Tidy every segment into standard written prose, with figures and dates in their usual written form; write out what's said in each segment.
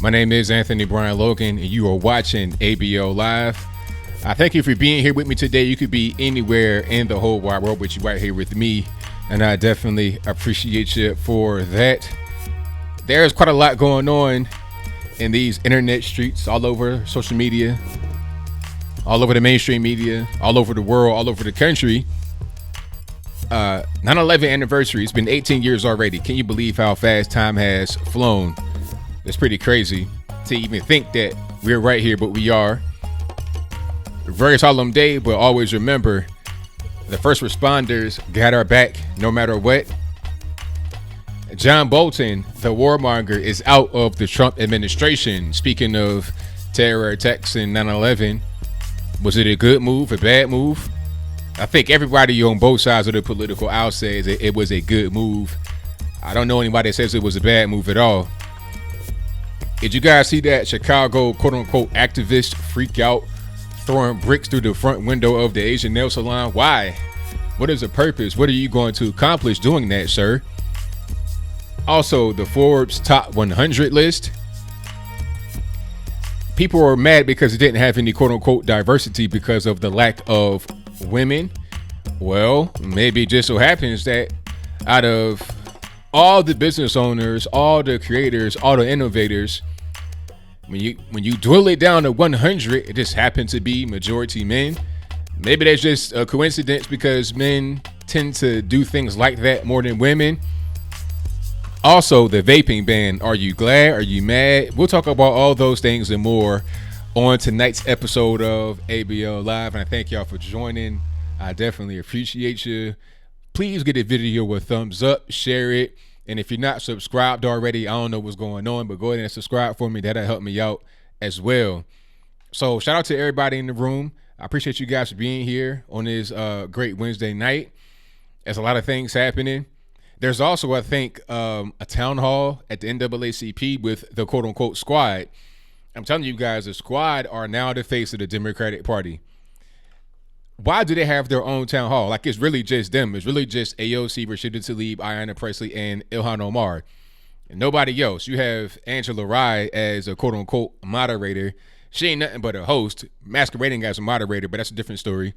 My name is Anthony Brian Logan, and you are watching ABL Live. I thank you for being here with me today. You could be anywhere in the whole wide world, but you're right here with me, and I definitely appreciate you for that. There's quite a lot going on in these internet streets, all over social media, all over the mainstream media, all over the world, all over the country. 9/11 anniversary. It's been 18 years already. Can you believe how fast time has flown? It's pretty crazy to even think that we're right here, but we are. A very solemn day, but always remember the first responders got our back no matter what. John Bolton, the warmonger, is out of the Trump administration. Speaking of terror attacks in 9/11, was it a good move, a bad move? I think everybody on both sides of the political aisle says it was a good move. I don't know anybody that says it was a bad move at all. Did you guys see that Chicago quote-unquote activist freak out throwing bricks through the front window of the Asian nail salon? Why? What is the purpose? What are you going to accomplish doing that, sir? Also, the Forbes top 100 list. People were mad because it didn't have any quote-unquote diversity because of the lack of women. Well, maybe it just so happens that out of all the business owners, all the creators, all the innovators, when you dwindle it down to 100, it just happened to be majority men. Maybe that's just a coincidence because men tend to do things like that more than women. Also, the vaping ban. Are you glad? Are you mad? We'll talk about all those things and more on tonight's episode of ABL Live. And I thank y'all for joining. I definitely appreciate you. Please give the video a thumbs up, share it. And if you're not subscribed already, I don't know what's going on, but go ahead and subscribe for me. That'll help me out as well. So shout out to everybody in the room. I appreciate you guys for being here on this great Wednesday night. There's a lot of things happening. There's also, I think, a town hall at the NAACP with the quote-unquote squad. I'm telling you guys, the squad are now the face of the Democratic Party. Why do they have their own town hall? Like, it's really just them. It's really just AOC, Rashida Tlaib, Ayanna Pressley, and Ilhan Omar. And nobody else. You have Angela Rye as a quote-unquote moderator. She ain't nothing but a host, masquerading as a moderator, but that's a different story.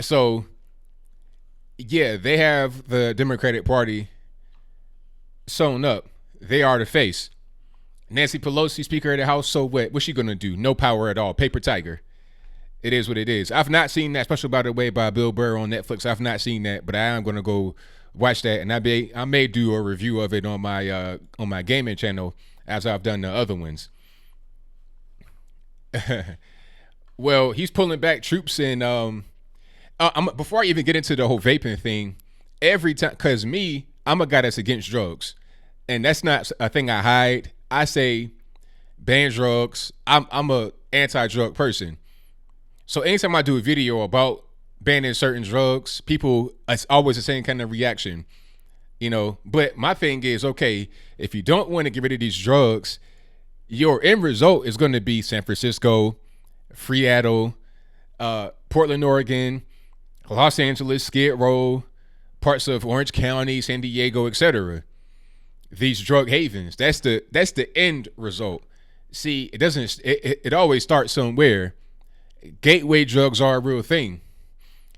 So, yeah, they have the Democratic Party sewn up. They are the face. Nancy Pelosi, Speaker of the House, so what? What's she going to do? No power at all. Paper tiger. It is what it is. I've not seen that special, by the way, by Bill Burr on Netflix. I've not seen that, but I am going to go watch that, and I may do a review of it on my gaming channel as I've done the other ones. Well, he's pulling back troops, and before I even get into the whole vaping thing, every time, because I'm a guy that's against drugs, and that's not a thing I hide. I say ban drugs. I'm a anti-drug person. So anytime I do a video about banning certain drugs, it's always the same kind of reaction, you know. But my thing is, okay, if you don't want to get rid of these drugs, your end result is going to be San Francisco, Seattle, Portland, Oregon, Los Angeles, Skid Row, parts of Orange County, San Diego, etc. These drug havens. That's the end result. See, it always starts somewhere. Gateway drugs are a real thing.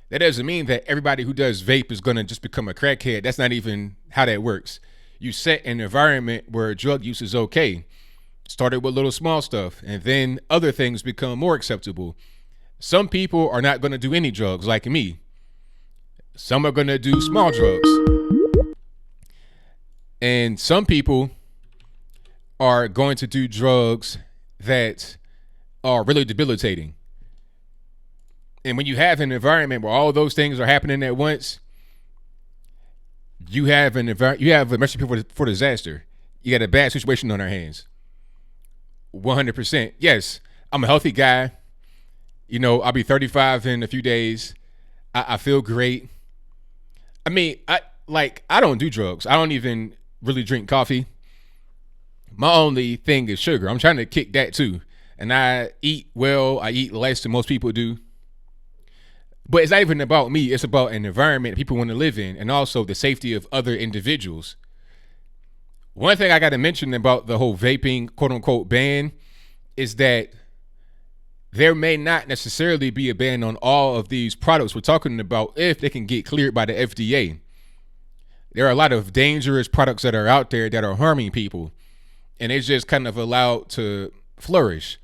That doesn't mean that everybody who does vape is going to just become a crackhead. That's not even how that works. You set an environment where drug use is okay. Started with little small stuff, and then other things become more acceptable. Some people are not going to do any drugs like me. Some are going to do small drugs. And some people are going to do drugs that are really debilitating. And when you have an environment where all those things are happening at once, you have a recipe for disaster. You got a bad situation on our hands. 100%. Yes, I'm a healthy guy. You know, I'll be 35 in a few days. I feel great. I mean, I don't do drugs. I don't even really drink coffee. My only thing is sugar. I'm trying to kick that too. And I eat well. I eat less than most people do. But it's not even about me. It's about an environment people want to live in, and also the safety of other individuals. One thing I got to mention about the whole vaping quote unquote ban is that there may not necessarily be a ban on all of these products we're talking about if they can get cleared by the FDA. There are a lot of dangerous products that are out there that are harming people, and it's just kind of allowed to flourish.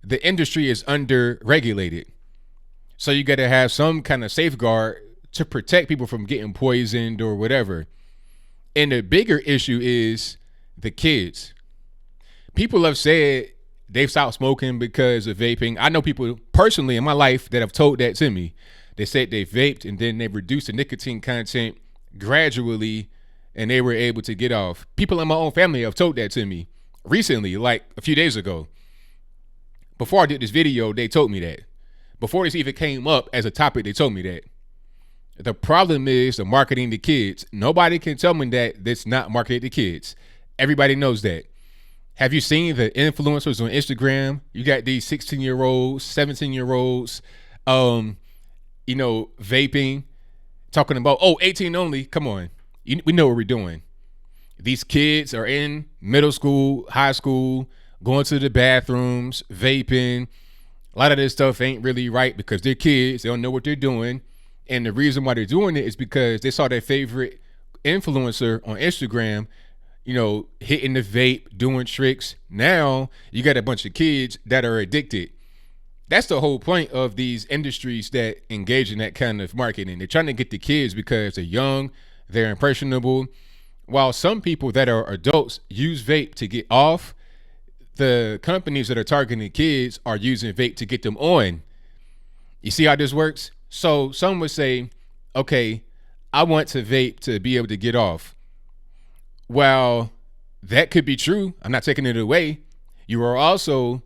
The industry is under regulated, so you got to have some kind of safeguard to protect people from getting poisoned or whatever. And the bigger issue is the kids. People have said they've stopped smoking because of vaping. I know people personally in my life that have told that to me. They said they vaped and then they reduced the nicotine content gradually and they were able to get off. People in my own family have told that to me recently, like a few days ago. Before I did this video, they told me that. Before this even came up as a topic, they told me that. The problem is the marketing to kids. Nobody can tell me that that's not marketed to kids. Everybody knows that. Have you seen the influencers on Instagram? You got these 16-year-olds, 17-year-olds, vaping, talking about, 18 only. Come on. We know what we're doing. These kids are in middle school, high school, going to the bathrooms, vaping. A lot of this stuff ain't really right because they're kids. They don't know what they're doing. And the reason why they're doing it is because they saw their favorite influencer on Instagram, hitting the vape, doing tricks. Now you got a bunch of kids that are addicted. That's the whole point of these industries that engage in that kind of marketing. They're trying to get the kids because they're young, they're impressionable. While some people that are adults use vape to get off, the companies that are targeting kids are using vape to get them on. You see how this works? So some would say, okay, I want to vape to be able to get off. Well, that could be true. I'm not taking it away. You are also,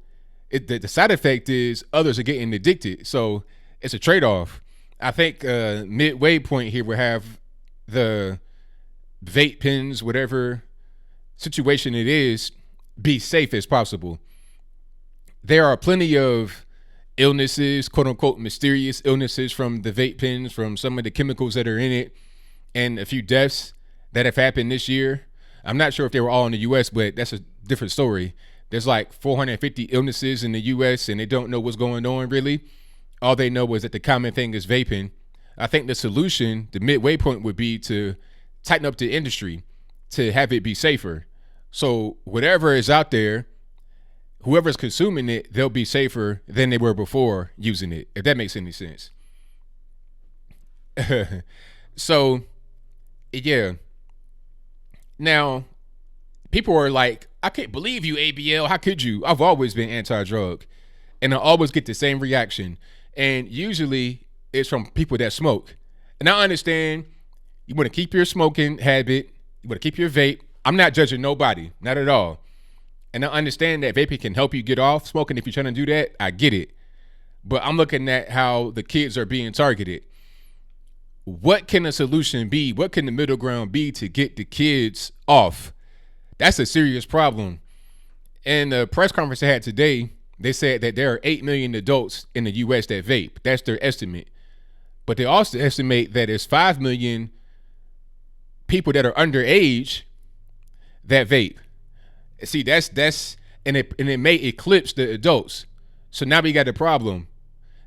the side effect is others are getting addicted. So it's a trade-off. I think midway point here will have the vape pens, whatever situation it is, be safe as possible. There are plenty of illnesses, quote unquote, mysterious illnesses from the vape pens, from some of the chemicals that are in it, and a few deaths that have happened this year. I'm not sure if they were all in the US, but that's a different story. There's like 450 illnesses in the US and they don't know what's going on really. All they know is that the common thing is vaping. I think the solution, the midway point would be to tighten up the industry to have it be safer. So whatever is out there, whoever's consuming it, they'll be safer than they were before using it, if that makes any sense. So, yeah. Now, people are like, I can't believe you, ABL. How could you? I've always been anti-drug. And I always get the same reaction. And usually it's from people that smoke. And I understand you want to keep your smoking habit. You want to keep your vape. I'm not judging nobody, not at all. And I understand that vaping can help you get off smoking if you're trying to do that. I get it. But I'm looking at how the kids are being targeted. What can a solution be? What can the middle ground be to get the kids off? That's a serious problem. In the press conference they had today, they said that there are 8 million adults in the U.S. that vape. That's their estimate. But they also estimate that there's 5 million people that are underage that vape. See, that's and it may eclipse the adults. So now we got a problem.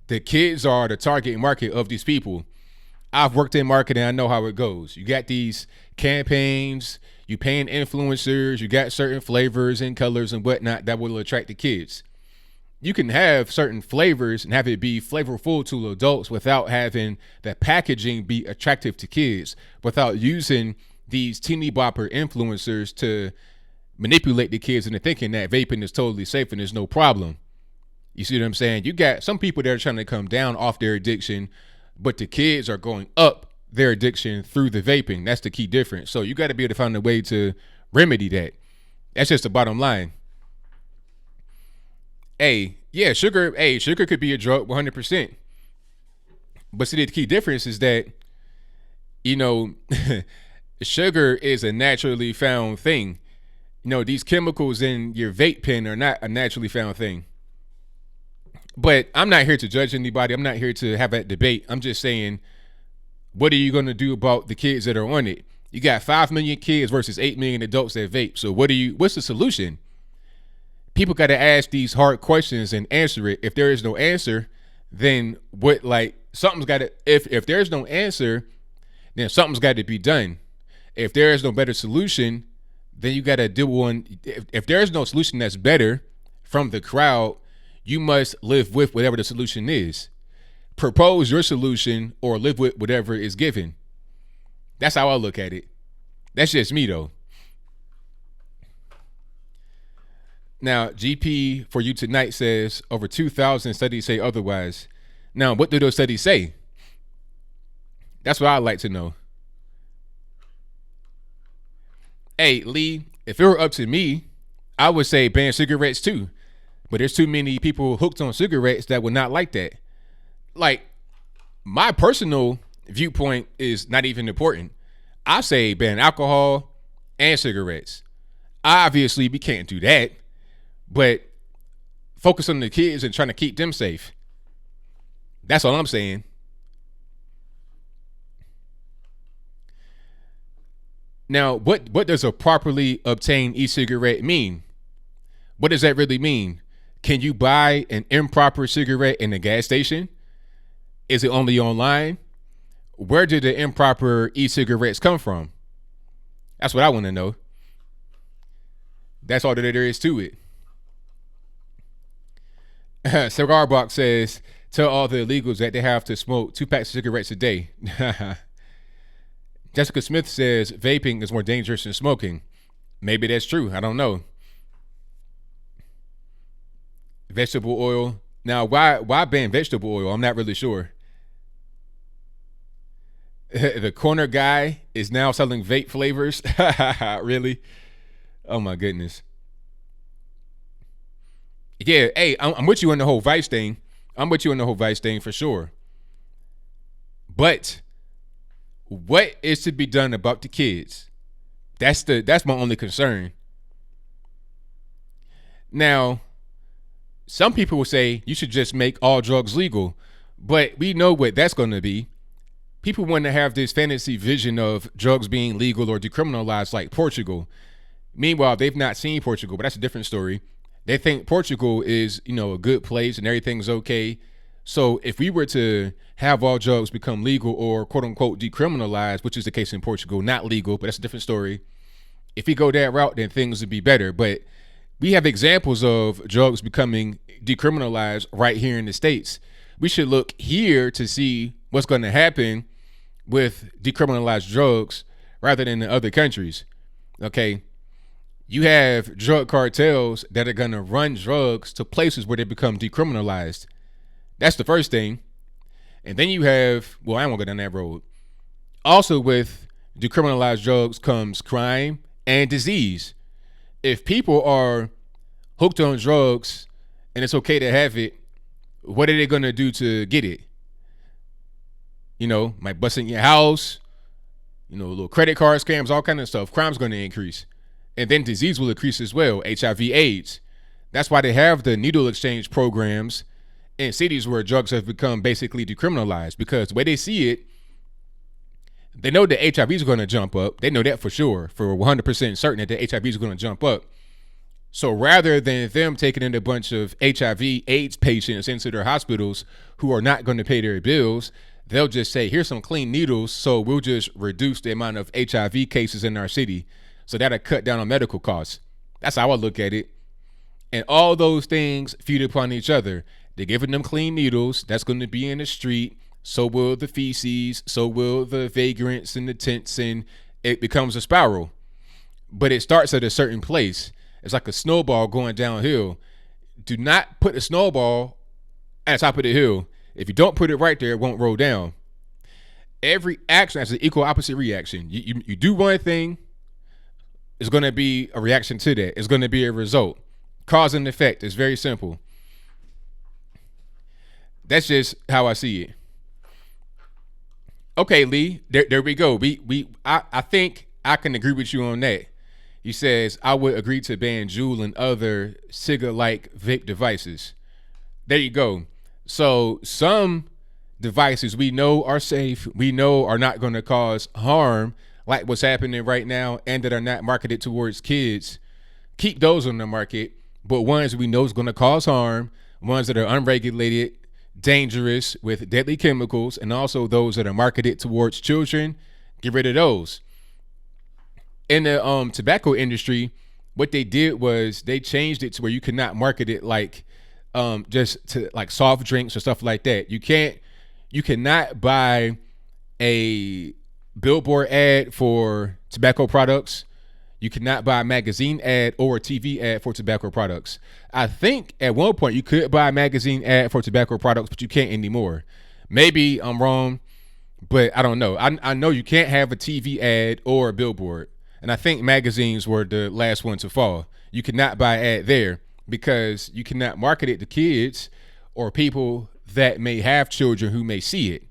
The kids are the target market of these people. I've worked in marketing. I know how it goes. You got these campaigns, you paying influencers, you got certain flavors and colors and whatnot that will attract the kids. You can have certain flavors and have it be flavorful to adults without having the packaging be attractive to kids, without using these teeny bopper influencers to manipulate the kids into thinking that vaping is totally safe and there's no problem. You see what I'm saying? You got some people that are trying to come down off their addiction, but the kids are going up their addiction through the vaping. That's the key difference. So you got to be able to find a way to remedy that. That's just the bottom line. Sugar could be a drug 100%. But see, the key difference is that, sugar is a naturally found thing. These chemicals in your vape pen are not a naturally found thing. But I'm not here to judge anybody. I'm not here to have that debate. I'm just saying, what are you going to do about the kids that are on it? You got 5 million kids versus 8 million adults that vape. So what's the solution? People got to ask these hard questions and answer it. If there is no answer, then something's got to, if there's no answer, then something's got to be done. If there is no better solution, then you got to do one. If there's no solution that's better from the crowd, you must live with whatever the solution is. Propose your solution or live with whatever is given. That's how I look at it. That's just me, though. Now, GP for you tonight says over 2,000 studies say otherwise. Now, what do those studies say? That's what I'd like to know. Hey, Lee, if it were up to me, I would say ban cigarettes too. But there's too many people hooked on cigarettes that would not like that. Like, my personal viewpoint is not even important. I say ban alcohol and cigarettes. Obviously, we can't do that. But focus on the kids and trying to keep them safe. That's all I'm saying. Now, what does a properly obtained e-cigarette mean? What does that really mean? Can you buy an improper cigarette in a gas station? Is it only online? Where did the improper e-cigarettes come from? That's what I want to know. That's all that there is to it. Cigar Box says, tell all the illegals that they have to smoke 2 packs of cigarettes a day. Jessica Smith says vaping is more dangerous than smoking. Maybe that's true. I don't know. Vegetable oil. Now, why ban vegetable oil? I'm not really sure. The corner guy is now selling vape flavors. Really? Oh my goodness. Yeah, hey, I'm with you on the whole vice thing. I'm with you on the whole vice thing for sure. But what is to be done about the kids? That's my only concern. Now, some people will say you should just make all drugs legal, but we know what that's going to be. People want to have this fantasy vision of drugs being legal or decriminalized like Portugal. Meanwhile, they've not seen Portugal, but that's a different story. They think Portugal is, a good place and everything's okay. So if we were to have all drugs become legal or quote unquote decriminalized, which is the case in Portugal, not legal, but that's a different story. If we go that route, then things would be better. But we have examples of drugs becoming decriminalized right here in the States. We should look here to see what's going to happen with decriminalized drugs rather than in other countries. Okay. You have drug cartels that are going to run drugs to places where they become decriminalized. That's the first thing. And then you have, I won't go down that road. Also with decriminalized drugs comes crime and disease. If people are hooked on drugs and it's okay to have it, what are they going to do to get it? Might bust in your house, little credit card scams, all kind of stuff. Crime's going to increase. And then disease will increase as well, HIV, AIDS. That's why they have the needle exchange programs in cities where drugs have become basically decriminalized, because the way they see it, they know that HIV is going to jump up. They know that for sure, for 100% certain that the HIV is going to jump up. So rather than them taking in a bunch of HIV, AIDS patients into their hospitals who are not going to pay their bills, they'll just say, here's some clean needles, so we'll just reduce the amount of HIV cases in our city. So that'll cut down on medical costs. That's how I look at it. And all those things feed upon each other. They're giving them clean needles. That's going to be in the street. So will the feces. So will the vagrants and the tents. And it becomes a spiral. But it starts at a certain place. It's like a snowball going downhill. Do not put a snowball at the top of the hill. If you don't put it right there, it won't roll down. Every action has an equal opposite reaction. You do one thing, it's going to be a reaction to that. It's going to be a result. Cause and effect. It's very simple. That's just how I see it. Okay, Lee, there we go. I think I can agree with you on that. He says, I would agree to ban Juul and other cigar-like vape devices. There you go. So some devices we know are safe, we know are not going to cause harm, like what's happening right now and that are not marketed towards kids, keep those on the market. But ones we know is going to cause harm, ones that are unregulated, dangerous with deadly chemicals, and also those that are marketed towards children, get rid of those. In the tobacco industry, what they did was they changed it to where you cannot market it like just to like soft drinks or stuff like that. You cannot buy a billboard ad for tobacco products. You cannot buy a magazine ad or a TV ad for tobacco products. I think at one point you could buy a magazine ad for tobacco products, but you can't anymore. Maybe I'm wrong, but I don't know. I know you can't have a TV ad or a billboard. And I think magazines were the last one to fall. You cannot buy an ad there because you cannot market it to kids or people that may have children who may see it.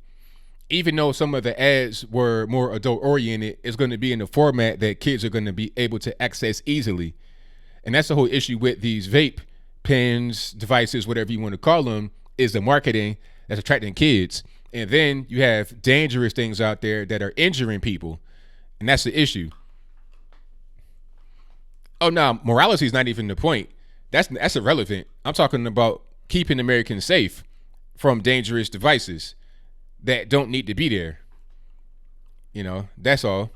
Even though some of the ads were more adult oriented, it's going to be in a format that kids are going to be able to access easily. And that's the whole issue with these vape pens, devices, whatever you want to call them, is the marketing that's attracting kids. And then you have dangerous things out there that are injuring people. And that's the issue. Oh, no, morality is not even the point. That's irrelevant. I'm talking about keeping Americans safe from dangerous devices that don't need to be there. You know, that's all.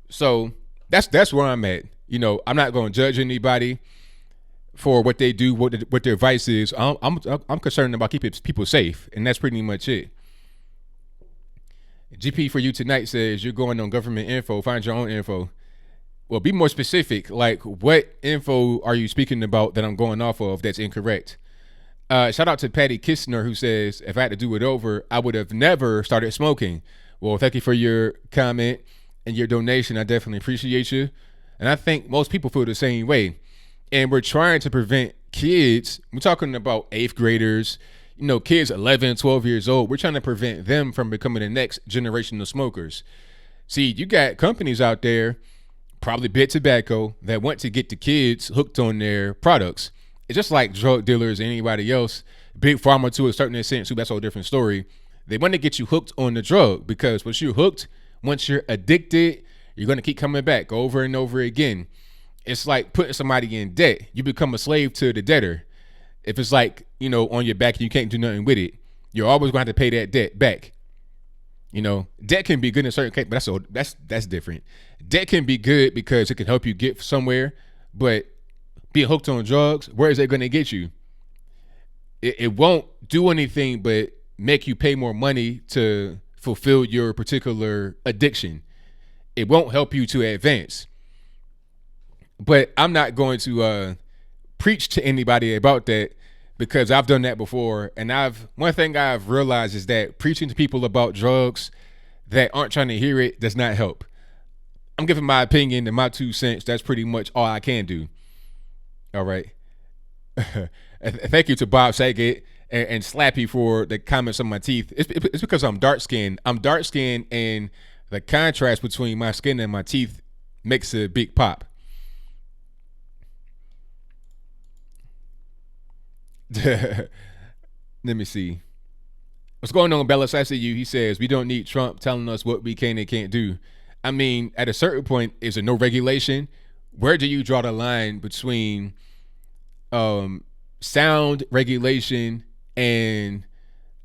So that's where I'm at. You know, I'm not going to judge anybody for what they do, what their vice is. I'm concerned about keeping people safe, and that's pretty much it. GP for you tonight says you're going on government info. Find your own info. Well, be more specific. Like, what info are you speaking about that I'm going off of that's incorrect? Shout out to Patty Kistner, who says, if I had to do it over, I would have never started smoking. Well, thank you for your comment and your donation. I definitely appreciate you. And I think most people feel the same way. And we're trying to prevent kids. We're talking about 8th graders, you know, kids 11, 12 years old. We're trying to prevent them from becoming the next generation of smokers. See, you got companies out there, probably Big Tobacco, that want to get the kids hooked on their products. It's just like drug dealers and anybody else. Big Pharma to a certain extent too. That's a whole different story. They want to get you hooked on the drug because once you're hooked, once you're addicted, you're going to keep coming back over and over again. It's like putting somebody in debt. You become a slave to the debtor. If it's like, you know, on your back and you can't do nothing with it, you're always going to have to pay that debt back. You know, debt can be good in a certain case, but that's different. Debt can be good because it can help you get somewhere, but being hooked on drugs, where is it going to get you? It won't do anything but make you pay more money to fulfill your particular addiction. It won't help you to advance. But I'm not going to preach to anybody about that because I've done that before. And one thing I've realized is that preaching to people about drugs that aren't trying to hear it does not help. I'm giving my opinion and my 2 cents. That's pretty much all I can do. All right. Thank you to Bob Saget and Slappy for the comments on my teeth. It's because I'm dark skinned. I'm dark skinned, and the contrast between my skin and my teeth makes a big pop. Let me see. What's going on, Bellas? I see you. He says, we don't need Trump telling us what we can and can't do. I mean, at a certain point, is there no regulation? Where do you draw the line between sound regulation and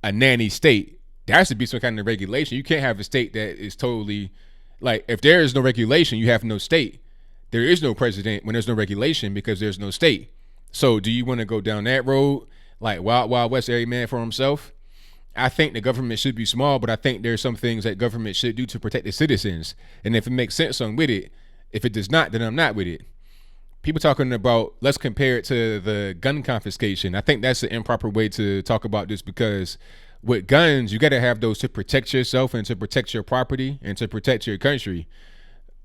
a nanny state? There has to be some kind of regulation. You can't have a state that is totally like, if there is no regulation, you have no state. There is no president when there's no regulation because there's no state. So do you want to go down that road, like Wild Wild West, every man for himself? I think the government should be small, but I think there's some things that government should do to protect the citizens. And if it makes sense, I'm with it. If it does not, then I'm not with it. People talking about, let's compare it to the gun confiscation. I think that's an improper way to talk about this because with guns, you got to have those to protect yourself and to protect your property and to protect your country.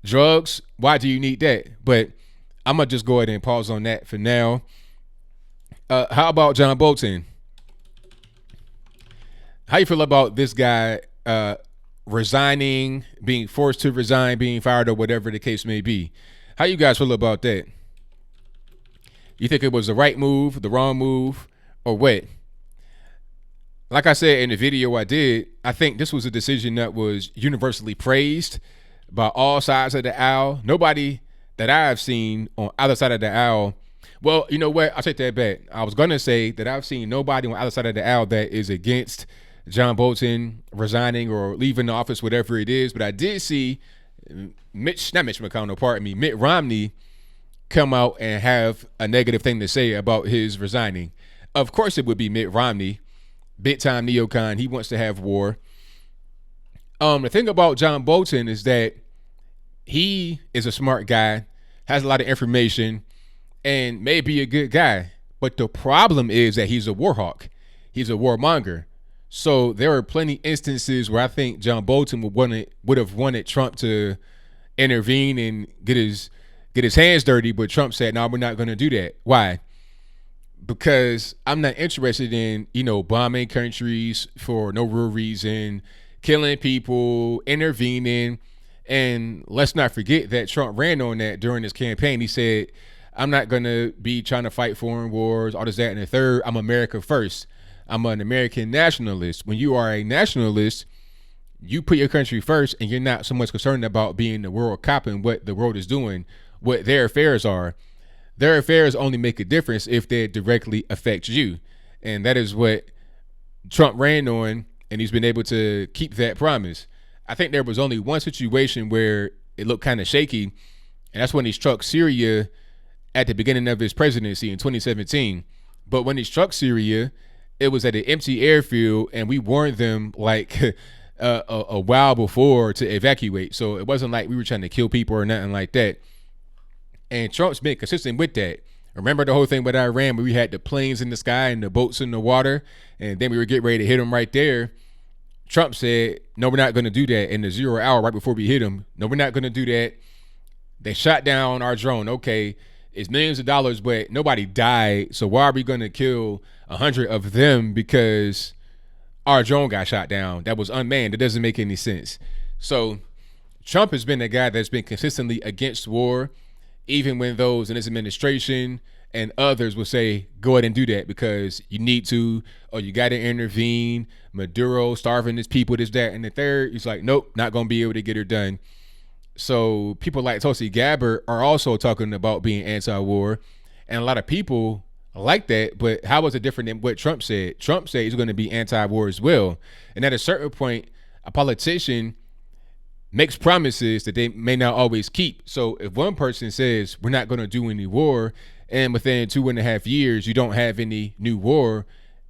Drugs, why do you need that? But I'm going to just go ahead and pause on that for now. How about John Bolton? How you feel about this guy resigning, being forced to resign, being fired, or whatever the case may be? How you guys feel about that? You think it was the right move, the wrong move, or what? like I said in the video I did, I think this was a decision that was universally praised by all sides of the aisle. Nobody that I've seen on either side of the aisle. Well, you know what? I'll take that back. I was going to say that I've seen nobody on either side of the aisle that is against John Bolton resigning or leaving the office, whatever it is. But I did see Mitt Romney come out and have a negative thing to say about his resigning. Of course it would be Mitt Romney, big time neocon. He wants to have war. The thing about John Bolton is that he is a smart guy, has a lot of information, and may be a good guy. But the problem is that he's a war hawk. He's a warmonger. So there are plenty instances where I think John Bolton would have wanted Trump to intervene and get his hands dirty, but Trump said, "No, we're not going to do that." Why? Because I'm not interested in, bombing countries for no real reason, killing people, intervening. And let's not forget that Trump ran on that during his campaign. He said, "I'm not going to be trying to fight foreign wars, all this, that, and the third. I'm America first. I'm an American nationalist." When you are a nationalist, you put your country first, and you're not so much concerned about being the world cop and what the world is doing, what their affairs are. Their affairs only make a difference if they directly affect you. And that is what Trump ran on, and he's been able to keep that promise. I think there was only one situation where it looked kind of shaky, and that's when he struck Syria at the beginning of his presidency in 2017. But when he struck Syria, it was at an empty airfield, and we warned them like a while before to evacuate. So it wasn't like we were trying to kill people or nothing like that. And Trump's been consistent with that. Remember the whole thing with Iran where we had the planes in the sky and the boats in the water, and then we were getting ready to hit them right there. Trump said, "No, we're not going to do that." In the 0 hour right before we hit them, "No, we're not going to do that." They shot down our drone. Okay, it's millions of dollars, but nobody died. So why are we going to kill 100 of them because our drone got shot down? That was unmanned. It doesn't make any sense. So Trump has been a guy that's been consistently against war, even when those in his administration and others will say, "Go ahead and do that because you need to, or you got to intervene. Maduro starving his people, this, that, and the third." He's like, "Nope, not going to be able to get her done." So people like Tulsi Gabbard are also talking about being anti-war, and a lot of people like that. But how was it different than what Trump said? Trump said he's going to be anti-war as well. And at a certain point, a politician makes promises that they may not always keep. So if one person says we're not going to do any war, and within 2.5 years you don't have any new war,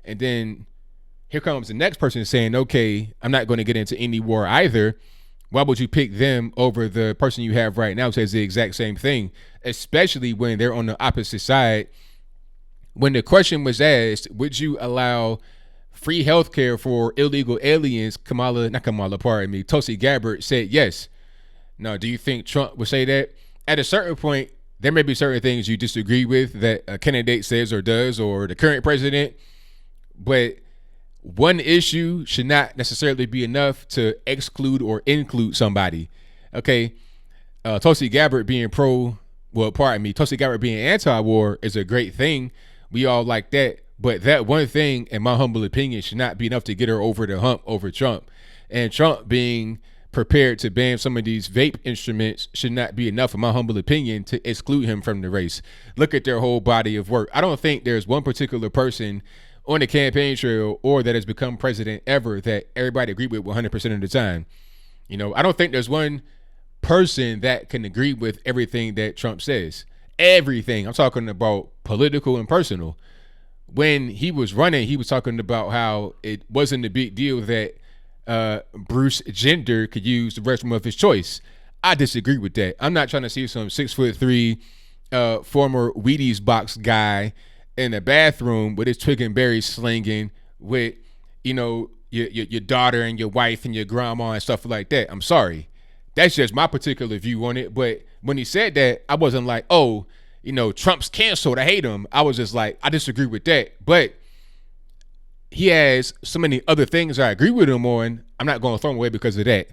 and then here comes the next person saying, "Okay, I'm not going to get into any war either," why would you pick them over the person you have right now who says the exact same thing, especially when they're on the opposite side? When the question was asked, would you allow free healthcare for illegal aliens, Tulsi Gabbard said yes. Now, do you think Trump would say that? At a certain point, there may be certain things you disagree with that a candidate says or does, or the current president, but one issue should not necessarily be enough to exclude or include somebody. Okay, Tulsi Gabbard being Tulsi Gabbard being anti-war is a great thing. We all like that. But that one thing, in my humble opinion, should not be enough to get her over the hump over Trump. And Trump being prepared to ban some of these vape instruments should not be enough, in my humble opinion, to exclude him from the race. Look at their whole body of work. I don't think there's one particular person on the campaign trail or that has become president ever that everybody agreed with 100% of the time. I don't think there's one person that can agree with everything that Trump says. Everything. I'm talking about political and personal. When he was running, he was talking about how it wasn't a big deal that Bruce Jenner could use the restroom of his choice. I disagree with that. I'm not trying to see some 6'3" former Wheaties box guy in a bathroom with his twig and berry slinging with, your daughter and your wife and your grandma and stuff like that. I'm sorry. That's just my particular view on it. But when he said that, I wasn't like, "Oh, Trump's canceled, I hate him." I was just like, I disagree with that. But he has so many other things I agree with him on. I'm not going to throw him away because of that.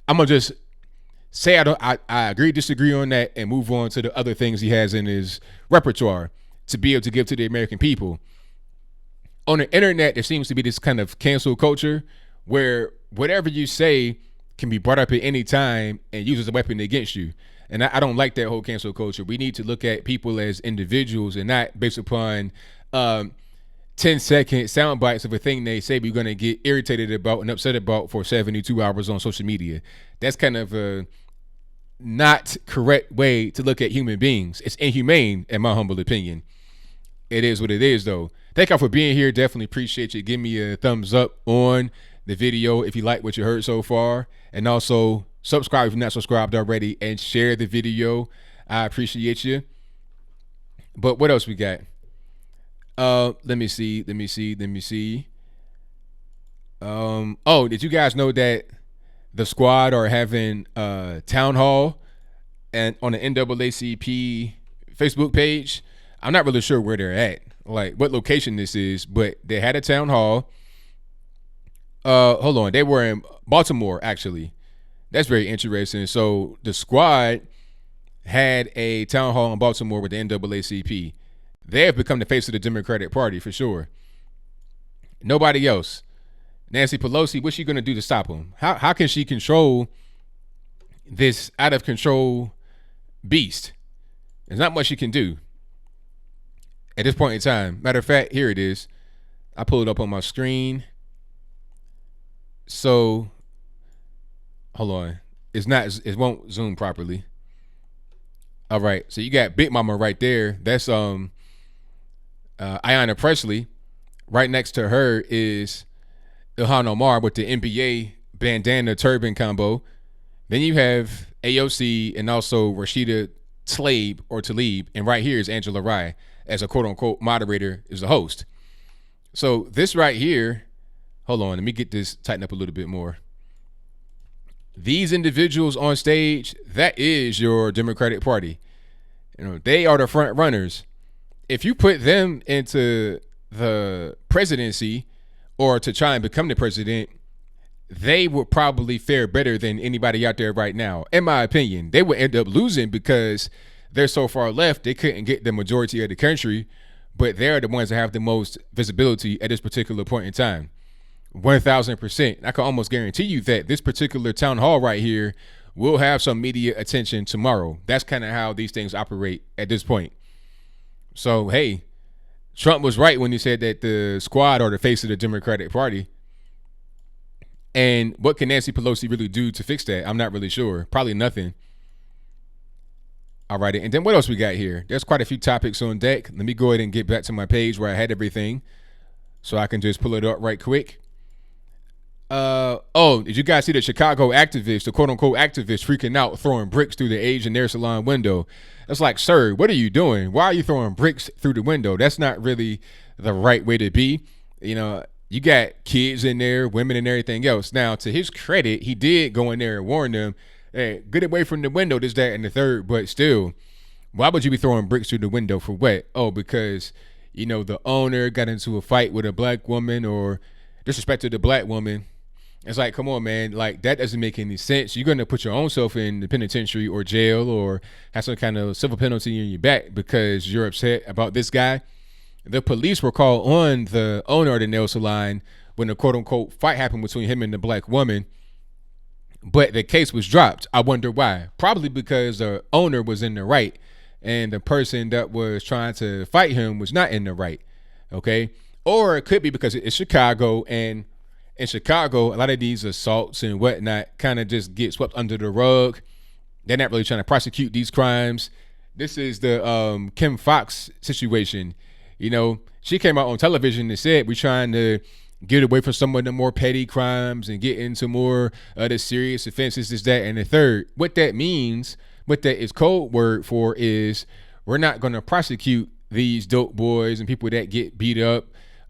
I'm going to just say I agree, disagree on that, and move on to the other things he has in his repertoire to be able to give to the American people. on the internet, there seems to be this kind of cancel culture where whatever you say can be brought up at any time and used as a weapon against you. And I don't like that whole cancel culture. We need to look at people as individuals and not based upon 10-second sound bites of a thing they say we're going to get irritated about and upset about for 72 hours on social media. That's kind of a not correct way to look at human beings. It's inhumane, in my humble opinion. It is what it is, though. Thank y'all for being here. Definitely appreciate you. Give me a thumbs up on the video if you like what you heard so far. And also subscribe if you're not subscribed already and share the video. I appreciate you. But what else we got? Let me see. Oh, did you guys know that the squad are having a town hall and on the NAACP Facebook page? I'm not really sure where they're at, like what location this is, but they had a town hall. Hold on. They were in Baltimore, actually. That's very interesting. So the squad had a town hall in Baltimore with the NAACP. They have become the face of the Democratic Party for sure. Nobody else. Nancy Pelosi, what's she going to do to stop them? How can she control this out of control beast? There's not much she can do at this point in time. Matter of fact, here it is. I pull it up on my screen. So, hold on. It won't zoom properly. All right. So you got Big Mama right there. That's Ayanna Pressley. Right next to her is Ilhan Omar with the NBA bandana turban combo. Then you have AOC and also Rashida Tlaib, and right here is Angela Rye as a quote-unquote moderator, is the host. So this right here, hold on, let me get this tightened up a little bit more. These individuals on stage, that is your Democratic Party. You know, they are the front runners. If you put them into the presidency or to try and become the president, they would probably fare better than anybody out there right now. In my opinion, they would end up losing because they're so far left, they couldn't get the majority of the country, but they're the ones that have the most visibility at this particular point in time. 1,000%. I can almost guarantee you that this particular town hall right here will have some media attention tomorrow. That's kind of how these things operate at this point. So, hey, Trump was right when he said that the squad are the face of the Democratic Party. And what can Nancy Pelosi really do to fix that? I'm not really sure. Probably nothing. All right. And then what else we got here? There's quite a few topics on deck. Let me go ahead and get back to my page where I had everything so I can just pull it up right quick. Did you guys see the Chicago activists, the quote-unquote activists freaking out, throwing bricks through the Asian nail salon window? It's like, sir, what are you doing? Why are you throwing bricks through the window? That's not really the right way to be. You know, you got kids in there, women and everything else. Now, to his credit, he did go in there and warn them, hey, get away from the window, this, that, and the third. But still, why would you be throwing bricks through the window for what? Oh, because, you know, the owner got into a fight with a black woman or disrespected a black woman. It's like, come on, man. Like, that doesn't make any sense. You're going to put your own self in the penitentiary or jail or have some kind of civil penalty in your back because you're upset about this guy. The police were called on the owner of the nail salon when the quote-unquote fight happened between him and the black woman. But the case was dropped. I wonder why. Probably because the owner was in the right and the person that was trying to fight him was not in the right. Okay? Or it could be because it's Chicago, and in Chicago, a lot of these assaults and whatnot kind of just get swept under the rug. They're not really trying to prosecute these crimes. This is the Kim Fox situation. You know, she came out on television and said, we're trying to get away from some of the more petty crimes and get into more of the serious offenses, this, that, and the third. What that means, what that is code word for is we're not going to prosecute these dope boys and people that get beat up.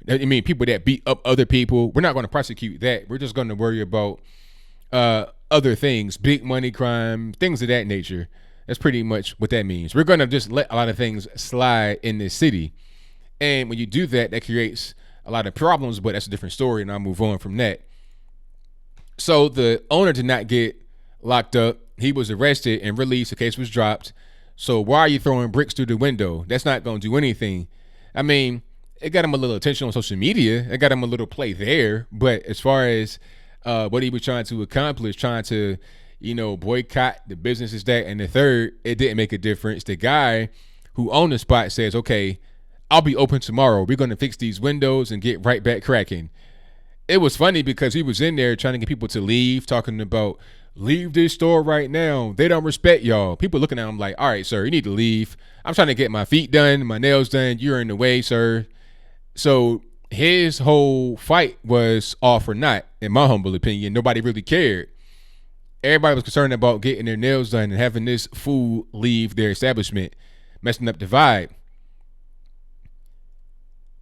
I mean, people that beat up other people. We're not going to prosecute that. We're just going to worry about other things, big money crime, things of that nature. That's pretty much what that means. We're going to just let a lot of things slide in this city. And when you do that, that creates a lot of problems, but that's a different story, and I'll move on from that. So the owner did not get locked up. He was arrested and released. The case was dropped. So why are you throwing bricks through the window? That's not going to do anything. I mean, it got him a little attention on social media. It got him a little play there. But as far as what he was trying to accomplish, trying to, boycott the businesses that and the third, it didn't make a difference. The guy who owned the spot says, okay, I'll be open tomorrow. We're going to fix these windows and get right back cracking. It was funny because he was in there trying to get people to leave, talking about, leave this store right now. They don't respect y'all. People looking at him like, all right, sir, you need to leave. I'm trying to get my feet done, my nails done. You're in the way, sir. So his whole fight was all for naught, in my humble opinion. Nobody really cared. Everybody was concerned about getting their nails done and having this fool leave their establishment, messing up the vibe.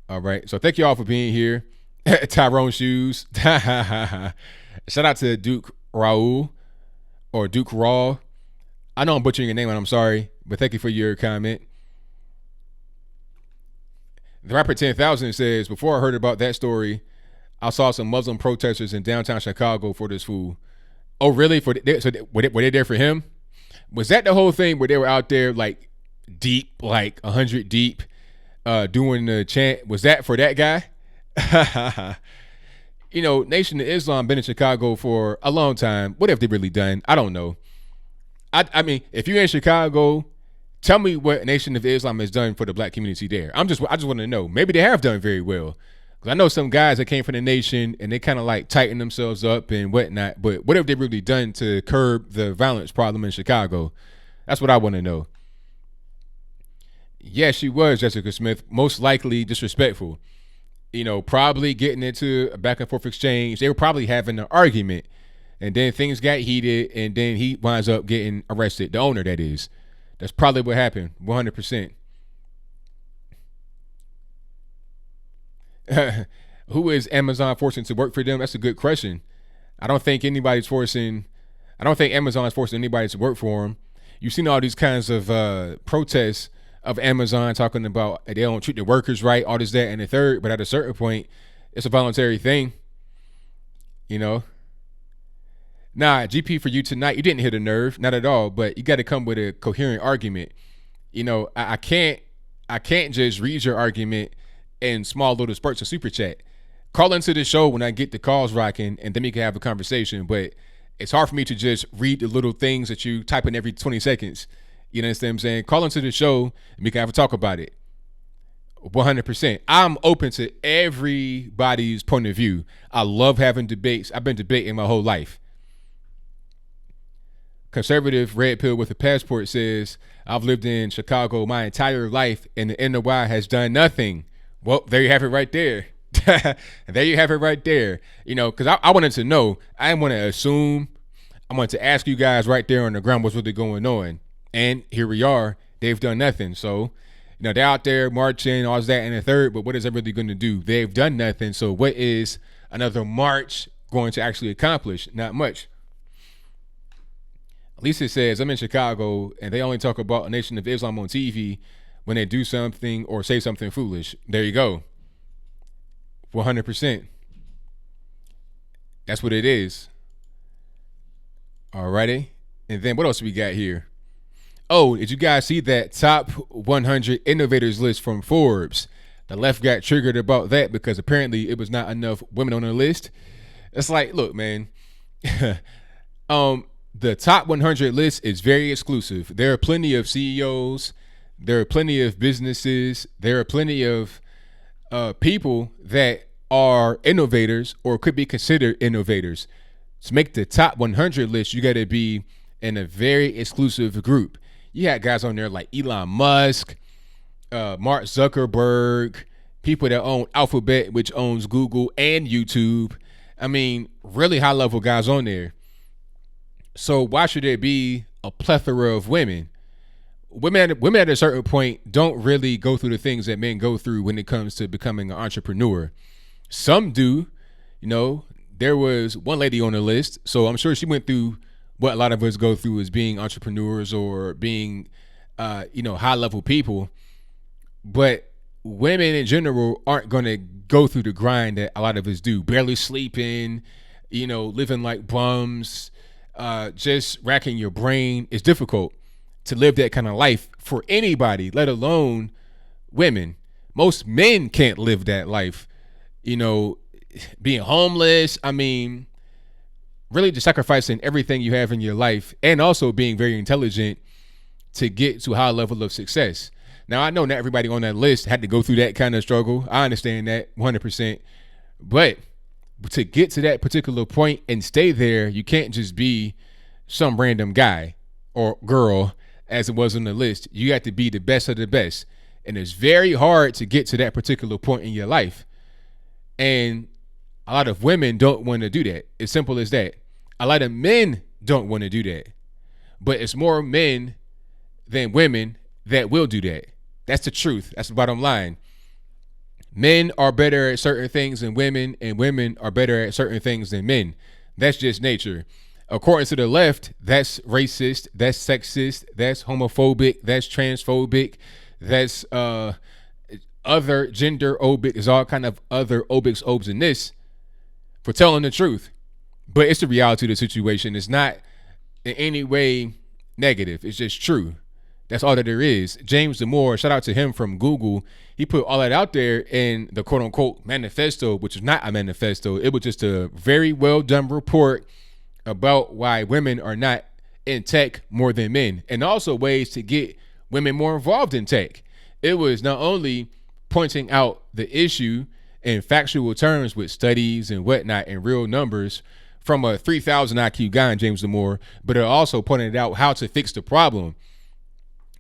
All right. So thank you all for being here. Tyrone Shoes. Shout out to Duke Raul or Duke Raw. I know I'm butchering your name and I'm sorry, but thank you for your comment. The Rapper 10,000 says, before I heard about that story, I saw some Muslim protesters in downtown Chicago for this fool. Oh, really? So were they there for him? Was that the whole thing where they were out there like deep, like 100 deep, doing the chant? Was that for that guy? Nation of Islam been in Chicago for a long time. What have they really done? I don't know. I mean, if you're in Chicago, tell me what Nation of Islam has done for the black community there. I just want to know. Maybe they have done very well. Because I know some guys that came from the nation and they kind of like tighten themselves up and whatnot. But what have they really done to curb the violence problem in Chicago? That's what I want to know. Yes, she was, Jessica Smith, most likely disrespectful. Probably getting into a back and forth exchange. They were probably having an argument. And then things got heated and then he winds up getting arrested. The owner, that is. That's probably what happened, 100%. Who is Amazon forcing to work for them? That's a good question. I don't think Amazon's forcing anybody to work for them. You've seen all these kinds of protests of Amazon talking about they don't treat the workers right, all this, that, and the third. But at a certain point, it's a voluntary thing. Nah, GP for you tonight, you didn't hit a nerve, not at all. But you got to come with a coherent argument. I can't just read your argument in small little spurts of super chat. Call into the show when I get the calls rocking, and then we can have a conversation. But it's hard for me to just read the little things that you type in every 20 seconds. You understand what I'm saying? Call into the show, and we can have a talk about it. 100%. I'm open to everybody's point of view. I love having debates. I've been debating my whole life. Conservative red pill with a passport says, I've lived in Chicago my entire life, and the NOI has done nothing. Well, there you have it right there. There you have it right there. Because I wanted to know. I didn't want to assume. I wanted to ask you guys right there on the ground what's really going on. And here we are. They've done nothing. So, they're out there marching, all that and the third. But what is that really going to do? They've done nothing. So what is another march going to actually accomplish? Not much. Lisa says, I'm in Chicago, and they only talk about a Nation of Islam on TV when they do something or say something foolish. There you go. 100%. That's what it is. Alrighty. And then what else we got here? Oh, did you guys see that top 100 innovators list from Forbes? The left got triggered about that because apparently it was not enough women on the list. It's like, look, man. The top 100 list is very exclusive. There are plenty of CEOs. There are plenty of businesses. There are plenty of people that are innovators or could be considered innovators. To make the top 100 list, you got to be in a very exclusive group. You had guys on there like Elon Musk, Mark Zuckerberg, people that own Alphabet, which owns Google and YouTube. I mean, really high level guys on there. So why should there be a plethora of women? Women at a certain point don't really go through the things that men go through when it comes to becoming an entrepreneur. Some do. There was one lady on the list, so I'm sure she went through what a lot of us go through as being entrepreneurs or being, high level people. But women in general aren't going to go through the grind that a lot of us do. Barely sleeping, living like bums. Just racking your brain. It's difficult to live that kind of life for anybody, let alone women. Most men can't live that life. Being homeless. I mean, really just sacrificing everything you have in your life and also being very intelligent to get to a high level of success. Now, I know not everybody on that list had to go through that kind of struggle. I understand that 100%. But to get to that particular point and stay there, you can't just be some random guy or girl as it was on the list. You have to be the best of the best. And it's very hard to get to that particular point in your life. And a lot of women don't want to do that. It's simple as that. A lot of men don't want to do that. But it's more men than women that will do that. That's the truth. That's the bottom line. Men are better at certain things than women, and women are better at certain things than men. That's just nature. According to the left, that's racist, that's sexist, that's homophobic, that's transphobic, that's other gender obic. There's all kind of other obics, obes, and this for telling the truth. But it's the reality of the situation. It's not in any way negative. It's just true. That's all that there is. James Damore, shout out to him from Google. He put all that out there in the quote unquote manifesto, which is not a manifesto. It was just a very well done report about why women are not in tech more than men, and also ways to get women more involved in tech. It was not only pointing out the issue in factual terms with studies and whatnot and real numbers from a 3,000 IQ guy in James Damore, but it also pointed out how to fix the problem.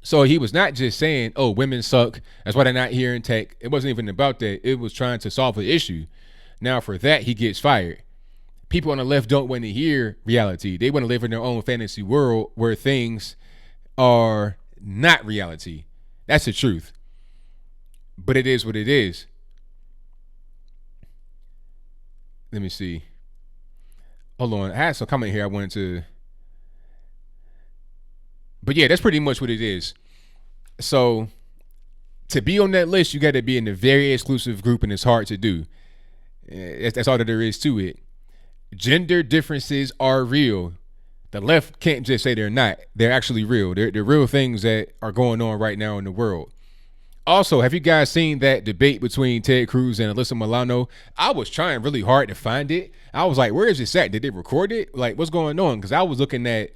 So he was not just saying, oh, women suck, that's why they're not here in tech. It wasn't even about that. It was trying to solve an issue. Now for that, he gets fired. People on the left don't want to hear reality. They want to live in their own fantasy world where things are not reality. That's the truth. But it is what it is. Let me see. Hold on. I had some comment here I wanted to. But yeah, that's pretty much what it is. So to be on that list, you got to be in a very exclusive group, and it's hard to do. That's all that there is to it. Gender differences are real. The left can't just say they're not. They're actually real. They're real things that are going on right now in the world. Also, have you guys seen that debate between Ted Cruz and Alyssa Milano? I was trying really hard to find it. I was like, where is this at? Did they record it? Like, what's going on? Because I was looking at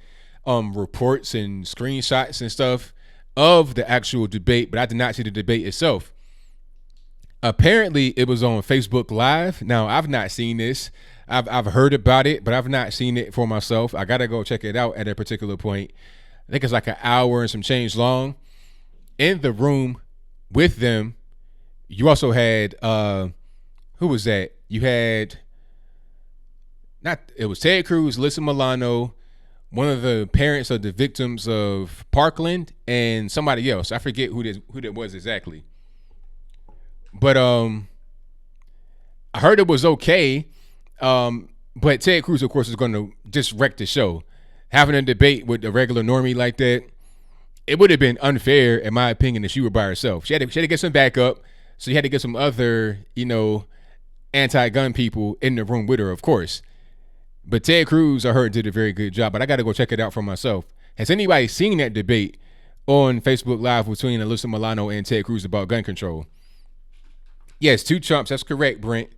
reports and screenshots and stuff of the actual debate, but I did not see the debate itself. Apparently, it was on Facebook Live. Now, I've not seen this. I've heard about it, but I've not seen it for myself. I gotta go check it out at a particular point. I think it's like an hour and some change long. In the room with them, you also had who was that? You had it was Ted Cruz, Alyssa Milano, one of the parents of the victims of Parkland, and somebody else. I forget who that was exactly. But I heard it was okay. But Ted Cruz, of course, is going to just wreck the show. Having a debate with a regular normie like that, it would have been unfair, in my opinion, if she were by herself. She had to get some backup, so you had to get some other, anti-gun people in the room with her, of course. But Ted Cruz, I heard, did a very good job, but I got to go check it out for myself. Has anybody seen that debate on Facebook Live between Alyssa Milano and Ted Cruz about gun control? Yes, two chumps. That's correct, Brent.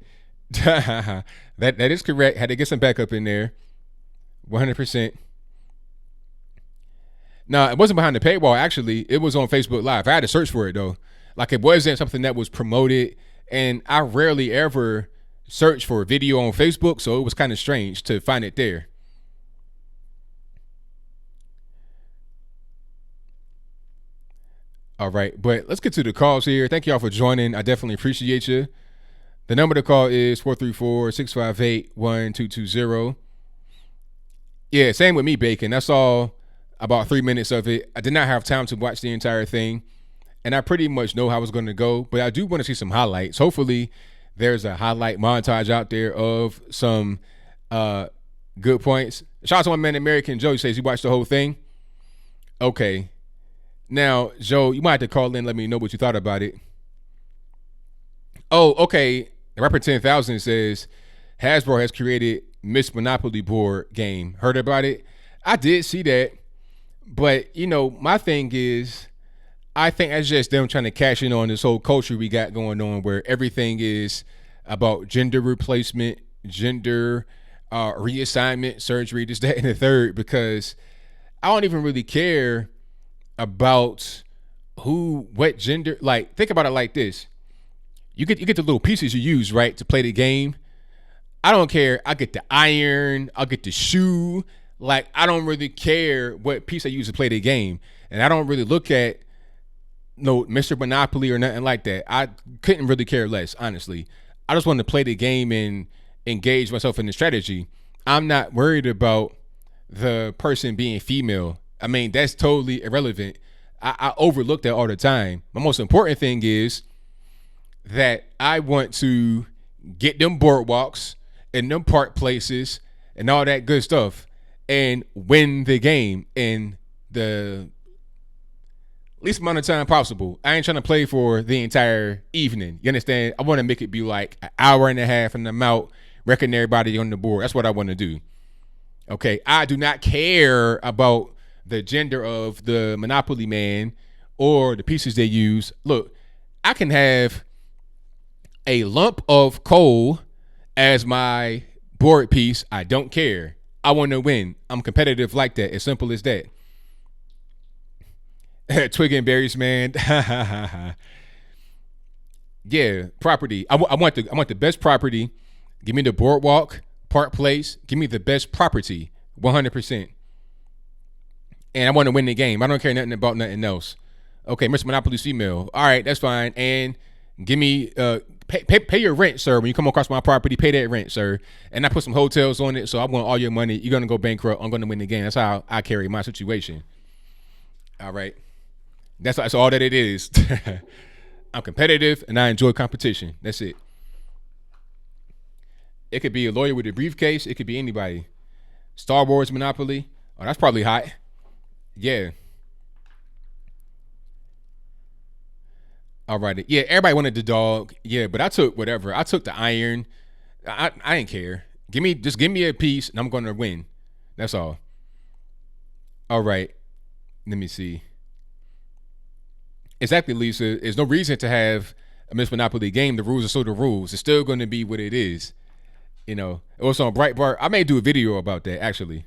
that is correct. Had to get some backup in there. 100%. No, it wasn't behind the paywall, actually. It was on Facebook Live. I had to search for it, though. Like, it wasn't something that was promoted, and I rarely ever search for a video on Facebook, so it was kind of strange to find it there. All right, but let's get to the calls here. Thank y'all for joining. I definitely appreciate you. The number to call is 434-658-1220. Yeah, same with me, Bacon. I saw about 3 minutes of it. I did not have time to watch the entire thing, and I pretty much know how it's going to go, but I do want to see some highlights. Hopefully there's a highlight montage out there of some good points. Shout out to my man, American Joe. He says he watched the whole thing. Okay. Now, Joe, you might have to call in and let me know what you thought about it. Oh, okay. Rapper 10,000 says Hasbro has created Miss Monopoly board game. Heard about it? I did see that. But, my thing is, I think that's just them trying to cash in on this whole culture we got going on, where everything is about gender replacement, gender reassignment, surgery, this, that, and the third. Because I don't even really care about what gender. Like, think about it like this: you get the little pieces you use, right, to play the game. I don't care. I get the iron. I'll get the shoe. Like, I don't really care what piece I use to play the game, and I don't really look at no Mr. Monopoly or nothing like that. I couldn't really care less, honestly. I just want to play the game and engage myself in the strategy. I'm not worried about the person being female. I mean, that's totally irrelevant. I overlook that all the time. My most important thing is that I want to get them boardwalks and them park places and all that good stuff and win the game in the least amount of time possible. I ain't trying to play for the entire evening. You understand? I want to make it be like an hour and a half and I'm out wrecking everybody on the board. That's what I want to do. Okay. I do not care about the gender of the Monopoly man or the pieces they use. Look, I can have a lump of coal as my board piece. I don't care. I want to win. I'm competitive like that. As simple as that. Twig and berries, man. Yeah, property. I want the best property. Give me the boardwalk, park place. Give me the best property, 100%. And I want to win the game. I don't care nothing about nothing else. Okay, Mr. Monopoly female. All right, that's fine. And give me pay your rent, sir. When you come across my property, pay that rent, sir. And I put some hotels on it, so I want all your money. You're gonna go bankrupt. I'm gonna win the game. That's how I carry my situation. All right. That's all that it is. I'm competitive and I enjoy competition. That's it. It could be a lawyer with a briefcase. It could be anybody. Star Wars Monopoly. Oh, that's probably hot. Yeah. All right. Yeah, everybody wanted the dog. Yeah, but I took whatever. I took the iron. I didn't care. Give me a piece and I'm going to win. That's all. All right. Let me see. Exactly, Lisa. There's no reason to have a Miss Monopoly game. The rules are still the rules. It's still going to be what it is. You know, it was on Breitbart. I may do a video about that, actually.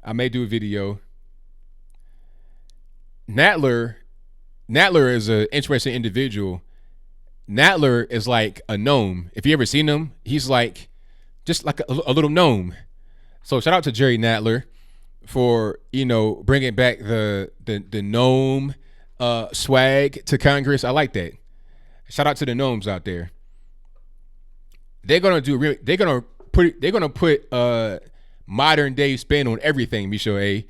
I may do a video. Natler is an interesting individual. Natler is like a gnome. If you ever seen him, he's like just like a little gnome. So shout out to Jerry Natler for, bringing back the gnome swag to Congress. I like that. Shout out to the gnomes out there. They're gonna put modern day spin on everything, Michelle A.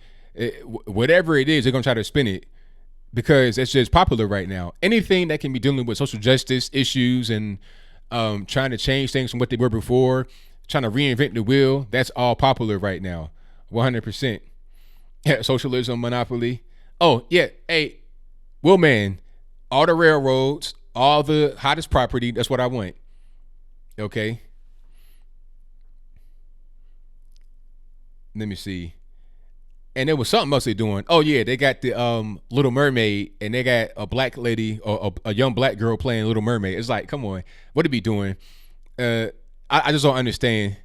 Whatever it is, they're gonna try to spin it because it's just popular right now. Anything that can be dealing with social justice issues and trying to change things from what they were before, trying to reinvent the wheel, that's all popular right now. 100%. Yeah, socialism, monopoly. Oh, yeah. Hey, Will Man, all the railroads, all the hottest property, that's what I want. Okay. Let me see. And there was something else they're doing. Oh, yeah, they got the Little Mermaid, and they got a black lady or a young black girl playing Little Mermaid. It's like, come on, what are we doing? I just don't understand.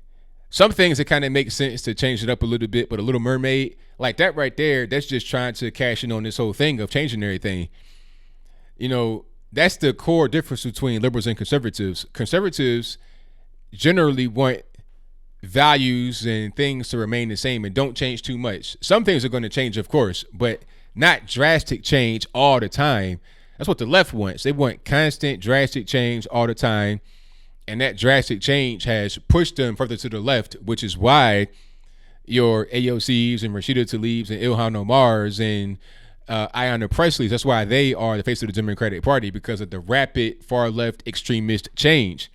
Some things that kind of make sense to change it up a little bit, but a Little Mermaid, like that right there, that's just trying to cash in on this whole thing of changing everything. That's the core difference between liberals and conservatives. Conservatives generally want values and things to remain the same and don't change too much. Some things are going to change, of course, but not drastic change all the time. That's what the left wants. They want constant drastic change all the time. And that drastic change has pushed them further to the left, which is why your AOCs and Rashida Tlaibs and Ilhan Omar's and Ayanna Presley's, that's why they are the face of the Democratic Party, because of the rapid far left extremist change.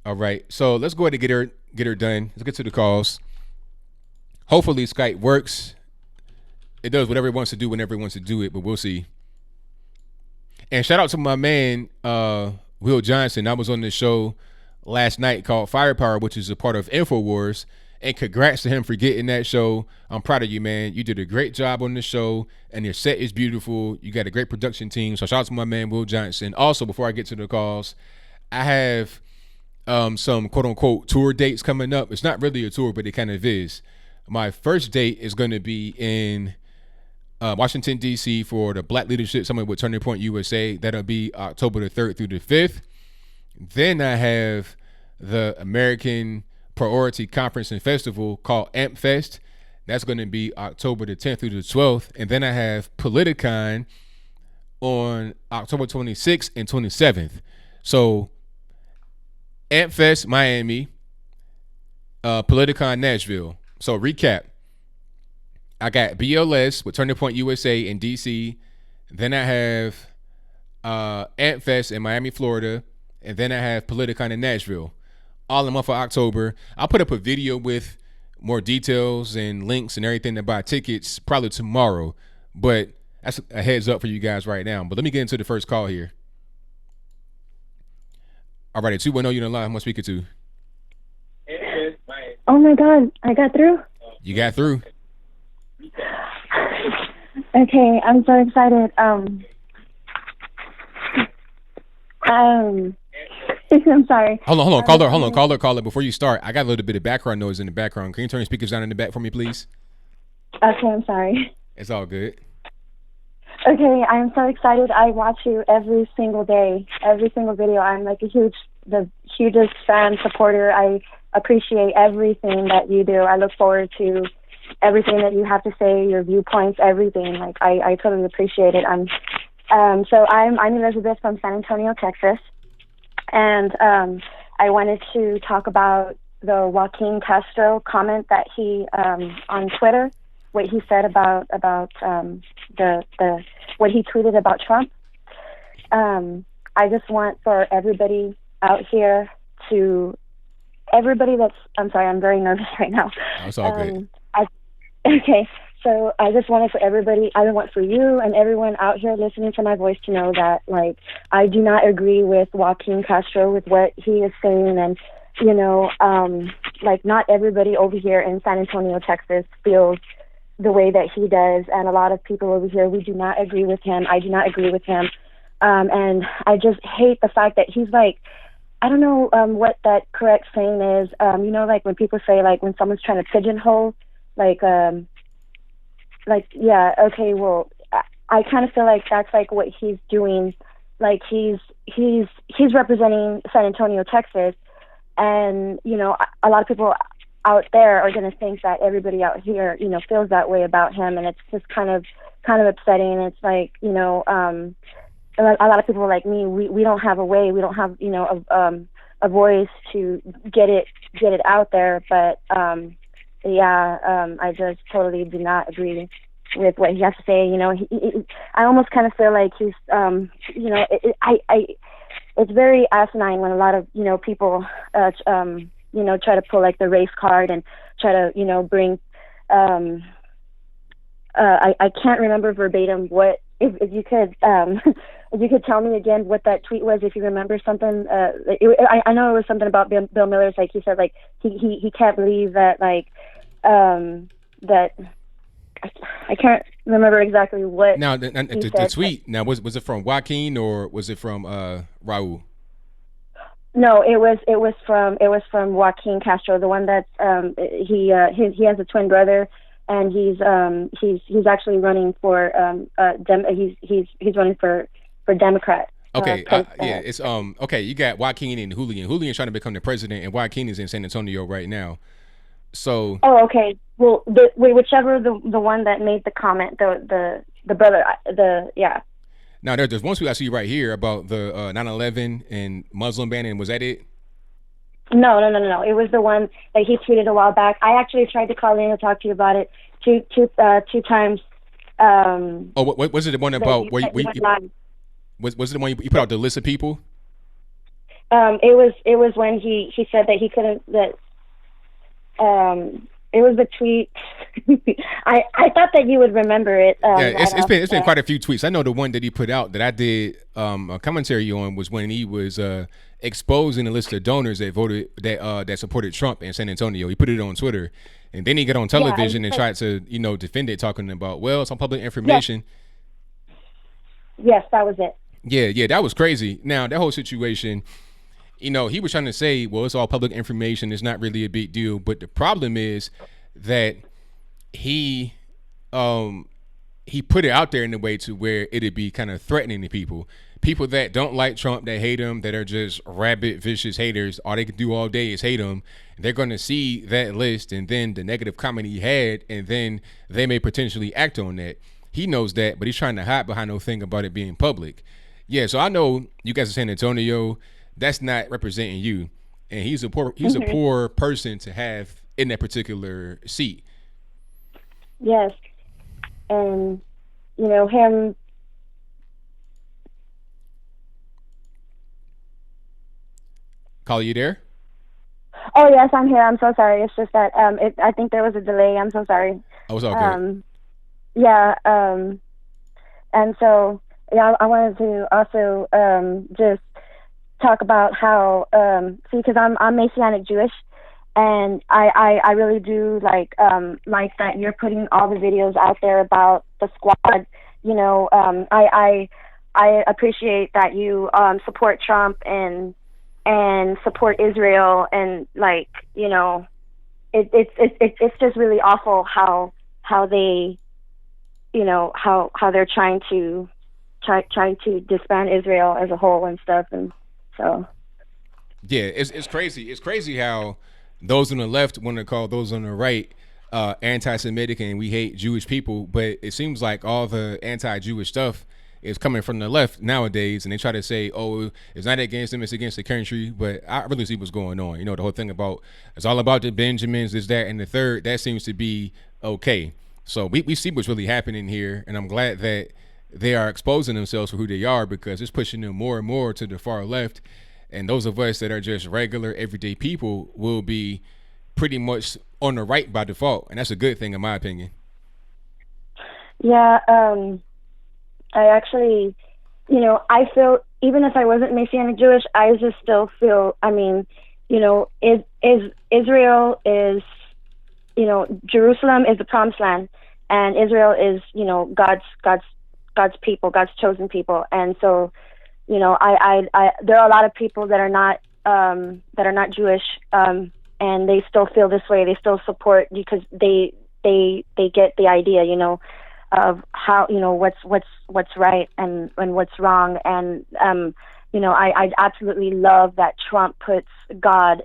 All right, so let's go ahead and get her done. Let's get to the calls. Hopefully Skype works. It does whatever it wants to do whenever it wants to do it, but we'll see. And shout out to my man Will Johnson. I was on this show last night called Firepower, which is a part of InfoWars, And congrats to him for getting that show. I'm proud of you, man. You did a great job on the show, and your set is beautiful. You got a great production team. So shout out to my man, Will Johnson. Also, before I get to the calls, I have some quote-unquote tour dates coming up. It's not really a tour, but it kind of is. My first date is going to be in Washington, D.C. for the Black Leadership Summit with Turning Point USA. That'll be October the 3rd through the 5th. Then I have the American Priority Conference and Festival called AMP Fest. That's going to be October the 10th through the 12th. And then I have Politicon on October 26th and 27th. So AMP Fest, Miami, Politicon, Nashville. So recap. I got BLS with Turning Point USA in DC. Then I have AMP Fest in Miami, Florida. And then I have Politicon in Nashville. All in the month of October. I'll put up a video with more details and links and everything to buy tickets probably tomorrow. But that's a heads up for you guys right now. But let me get into the first call here. All right, 210, you're in the line. Who am I speaking to? Oh my God, I got through? You got through. Okay, I'm so excited. I'm sorry. Hold on. Caller. Before you start, I got a little bit of background noise in the background. Can you turn your speakers down in the back for me, please? Okay, I'm sorry. It's all good. Okay, I'm so excited. I watch you every single day, every single video. I'm like the hugest fan, supporter. I appreciate everything that you do. I look forward to everything that you have to say, your viewpoints, everything. Like I totally appreciate it. I'm Elizabeth from San Antonio, Texas. And I wanted to talk about the Joaquin Castro comment that he on Twitter, what he said about the what he tweeted about Trump. I just want for everybody out here I'm sorry, I'm very nervous right now. Oh, it's all good. Okay. So I just wanted for everybody, I want for you and everyone out here listening to my voice to know that, like, I do not agree with Joaquin Castro with what he is saying. And, you know, like, not everybody over here in San Antonio, Texas feels the way that he does. And a lot of people over here, we do not agree with him. I do not agree with him. And I just hate the fact that he's like, I don't know what that correct saying is. You know, like when people say, like, when someone's trying to pigeonhole, yeah, okay, well, I kind of feel like that's like what he's doing. Like he's representing San Antonio, Texas, and you know, a lot of people out there are going to think that everybody out here, you know, feels that way about him, and it's just kind of upsetting. It's like, you know, a lot of people like me, we don't have a way, we don't have, you know, a voice to get it out there, but I just totally do not agree with what he has to say. You know, I almost kind of feel like he's, you know, it's very asinine when a lot of, you know, people, you know, try to pull like the race card and try to, you know, bring, I can't remember verbatim what, if you could, if you could tell me again what that tweet was, if you remember something. I know it was something about Bill Miller's, like he said, like he can't believe that, like, that I can't remember exactly what. Now the tweet. Now was it from Joaquin or was it from Raul? No, it was from Joaquin Castro, the one that's he has a twin brother. And he's actually running for he's running for Democrat. Okay, yeah, it's okay. You got Joaquin and Julian. Julian's trying to become the president, and Joaquin is in San Antonio right now. So. Oh, okay. Well, whichever the one that made the comment, the brother, yeah. Now there's one tweet I see right here about the 9/11 and Muslim ban, and was that it? No. It was the one that he tweeted a while back. I actually tried to call in and talk to you about it two times. What was it the one about where was it the one you put out the list of people? It was when he said that he couldn't, that It was a tweet. I thought that you would remember it. Yeah, it's been quite a few tweets. I know the one that he put out that I did a commentary on was when he was exposing a list of donors that voted that supported Trump in San Antonio. He put it on Twitter, and then he got on television and tried to defend it, talking about, well, it's on public information. Yes, that was it. Yeah, that was crazy. Now that whole situation, he was trying to say, well, it's all public information. It's not really a big deal. But the problem is that he put it out there in a way to where it'd be kind of threatening to people that don't like Trump, that hate him, that are just rabid, vicious haters. All they can do all day is hate him. They're going to see that list and then the negative comment he had, and then they may potentially act on that. He knows that, but he's trying to hide behind no thing about it being public. Yeah, so I know you guys are San Antonio. That's not representing you, and he's a poor person to have in that particular seat. Yes, and him. Call, you there? Oh yes, I'm here. I'm so sorry. It's just that I think there was a delay. I'm so sorry. Oh, it's all good. Yeah. And so I wanted to also just talk about how because I'm Messianic Jewish, and I really do like that you're putting all the videos out there about the squad. I appreciate that you support Trump and support Israel, and it's just really awful how they how they're trying to disband Israel as a whole and stuff. And so yeah, it's crazy. It's crazy how those on the left want to call those on the right anti-Semitic and we hate Jewish people, but it seems like all the anti-Jewish stuff is coming from the left nowadays, and they try to say, oh, it's not against them, it's against the country. But I really see what's going on. The whole thing about it's all about the Benjamins, this, that, and the third, that seems to be okay. So we see what's really happening here, and I'm glad that they are exposing themselves for who they are, because it's pushing them more and more to the far left. And those of us that are just regular, everyday people will be pretty much on the right by default. And that's a good thing, in my opinion. Yeah, I actually, I feel, even if I wasn't Messianic Jewish, I just still feel, Israel is, Jerusalem is the promised land, and Israel is, God's people, God's chosen people. And so, there are a lot of people that are not Jewish, and they still feel this way. They still support, because they get the idea, of how, what's right and what's wrong. And, I absolutely love that Trump puts God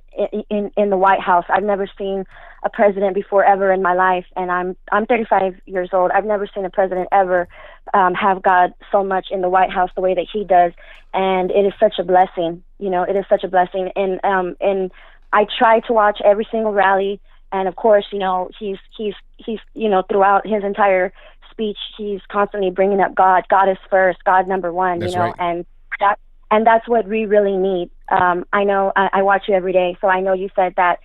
in the White House. I've never seen a president before ever in my life, and I'm 35 years old. I've never seen a president ever have God so much in the White House the way that he does, and it is such a blessing. It is such a blessing. And I try to watch every single rally, and of course, he's throughout his entire speech, he's constantly bringing up God. God is first. God number one. That's right. And that's what we really need. I know I watch you every day, so I know you said that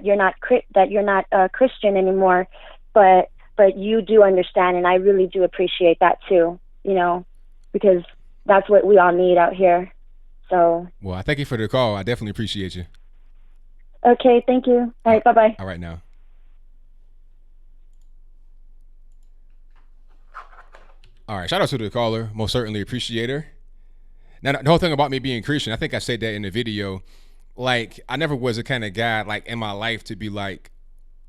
you're not a Christian anymore, but you do understand, and I really do appreciate that too. Because that's what we all need out here. So. Well, I thank you for the call. I definitely appreciate you. Okay, thank you. All right, bye-bye. All right, now. All right, shout out to the caller. Most certainly appreciate her. Now, the whole thing about me being Christian, I think I said that in the video. Like, I never was a kind of guy, like, in my life to be like,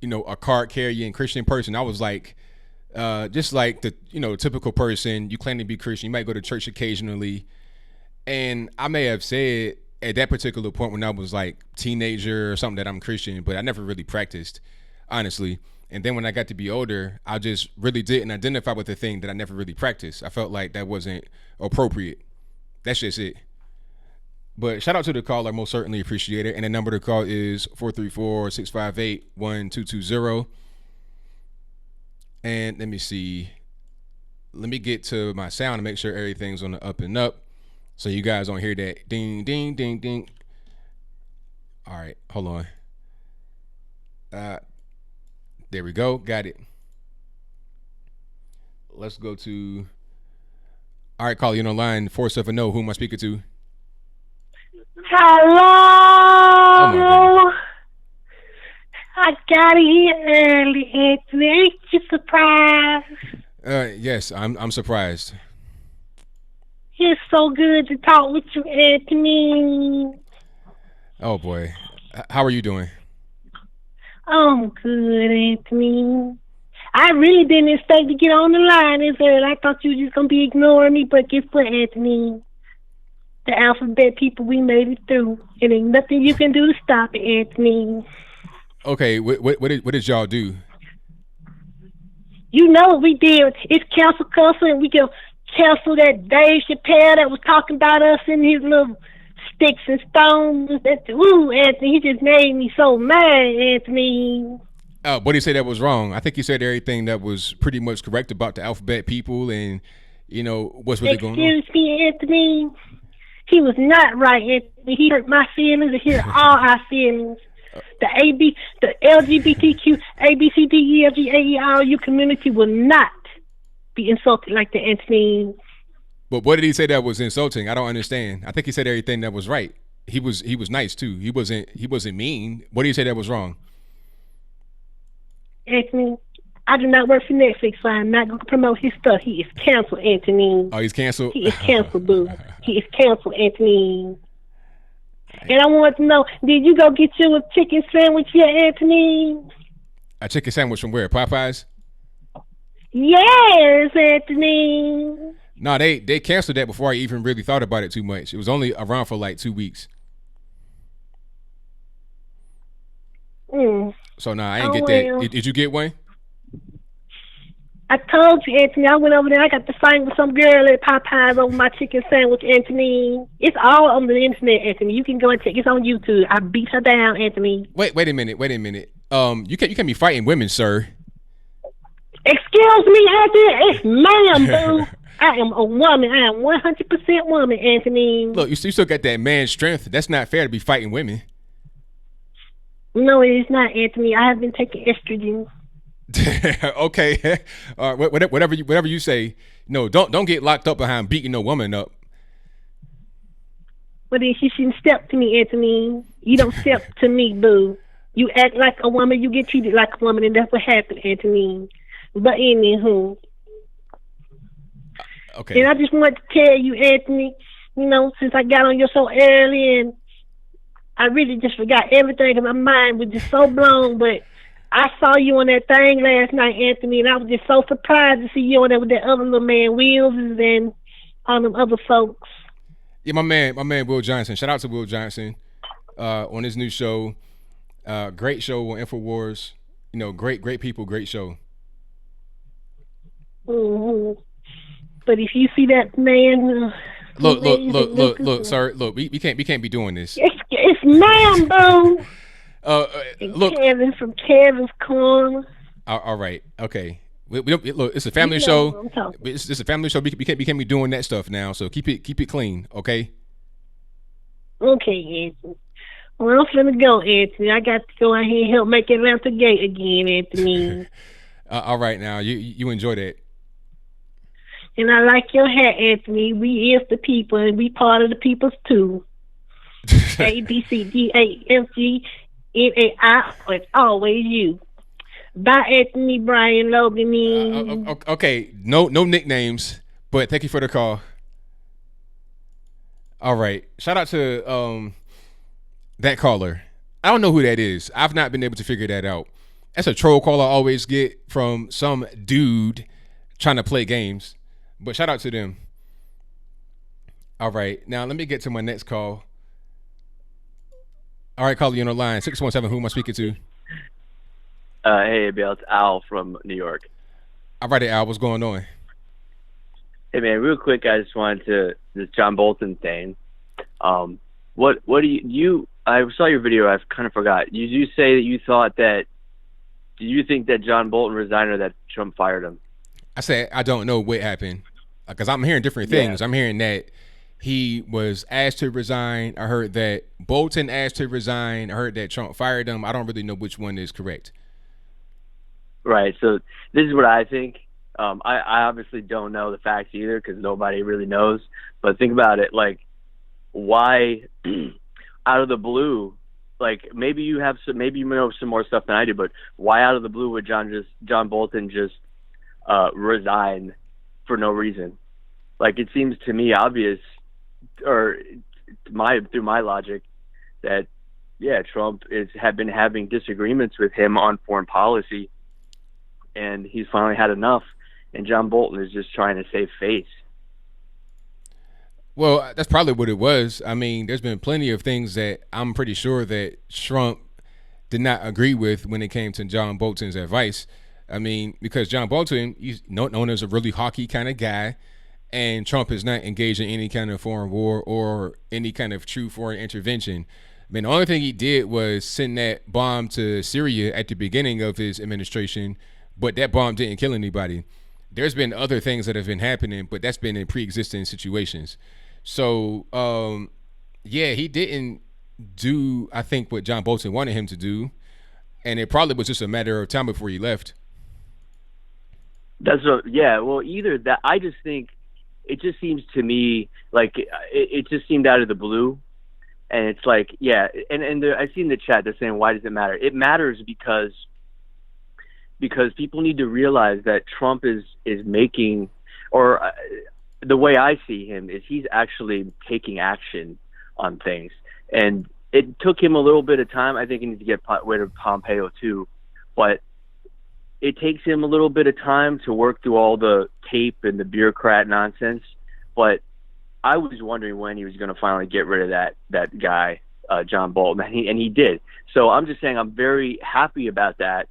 a card carrying Christian person. I was like, just like the, typical person. You claim to be Christian. You might go to church occasionally. And I may have said at that particular point when I was like teenager or something that I'm Christian, but I never really practiced, honestly. And then when I got to be older, I just really didn't identify with the thing that I never really practiced. I felt like that wasn't appropriate. That's just it. But shout out to the caller. Most certainly appreciate it. And the number to call is 434-658-1220. And let me see. Let me get to my sound and make sure everything's on the up and up, so you guys don't hear that ding, ding, ding, ding. All right, hold on. There we go. Got it. Let's go to. All right, call you on the line 470. Who am I speaking to? Hello. I got here early, Anthony. Ain't you surprised? Yes, I'm surprised. It's so good to talk with you, Anthony. Oh boy, how are you doing? I'm good, Anthony. I really didn't expect to get on the line this early. I thought you were just gonna be ignoring me, but guess what, Anthony? The alphabet people, we made it through, and ain't nothing you can do to stop it, Anthony. Okay, what did y'all do? You know what we did? It's cancel culture, and we can cancel that Dave Chappelle that was talking about us in his little sticks and stones. Ooh, Anthony, he just made me so mad, Anthony. What did he say that was wrong? I think he said everything that was pretty much correct about the alphabet people and, what's really going on. Excuse me, Anthony. He was not right, Anthony. He hurt my feelings and hurt all our feelings. The LGBTQ, ABCDEFGAERU community will not be insulted like that, Anthony. But what did he say that was insulting? I don't understand. I think he said everything that was right. He was nice too. He wasn't mean. What did he say that was wrong? Anthony, I do not work for Netflix, so I'm not going to promote his stuff. He is canceled, Anthony. Oh, he's canceled? He is canceled, boo. He is canceled, Anthony. And I want to know, did you go get you a chicken sandwich yet, Anthony? A chicken sandwich from where? Popeyes? Yes, Anthony. No, they canceled that before I even really thought about it too much. It was only around for like 2 weeks. So I ain't get that. Did you get one? I told you, Anthony, I went over there. I got to fight with some girl at Popeyes over my chicken sandwich, Anthony. It's all on the internet, Anthony. You can go and check. It's on YouTube. I beat her down, Anthony. Wait a minute. You can't be fighting women, sir. Excuse me, Anthony. It's ma'am, boo. I am a woman. I am 100% woman, Anthony. Look, you still got that man strength. That's not fair to be fighting women. No, it is not, Anthony. I have been taking estrogen. Okay. Whatever you say. No, don't get locked up behind beating no woman up. Well, then she shouldn't step to me, Anthony. You don't step to me, boo. You act like a woman, you get treated like a woman, and that's what happened, Anthony. But anywho. Okay. And I just want to tell you, Anthony, since I got on you so early, and I really just forgot everything, and my mind was just so blown, but I saw you on that thing last night, Anthony, and I was just so surprised to see you on there with that other little man, Wills, and all them other folks. Yeah, my man Will Johnson. Shout out to Will Johnson on his new show. Great show on InfoWars. Great people, great show. Mm-hmm. But if you see that man, look, sir, look, we can't be doing this. It's man, boo. Look, Kevin from Kevin's Corner. All right, okay. We don't, look, it's a family show. It's a family show. We can't be doing that stuff now. So keep it clean, okay? Okay, Anthony. Well, I'm finna go, Anthony. I got to go out here and help make Atlanta gay again, Anthony. All right, now you enjoy that. And I like your hat, Anthony. We is the people, and we part of the peoples too. ABCDAFGNAI. It's always you. Bye, Anthony, Brian, Logan. Okay, no nicknames, but thank you for the call. All right, shout out to that caller. I don't know who that is. I've not been able to figure that out. That's a troll call I always get from some dude trying to play games. But shout out to them. All right, now let me get to my next call. All right, caller, you on the line. 617, who am I speaking to? Hey, ABL, it's Al from New York. All right, Al, what's going on? Hey, man, real quick, I just wanted to, this John Bolton thing. What do you, I saw your video, I kind of forgot. You say that you thought that, do you think that John Bolton resigned or that Trump fired him? I said, I don't know what happened. Because I'm hearing different things. Yeah. I'm hearing that he was asked to resign. I heard that Bolton asked to resign. I heard that Trump fired him. I don't really know which one is correct. Right. So this is what I think. I obviously don't know the facts either because nobody really knows. But think about it. Like, why out of the blue? Like, maybe you know some more stuff than I do. But why out of the blue would John Bolton just resign for no reason? Like, it seems to me obvious, or through my logic, that Trump had been having disagreements with him on foreign policy, and he's finally had enough. And John Bolton is just trying to save face. Well, that's probably what it was. I mean, there's been plenty of things that I'm pretty sure that Trump did not agree with when it came to John Bolton's advice. I mean, because John Bolton, he's known as a really hawky kind of guy, and Trump is not engaged in any kind of foreign war or any kind of true foreign intervention. I mean, the only thing he did was send that bomb to Syria at the beginning of his administration, but that bomb didn't kill anybody. There's been other things that have been happening, but that's been in pre-existing situations. So, he didn't do, I think, what John Bolton wanted him to do, and it probably was just a matter of time before he left. Well, either that, I just think it just seems to me like it just seemed out of the blue, and it's like, and I see in the chat they're saying, why does it matter? It matters because people need to realize that Trump is making, or the way I see him is he's actually taking action on things. And it took him a little bit of time. I think he needs to get rid of Pompeo too, but it takes him a little bit of time to work through all the tape and the bureaucrat nonsense. But I was wondering when he was going to finally get rid of that guy, John Bolton, and he did. So I'm just saying I'm very happy about that.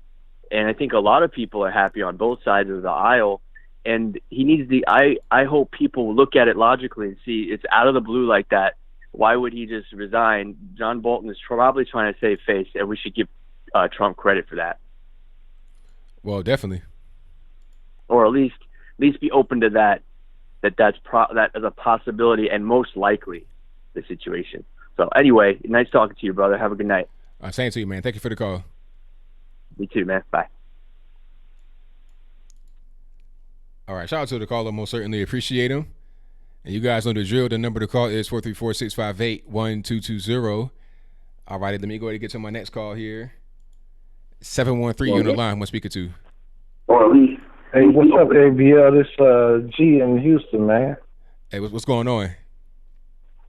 And I think a lot of people are happy on both sides of the aisle. And he needs I hope people look at it logically and see it's out of the blue like that. Why would he just resign? John Bolton is probably trying to save face, and we should give Trump credit for that. Well, definitely. Or at least be open to that is a possibility and most likely the situation. So anyway, nice talking to you, brother. Have a good night. Same to you, man. Thank you for the call. Me too, man. Bye. All right, shout out to the caller. Most certainly appreciate him. And you guys know the drill. The number to call is 434-658-1220. All righty, let me go ahead and get to my next call here. 713, you on the line. What speaker to? Hey, what's up, ABL? This G in Houston, man. Hey, what's going on?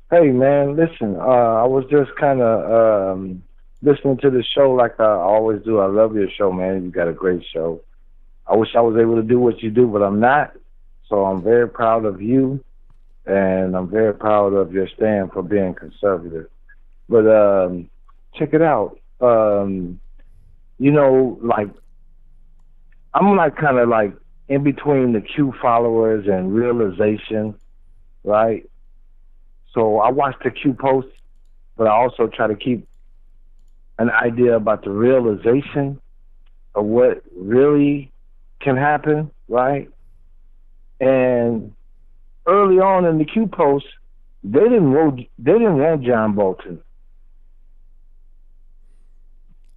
Hey, man, listen, I was just kind of listening to the show like I always do. I love your show, man. You got a great show. I wish I was able to do what you do, but I'm not. So I'm very proud of you, and I'm very proud of your stand for being conservative. But check it out. I'm like kind of like in between the Q followers and realization, right? So I watch the Q posts, but I also try to keep an idea about the realization of what really can happen, right? And early on in the Q posts, they didn't want John Bolton.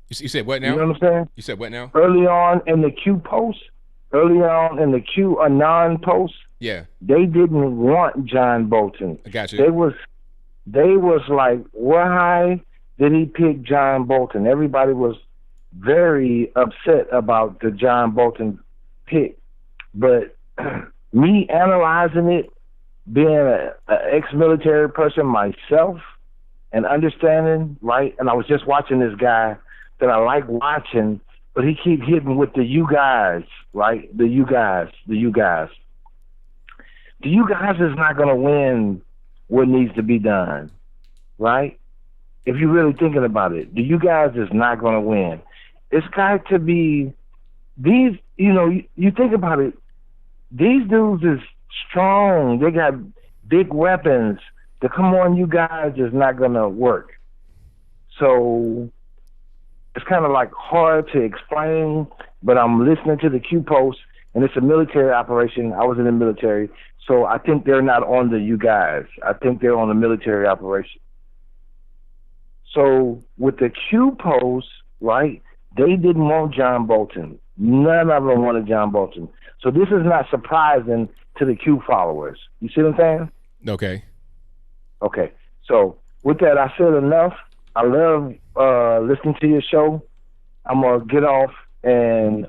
You said what now? You know what I'm saying? You said what now? Early on in the Q post, early on in the Q Anon post, yeah, they didn't want John Bolton. I got you. They was like, why did he pick John Bolton? Everybody was very upset about the John Bolton pick. But me analyzing it, being an ex-military person myself, and understanding, right? And I was just watching this guy that I like watching, but he keep hitting with the you guys, right? The you guys. The you guys is not going to win what needs to be done, right? If you're really thinking about it, the you guys is not going to win. It's got to be these, you think about it, these dudes is strong. They got big weapons. The come on, you guys is not going to work. So it's kind of like hard to explain, but I'm listening to the Q post and it's a military operation. I was in the military, so I think they're not on the you guys. I think they're on the military operation. So with the Q post, right, they didn't want John Bolton. None of them wanted John Bolton. So this is not surprising to the Q followers. You see what I'm saying? Okay. Okay. So with that, I said enough. I love listening to your show. I'm going to get off and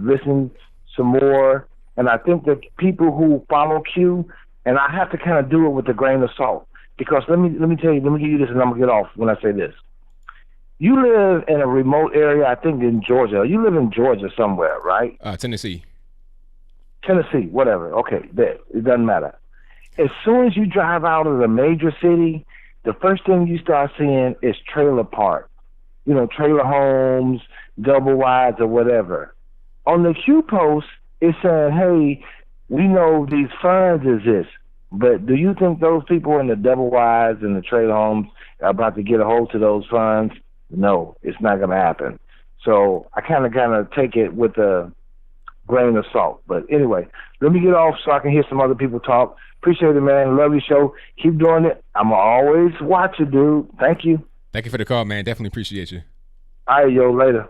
listen some more. And I think that people who follow Q, and I have to kind of do it with a grain of salt. Because let me tell you, let me give you this, and I'm going to get off when I say this. You live in a remote area, I think in Georgia. You live in Georgia somewhere, right? Tennessee. Tennessee, whatever. Okay, there. It doesn't matter. As soon as you drive out of the major city, the first thing you start seeing is trailer park. You know, trailer homes, double wides or whatever. On the Q post, it's saying, hey, we know these funds exist, but do you think those people in the double wides and the trailer homes are about to get a hold to those funds? No, it's not going to happen. So I kind of take it with a grain of salt. But anyway, let me get off so I can hear some other people talk. Appreciate it, man. Love your show. Keep doing it. I'm always watch it, dude. Thank you. Thank you for the call, man. Definitely appreciate you. All right, yo, later.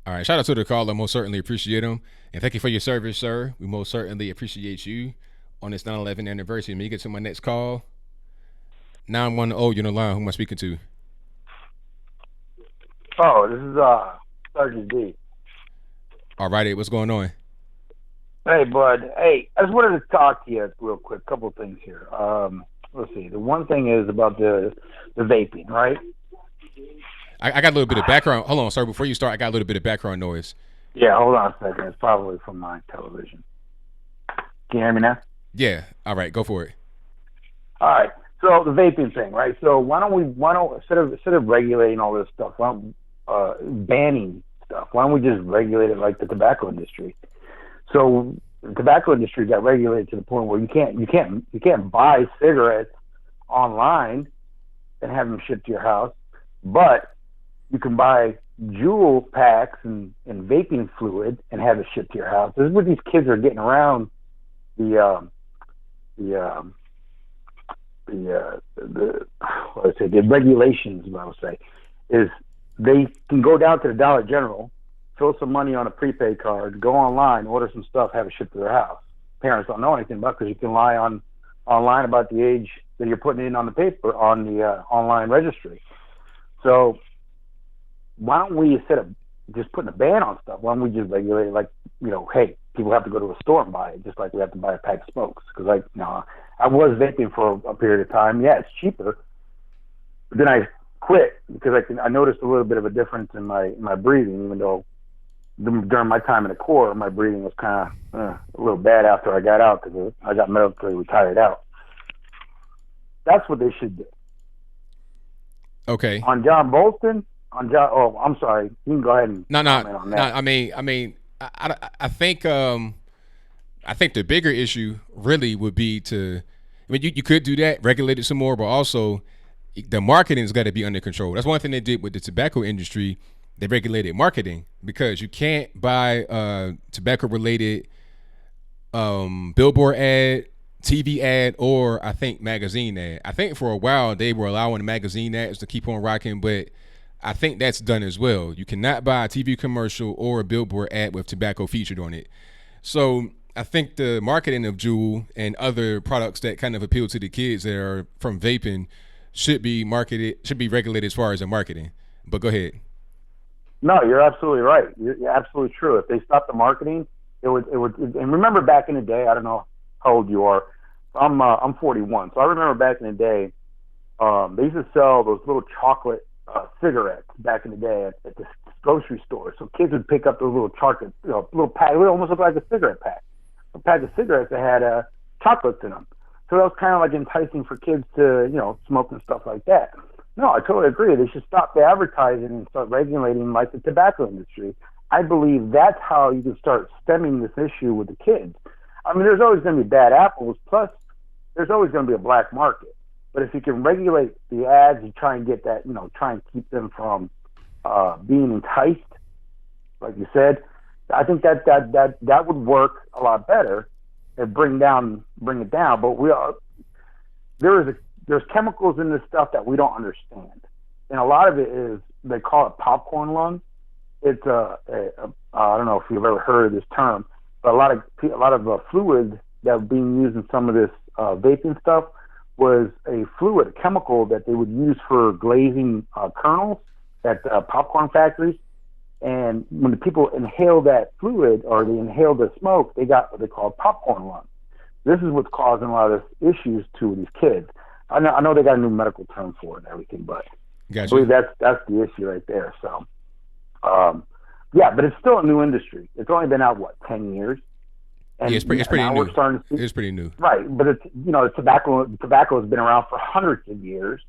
All right, shout out to the caller. Most certainly appreciate him. And thank you for your service, sir. We most certainly appreciate you on this 9/11 anniversary. Let me get to my next call. 910, you're on the line. Who am I speaking to? Oh, this is Sergeant D. All righty, what's going on? Hey, bud. Hey, I just wanted to talk to you real quick. A couple of things here. Let's see. The one thing is about the vaping, right? I got a little bit of background. Hold on, sir. Before you start, I got a little bit of background noise. Yeah, hold on a second. It's probably from my television. Can you hear me now? Yeah. All right, go for it. All right. So the vaping thing, right? So why don't instead of regulating all this stuff, banning stuff? Why don't we just regulate it like the tobacco industry? So the tobacco industry got regulated to the point where you can't buy cigarettes online and have them shipped to your house, but you can buy jewel packs and vaping fluid and have it shipped to your house. This is what these kids are getting around the regulations. What I would say is they can go down to the Dollar General, throw some money on a prepaid card, go online, order some stuff, have it shipped to their house. Parents don't know anything about it because you can lie online about the age that you're putting in on the paper on the online registry. So why don't we, instead of just putting a ban on stuff, why don't we just regulate it like, hey, people have to go to a store and buy it, just like we have to buy a pack of smokes. Because I was vaping for a period of time. Yeah, it's cheaper. But then I quit because I noticed a little bit of a difference in my breathing, even though during my time in the Corps, my breathing was kind of a little bad after I got out because I got military retired out. That's what they should do. Okay. On John Bolton, I'm sorry. You can go ahead and comment on that. I think the bigger issue really would be you could do that, regulate it some more, but also the marketing's got to be under control. That's one thing they did with the tobacco industry. They regulated marketing because you can't buy tobacco-related billboard ad, TV ad, or I think magazine ad. I think for a while they were allowing magazine ads to keep on rocking, but I think that's done as well. You cannot buy a TV commercial or a billboard ad with tobacco featured on it. So I think the marketing of Juul and other products that kind of appeal to the kids that are from vaping should be regulated as far as the marketing. But go ahead. No, you're absolutely right. You're absolutely true. If they stopped the marketing, it would. And remember back in the day, I don't know how old you are. I'm 41, so I remember back in the day, they used to sell those little chocolate cigarettes back in the day at the grocery store. So kids would pick up those little chocolate, little pack. It would almost look like a cigarette pack. A pack of cigarettes that had chocolates in them. So that was kind of like enticing for kids to, smoke and stuff like that. No, I totally agree. They should stop the advertising and start regulating like the tobacco industry. I believe that's how you can start stemming this issue with the kids. I mean, there's always going to be bad apples, plus there's always going to be a black market. But if you can regulate the ads and try and get that, try and keep them from being enticed, like you said, I think that would work a lot better and bring it down. But there's chemicals in this stuff that we don't understand, and a lot of it is, they call it popcorn lung. It's I don't know if you've ever heard of this term, but a lot of fluid that was being used in some of this vaping stuff was a fluid, a chemical that they would use for glazing kernels at popcorn factories. And when the people inhale that fluid, or they inhale the smoke, they got what they call popcorn lung. This is what's causing a lot of issues to these kids. I know they got a new medical term for it and everything, but Gotcha. I believe that's the issue right there. So, yeah, but it's still a new industry. It's only been out 10 years. And yeah, it's pretty new. We're starting to see, it's pretty new, right? But it's tobacco has been around for hundreds of years,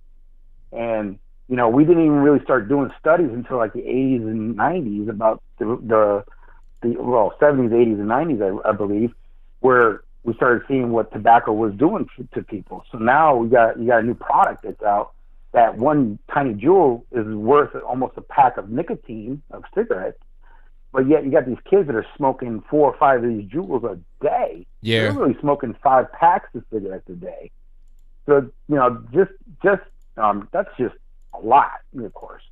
and we didn't even really start doing studies until like the 80s and 90s about the 70s, 80s, and 90s, I believe, where we started seeing what tobacco was doing to people. So now you got a new product that's out. That one tiny jewel is worth almost a pack of nicotine of cigarettes, but yet you got these kids that are smoking 4 or 5 of these jewels a day. Yeah, they're really smoking 5 packs of cigarettes a day. So that's just a lot, of course.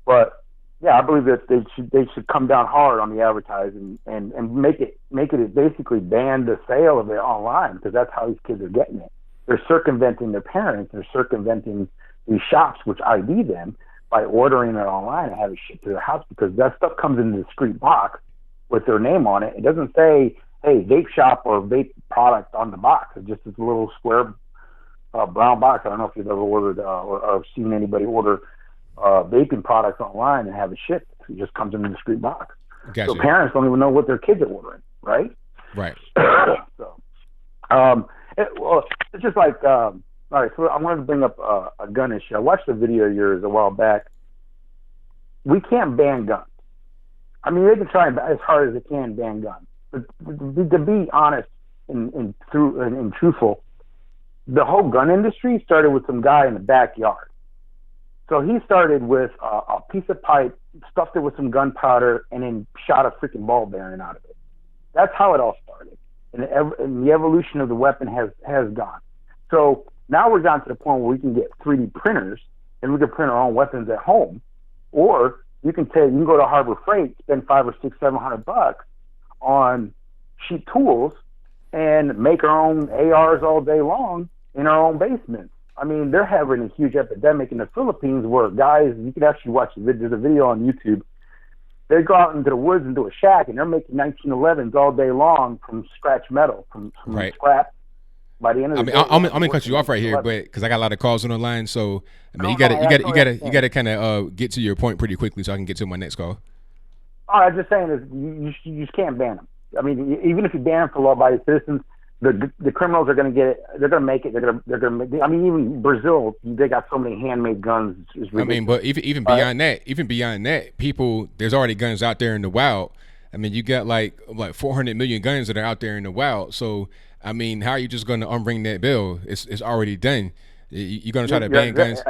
But yeah, I believe that they should come down hard on the advertising and make it basically ban the sale of it online, because that's how these kids are getting it. They're circumventing their parents. They're circumventing these shops which ID them by ordering it online and have it shipped to their house, because that stuff comes in a discreet box with their name on it. It doesn't say, hey, vape shop or vape product on the box. It's just this little square brown box. I don't know if you've ever ordered or seen anybody order vaping products online and have it shipped. It just comes in a discreet box. Gotcha. So parents don't even know what their kids are ordering, right? Right. So, it's just like, all right, so I wanted to bring up a gun issue. I watched a video of yours a while back. We can't ban guns. I mean, they can try as hard as they can ban guns. But to be honest and truthful, the whole gun industry started with some guy in the backyard. So he started with a piece of pipe, stuffed it with some gunpowder, and then shot a freaking ball bearing out of it. That's how it all started. And the evolution of the weapon has gone. So now we're down to the point where we can get 3D printers and we can print our own weapons at home, or you can go to Harbor Freight, spend $500 or $600, $700 on cheap tools, and make our own ARs all day long in our own basement. I mean, they're having a huge epidemic in the Philippines where guys, you can actually watch there's a video on YouTube. They go out into the woods and do a shack, and they're making 1911s all day long from scratch metal, from right. scrap. By the end of the day, I'm gonna cut you off right here, but because I got a lot of calls on the line, so I mean, you gotta kind of get to your point pretty quickly, so I can get to my next call. All I'm just saying is you just can't ban them. I mean, even if you ban them for law-abiding citizens, the criminals are going to get it. They're going to make it. They're going to make. I mean, even Brazil, they got so many handmade guns. I mean, but even beyond that, people, there's already guns out there in the wild. I mean, you got like 400 million guns that are out there in the wild. So, I mean, how are you just going to unring that bill? It's already done. You're going to try to ban guns.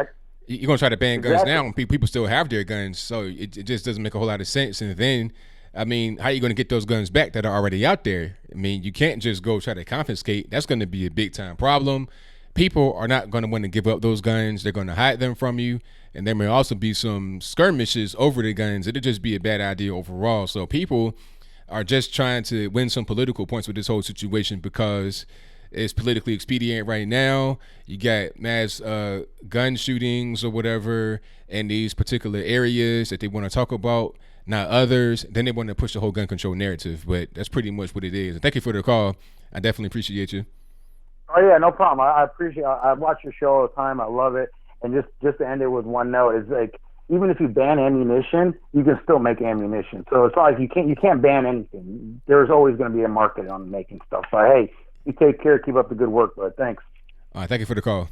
You're going to try to ban guns now, and people still have their guns. So it just doesn't make a whole lot of sense. And then, I mean, how are you going to get those guns back that are already out there? I mean, you can't just go try to confiscate. That's going to be a big time problem. People are not going to want to give up those guns. They're going to hide them from you. And there may also be some skirmishes over the guns. It'll just be a bad idea overall. So people are just trying to win some political points with this whole situation because it's politically expedient right now. You got mass gun shootings or whatever in these particular areas that they want to talk about, not others. Then they want to push the whole gun control narrative, but that's pretty much what it is. And thank you for the call. I definitely appreciate you. Oh yeah, no problem. I appreciate. I watch your show all the time. I love it. And just to end it with one note, is like, even if you ban ammunition, you can still make ammunition. So it's not like you can't ban anything. There's always going to be a market on making stuff. So hey, you take care. Keep up the good work, bud. Thanks. All right, thank you for the call.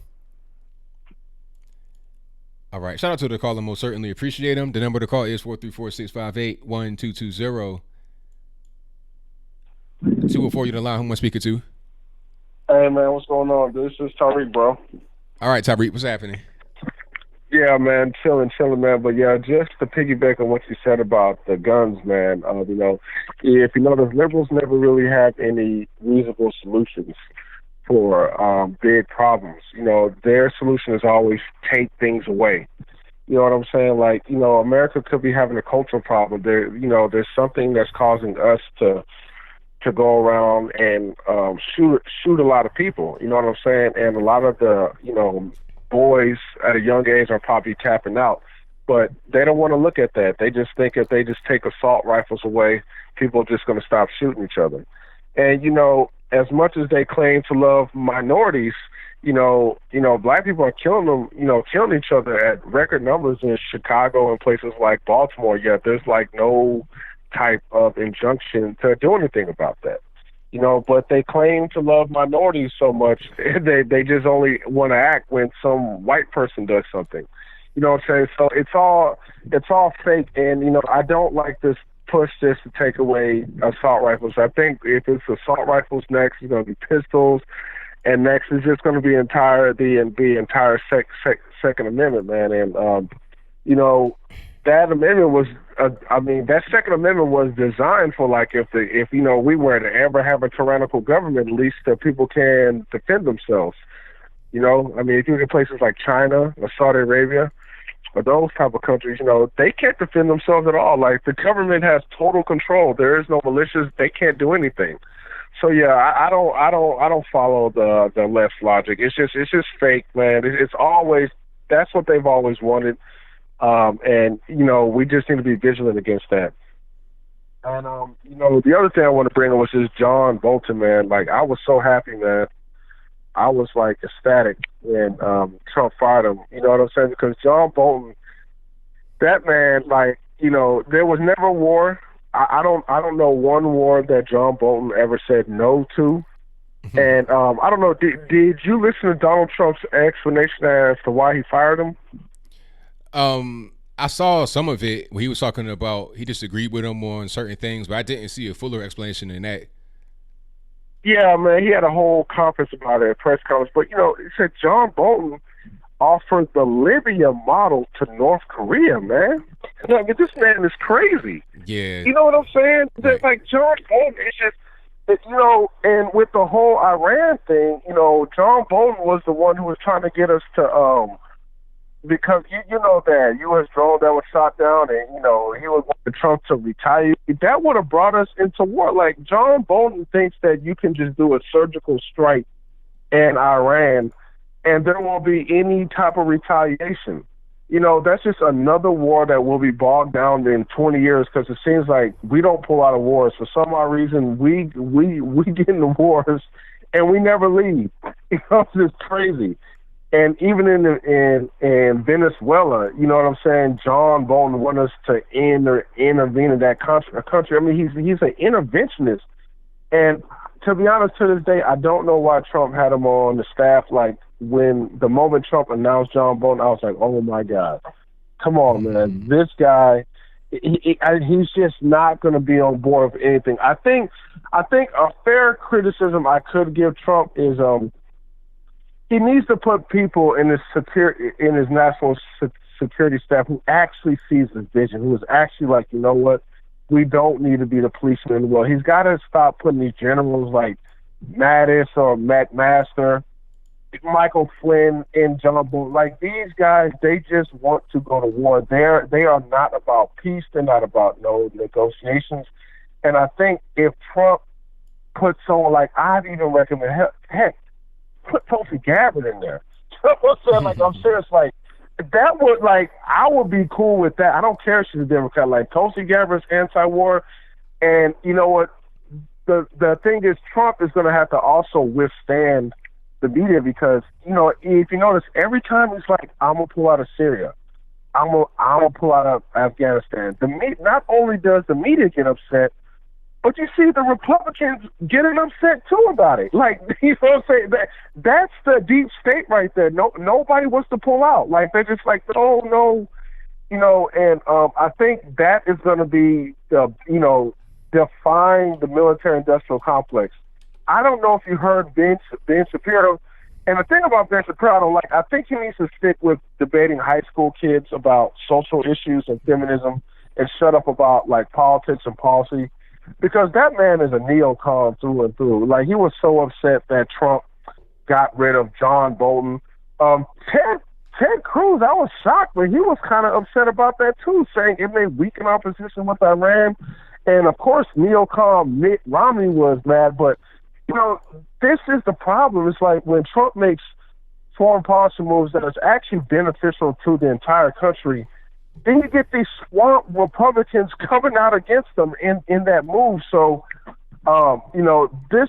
All right, shout out to the caller. Most certainly appreciate him. The number to call is 434-658-1220. 204, you're the line. Who am I speaking to? Hey man, what's going on? This is Tariq, bro. All right, Tariq, what's happening? Yeah, man, chilling, man. But yeah, just to piggyback on what you said about the guns, man. If you notice, liberals never really have any reasonable solutions for big problems. Their solution is always take things away. You know what I'm saying? Like, America could be having a cultural problem. There's something that's causing us to go around and shoot a lot of people. You know what I'm saying? And a lot of the boys at a young age are probably tapping out, but they don't want to look at that. They just think if they just take assault rifles away, people are just going to stop shooting each other. And as much as they claim to love minorities, black people are killing them, killing each other at record numbers in Chicago and places like Baltimore. Yet there's like no type of injunction to do anything about that. But they claim to love minorities so much, they just only want to act when some white person does something. You know what I'm saying? So it's all fake, and I don't like this push just to take away assault rifles. I think if it's assault rifles next, it's going to be pistols, and next is just going to be the entire Second Amendment, man. And that amendment was, that Second Amendment was designed for if we were to ever have a tyrannical government, at least that people can defend themselves. If you look at places like China or Saudi Arabia or those type of countries, they can't defend themselves at all. Like, the government has total control. There is no militias. They can't do anything. So yeah, I don't follow the left's logic. It's just fake, man. It's always, that's what they've always wanted. And we just need to be vigilant against that. And the other thing I want to bring up was this John Bolton, man. Like, I was so happy, man. I was like ecstatic when Trump fired him. You know what I'm saying? Because John Bolton, that man, there was never a war. I don't know one war that John Bolton ever said no to. Mm-hmm. And I don't know. Did you listen to Donald Trump's explanation as to why he fired him? I saw some of it where he was talking about he disagreed with him on certain things, but I didn't see a fuller explanation than that. Yeah, man, he had a whole conference about it, a press conference. But, he said John Bolton offered the Libya model to North Korea, man. This man is crazy. Yeah. You know what I'm saying? Right. Like, John Bolton is just, and with the whole Iran thing, John Bolton was the one who was trying to get us to, because that U.S. drone that was shot down, and he was wanting Trump to retire. That would have brought us into war. Like, John Bolton thinks that you can just do a surgical strike in Iran, and there won't be any type of retaliation. That's just another war that will be bogged down in 20 years, because it seems like we don't pull out of wars. For some odd reason, we get into wars and we never leave. It's just crazy. And even in Venezuela, you know what I'm saying, John Bolton wanted us to intervene in that country. I mean, he's an interventionist. And to be honest, to this day, I don't know why Trump had him on the staff. Like, when the moment Trump announced John Bolton, I was like, oh my God, come on, man. This guy, he's just not going to be on board with anything. I think a fair criticism I could give Trump is, he needs to put people in his national security staff who actually sees his vision, who is actually like, you know what, we don't need to be the policeman in the world. He's got to stop putting these generals like Mattis or McMaster, Michael Flynn, and John Bolton. Like, these guys, they just want to go to war. They are not about peace. They're not about no negotiations. And I think if Trump put someone like, I'd even recommend, heck, put Tulsi Gabbard in there. You know what I'm saying? Like, I'm serious. Like, that would, like, I would be cool with that. I don't care if she's a Democrat. Like, Tulsi Gabbard's anti-war. And you know what? The thing is, Trump is going to have to also withstand the media, because, if you notice, every time he's like, I'm going to pull out of Syria, I'm gonna pull out of Afghanistan, not only does the media get upset, but you see the Republicans getting upset too about it. Like, you know what I'm saying? That's the deep state right there. Nobody wants to pull out. Like, they're just like, oh no, and I think that is going to be define the military-industrial complex. I don't know if you heard Ben Shapiro. And the thing about Ben Shapiro, I don't like, I think he needs to stick with debating high school kids about social issues and feminism and shut up about, like, politics and policy, because that man is a neocon through and through. Like, he was so upset that Trump got rid of John Bolton. Ted Cruz, I was shocked, but he was kind of upset about that too, saying it may weaken our position with Iran. And of course, neocon Mitt Romney was mad, but you know, this is the problem. It's like when Trump makes foreign policy moves that is actually beneficial to the entire country, then you get these swamp Republicans coming out against them in that move. So, you know, this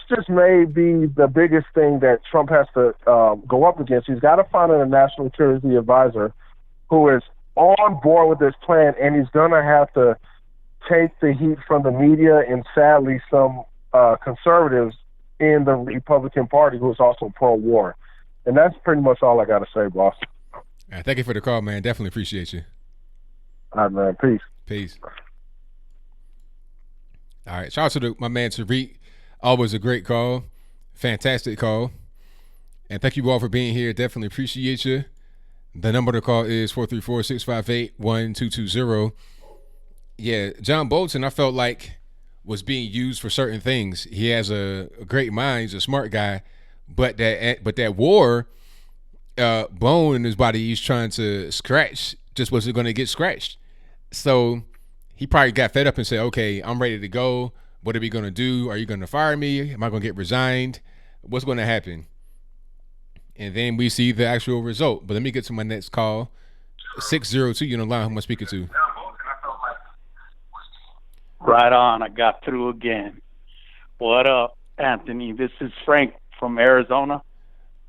just may be the biggest thing that Trump has to go up against. He's got to find a national security advisor who is on board with this plan, and he's going to have to take the heat from the media and sadly some conservatives in the Republican Party who is also pro-war. And that's pretty much all I got to say, boss. Thank you for the call, man. Definitely appreciate you. All right, man. Peace. Peace. All right. Shout out to my man Tariq. Always a great call. Fantastic call. And thank you all for being here. Definitely appreciate you. The number to call is 434-658-1220. Yeah, John Bolton, I felt like was being used for certain things. He has a great mind. He's a smart guy. But that war bone in his body he's trying to scratch just wasn't going to get scratched. So he probably got fed up and said, okay, I'm ready to go. What are we going to do? Are you going to fire me? Am I going to get resigned? What's going to happen? And then we see the actual result. But let me get to my next call. 602, you know, line, who am I speaking to? Right on. I got through again. What up, Anthony? This is Frank from Arizona.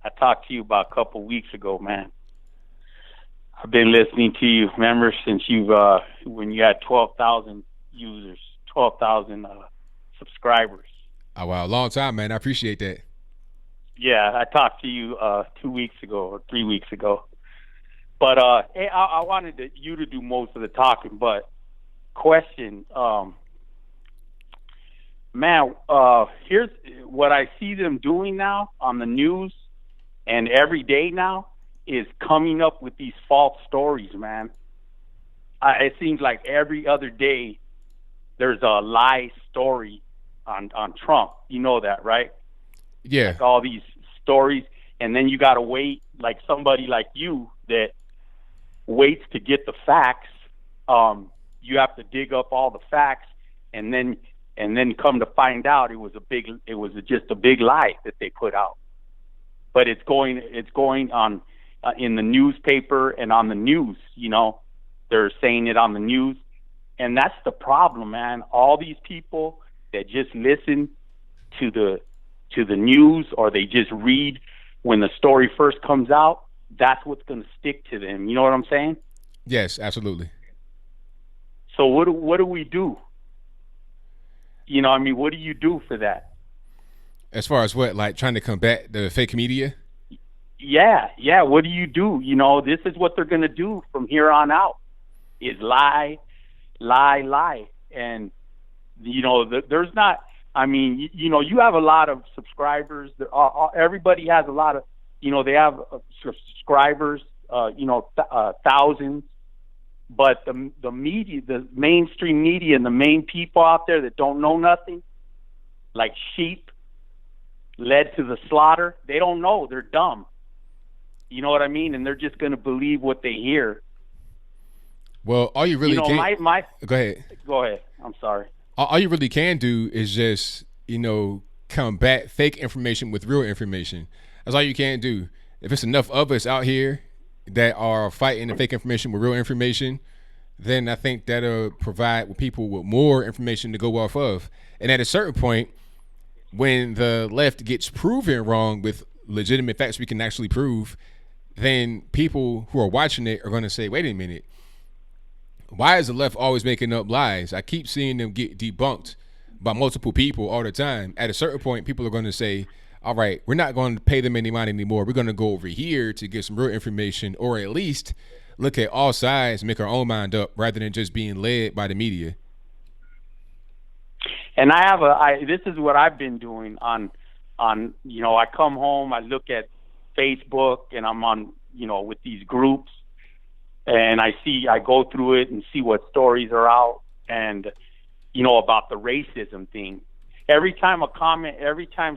I talked to you about a couple weeks ago, man. I've been listening to you, remember, since when you had 12,000 users, 12,000 subscribers. Oh, wow. Long time, man. I appreciate that. Yeah, I talked to you 2 weeks ago or 3 weeks ago. But hey, I wanted you to do most of the talking, but question, man, here's what I see them doing now on the news and every day now is coming up with these false stories, man. It seems like every other day there's a lie story on Trump. You know that, right? Yeah. Like all these stories, and then you got to wait, like somebody like you that waits to get the facts. You have to dig up all the facts, and then come to find out it was just a big lie that they put out. But it's going on in the newspaper and on the news. You know, they're saying it on the news, and that's the problem, man. All these people that just listen to the news, or they just read when the story first comes out, that's what's going to stick to them. You know what I'm saying? Yes, absolutely. So what do we do? You know, I mean, what do you do for that? As far as what, like trying to combat the fake media? Yeah. What do you do? You know, this is what they're going to do from here on out is lie. And, you know, there's not, I mean, you know, you have a lot of subscribers. Everybody has a lot of, you know, they have subscribers, you know, thousands. But the media, the mainstream media and the main people out there that don't know nothing, like sheep led to the slaughter, they don't know. They're dumb. You know what I mean? And they're just going to believe what they hear. Well, all you really Go ahead. Go ahead. I'm sorry. All you really can do is just, you know, combat fake information with real information. That's all you can do. If it's enough of us out here that are fighting the fake information with real information, then I think that'll provide people with more information to go off of. And at a certain point, when the left gets proven wrong with legitimate facts we can actually prove, then people who are watching it are going to say, wait a minute, why is the left always making up lies? I keep seeing them get debunked by multiple people all the time. At a certain point, people are going to say, all right, we're not going to pay them any money anymore. We're going to go over here to get some real information, or at least look at all sides and make our own mind up rather than just being led by the media. And this is what I've been doing on, you know, I come home, I look at Facebook and I'm on, with these groups, and I go through it and see what stories are out, and about the racism thing. Every time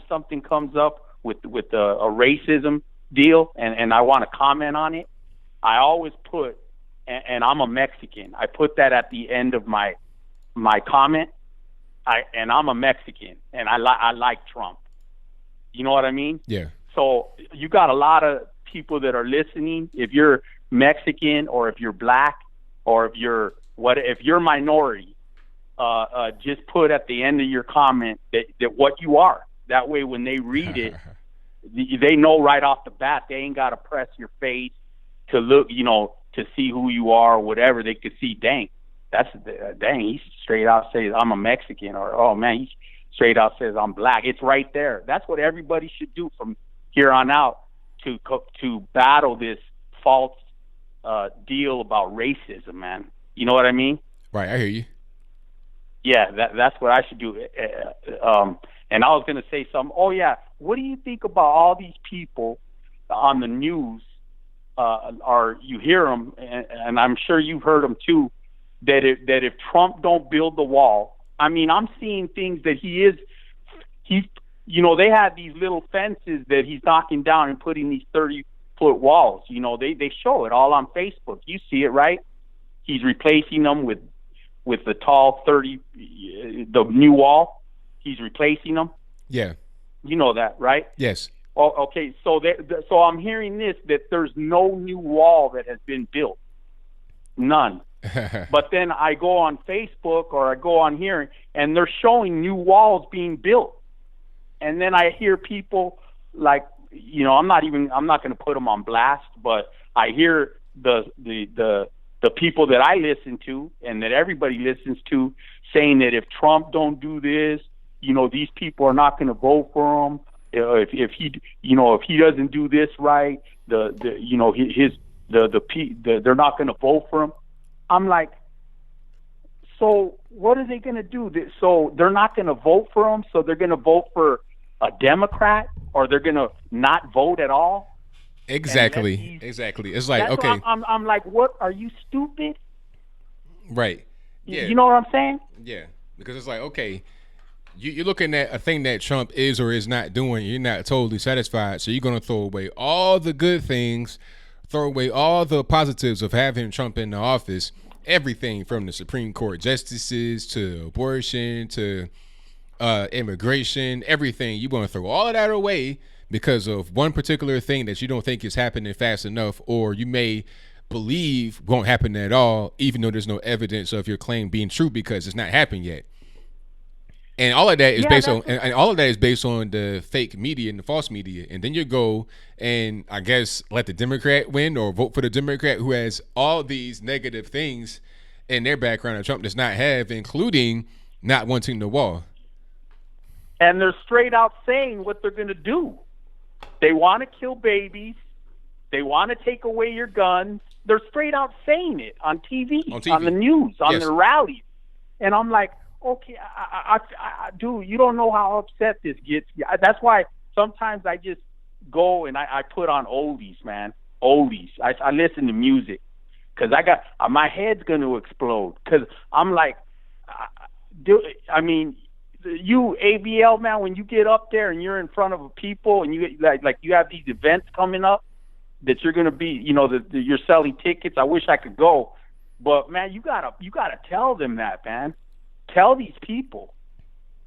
something comes up with a racism deal, and I want to comment on it, I always put, and I'm a Mexican, I put that at the end of my comment. And I'm a Mexican, and I like Trump. You know what I mean? Yeah. So you got a lot of people that are listening. If you're Mexican, or if you're black, or if you're minority, just put at the end of your comment that what you are. That way, when they read it, they know right off the bat. They ain't got to press your face to look, to see who you are or whatever. They could see, dang, he straight out says I'm a Mexican, or oh man, he straight out says I'm black. It's right there. That's what everybody should do from here on out to battle this false deal about racism, man. You know what I mean? Right, I hear you. Yeah, that's what I should do. And I was gonna say something. Oh yeah, what do you think about all these people on the news? Or you hear them, and I'm sure you've heard them too. That if Trump don't build the wall, I mean, I'm seeing things that they have these little fences that he's knocking down and putting these 30-foot walls. They show it all on Facebook. You see it, right? He's replacing them with the tall the new wall. He's replacing them. Yeah. You know that, right? Yes. Oh, okay. So I'm hearing that there's no new wall that has been built. None. But then I go on Facebook or I go on here and they're showing new walls being built. And then I hear people like, I'm not going to put them on blast, but I hear the people that I listen to and that everybody listens to saying that if Trump don't do this, these people are not going to vote for him. If he doesn't do this right, they're not going to vote for him. I'm like, so what are they going to do? So they're not going to vote for him, so they're going to vote for a Democrat, or they're going to not vote at all? Exactly. It's like, okay. I'm like, what? Are you stupid? Right. Yeah. You know what I'm saying? Yeah. Because it's like, okay, you're looking at a thing that Trump is or is not doing. You're not totally satisfied, so you're going to throw away all the good things, throw away all the positives of having Trump in the office, everything from the Supreme Court justices to abortion to immigration, everything. You want to throw all of that away because of one particular thing that you don't think is happening fast enough, or you may believe won't happen at all, even though there's no evidence of your claim being true because it's not happened yet. And all of that is based on the fake media and the false media. And then you go and I guess let the Democrat win or vote for the Democrat who has all these negative things in their background that Trump does not have, including not wanting the wall. And they're straight out saying what they're going to do. They want to kill babies. They want to take away your guns. They're straight out saying it on TV, on the news, on their rallies. And I'm like, okay, I dude, you don't know how upset this gets. That's why sometimes I just go and I put on oldies, man. Oldies. I listen to music because my head's going to explode because I'm like, you ABL, man, when you get up there and you're in front of people and you like you have these events coming up that you're going to be, you're selling tickets. I wish I could go, but man, you gotta tell them that, man. Tell these people,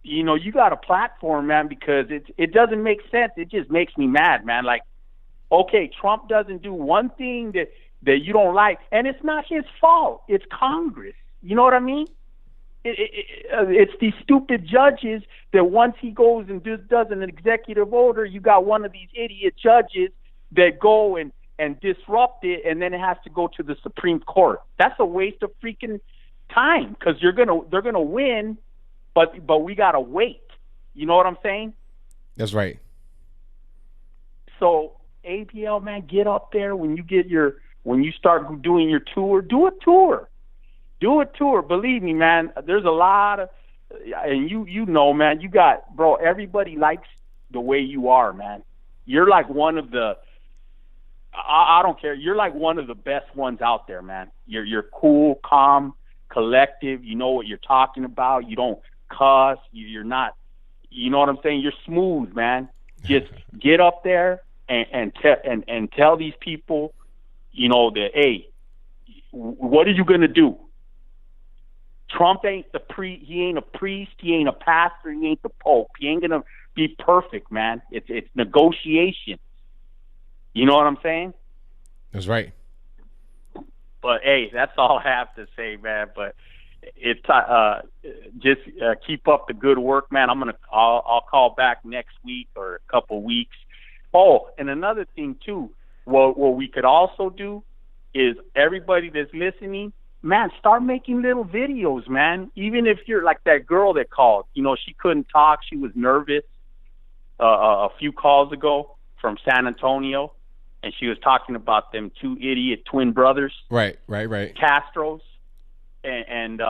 you got a platform, man, because it doesn't make sense. It just makes me mad, man. Like, okay, Trump doesn't do one thing that you don't like, and it's not his fault. It's Congress. You know what I mean? It's these stupid judges that once he goes and does an executive order, you got one of these idiot judges that go and disrupt it, and then it has to go to the Supreme Court. That's a waste of freaking time because they're gonna win, but we gotta wait. You know what I'm saying? That's right. So ABL, man, get up there when you start doing your tour. Do a tour. Believe me, man. There's a lot of, and you know, man. You got, bro. Everybody likes the way you are, man. You're like one of the I don't care. You're like one of the best ones out there, man. You're cool, calm, collective. You know what you're talking about. You don't cuss. You're not. You know what I'm saying? You're smooth, man. Just get up there and tell these people, you know, that, hey, what are you gonna do? Trump ain't he ain't a priest, he ain't a pastor, he ain't the Pope. He ain't gonna be perfect, man. It's negotiation. You know what I'm saying? That's right. But hey, that's all I have to say, man. But it's just keep up the good work, man. I'll call back next week or a couple weeks. Oh, and another thing too, what we could also do is everybody that's listening, man, start making little videos, man. Even if you're like that girl that called, you know, she couldn't talk, she was nervous a few calls ago from San Antonio, and she was talking about them two idiot twin brothers, right, Castros, and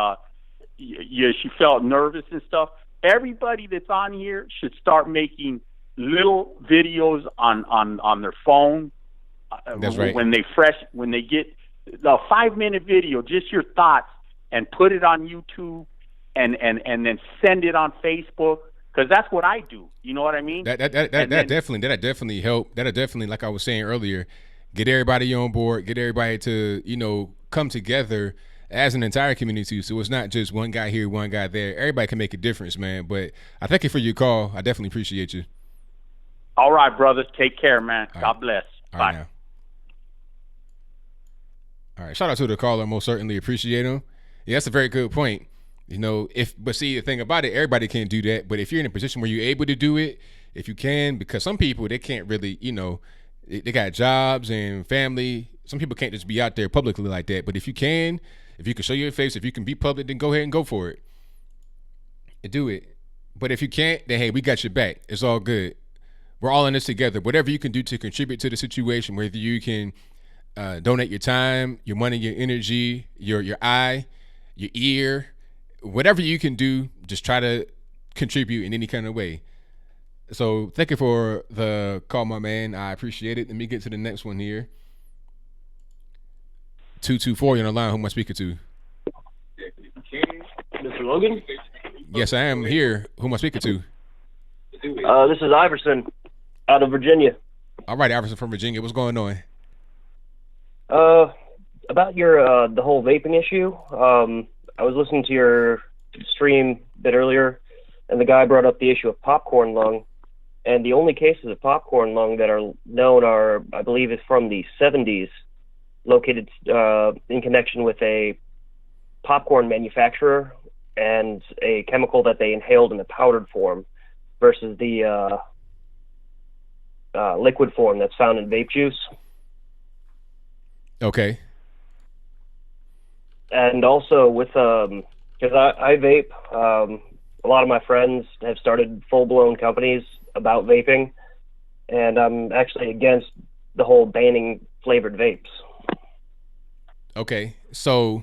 she felt nervous and stuff. Everybody that's on here should start making little videos on their phone. That's right. When they get a 5-minute video, just your thoughts, and put it on YouTube, and then send it on Facebook, because that's what I do. You know what I mean? That'll definitely help. That'll definitely, like I was saying earlier, get everybody on board, get everybody to, you know, come together as an entire community. So it's not just one guy here, one guy there. Everybody can make a difference, man. But I thank you for your call. I definitely appreciate you. All right, brothers. Take care, man. All God right. bless. All Bye. right, now. All right. Shout out to the caller. Most certainly appreciate him. Yeah, that's a very good point. You know, but see, the thing about it, everybody can't do that. But if you're in a position where you're able to do it, if you can, because some people, they can't really, you know, they got jobs and family. Some people can't just be out there publicly like that. But if you can show your face, if you can be public, then go ahead and go for it. And do it. But if you can't, then hey, we got your back. It's all good. We're all in this together. Whatever you can do to contribute to the situation, whether you can donate your time, your money, your energy, your eye, your ear, whatever you can do, just try to contribute in any kind of way. So thank you for the call, my man. I appreciate it. Let me get to the next one here. 224, you're on the line. Who am I speaking to? Mr. Logan? Yes, I am here. Who am I speaking to? This is Iverson out of Virginia. All right, Iverson from Virginia. What's going on? About your the whole vaping issue. I was listening to your stream a bit earlier, and the guy brought up the issue of popcorn lung. And the only cases of popcorn lung that are known are, I believe, is from the 70s, located in connection with a popcorn manufacturer and a chemical that they inhaled in the powdered form versus the liquid form that's found in vape juice. Okay. And also with, because I vape, a lot of my friends have started full-blown companies about vaping, and I'm actually against the whole banning flavored vapes. Okay, so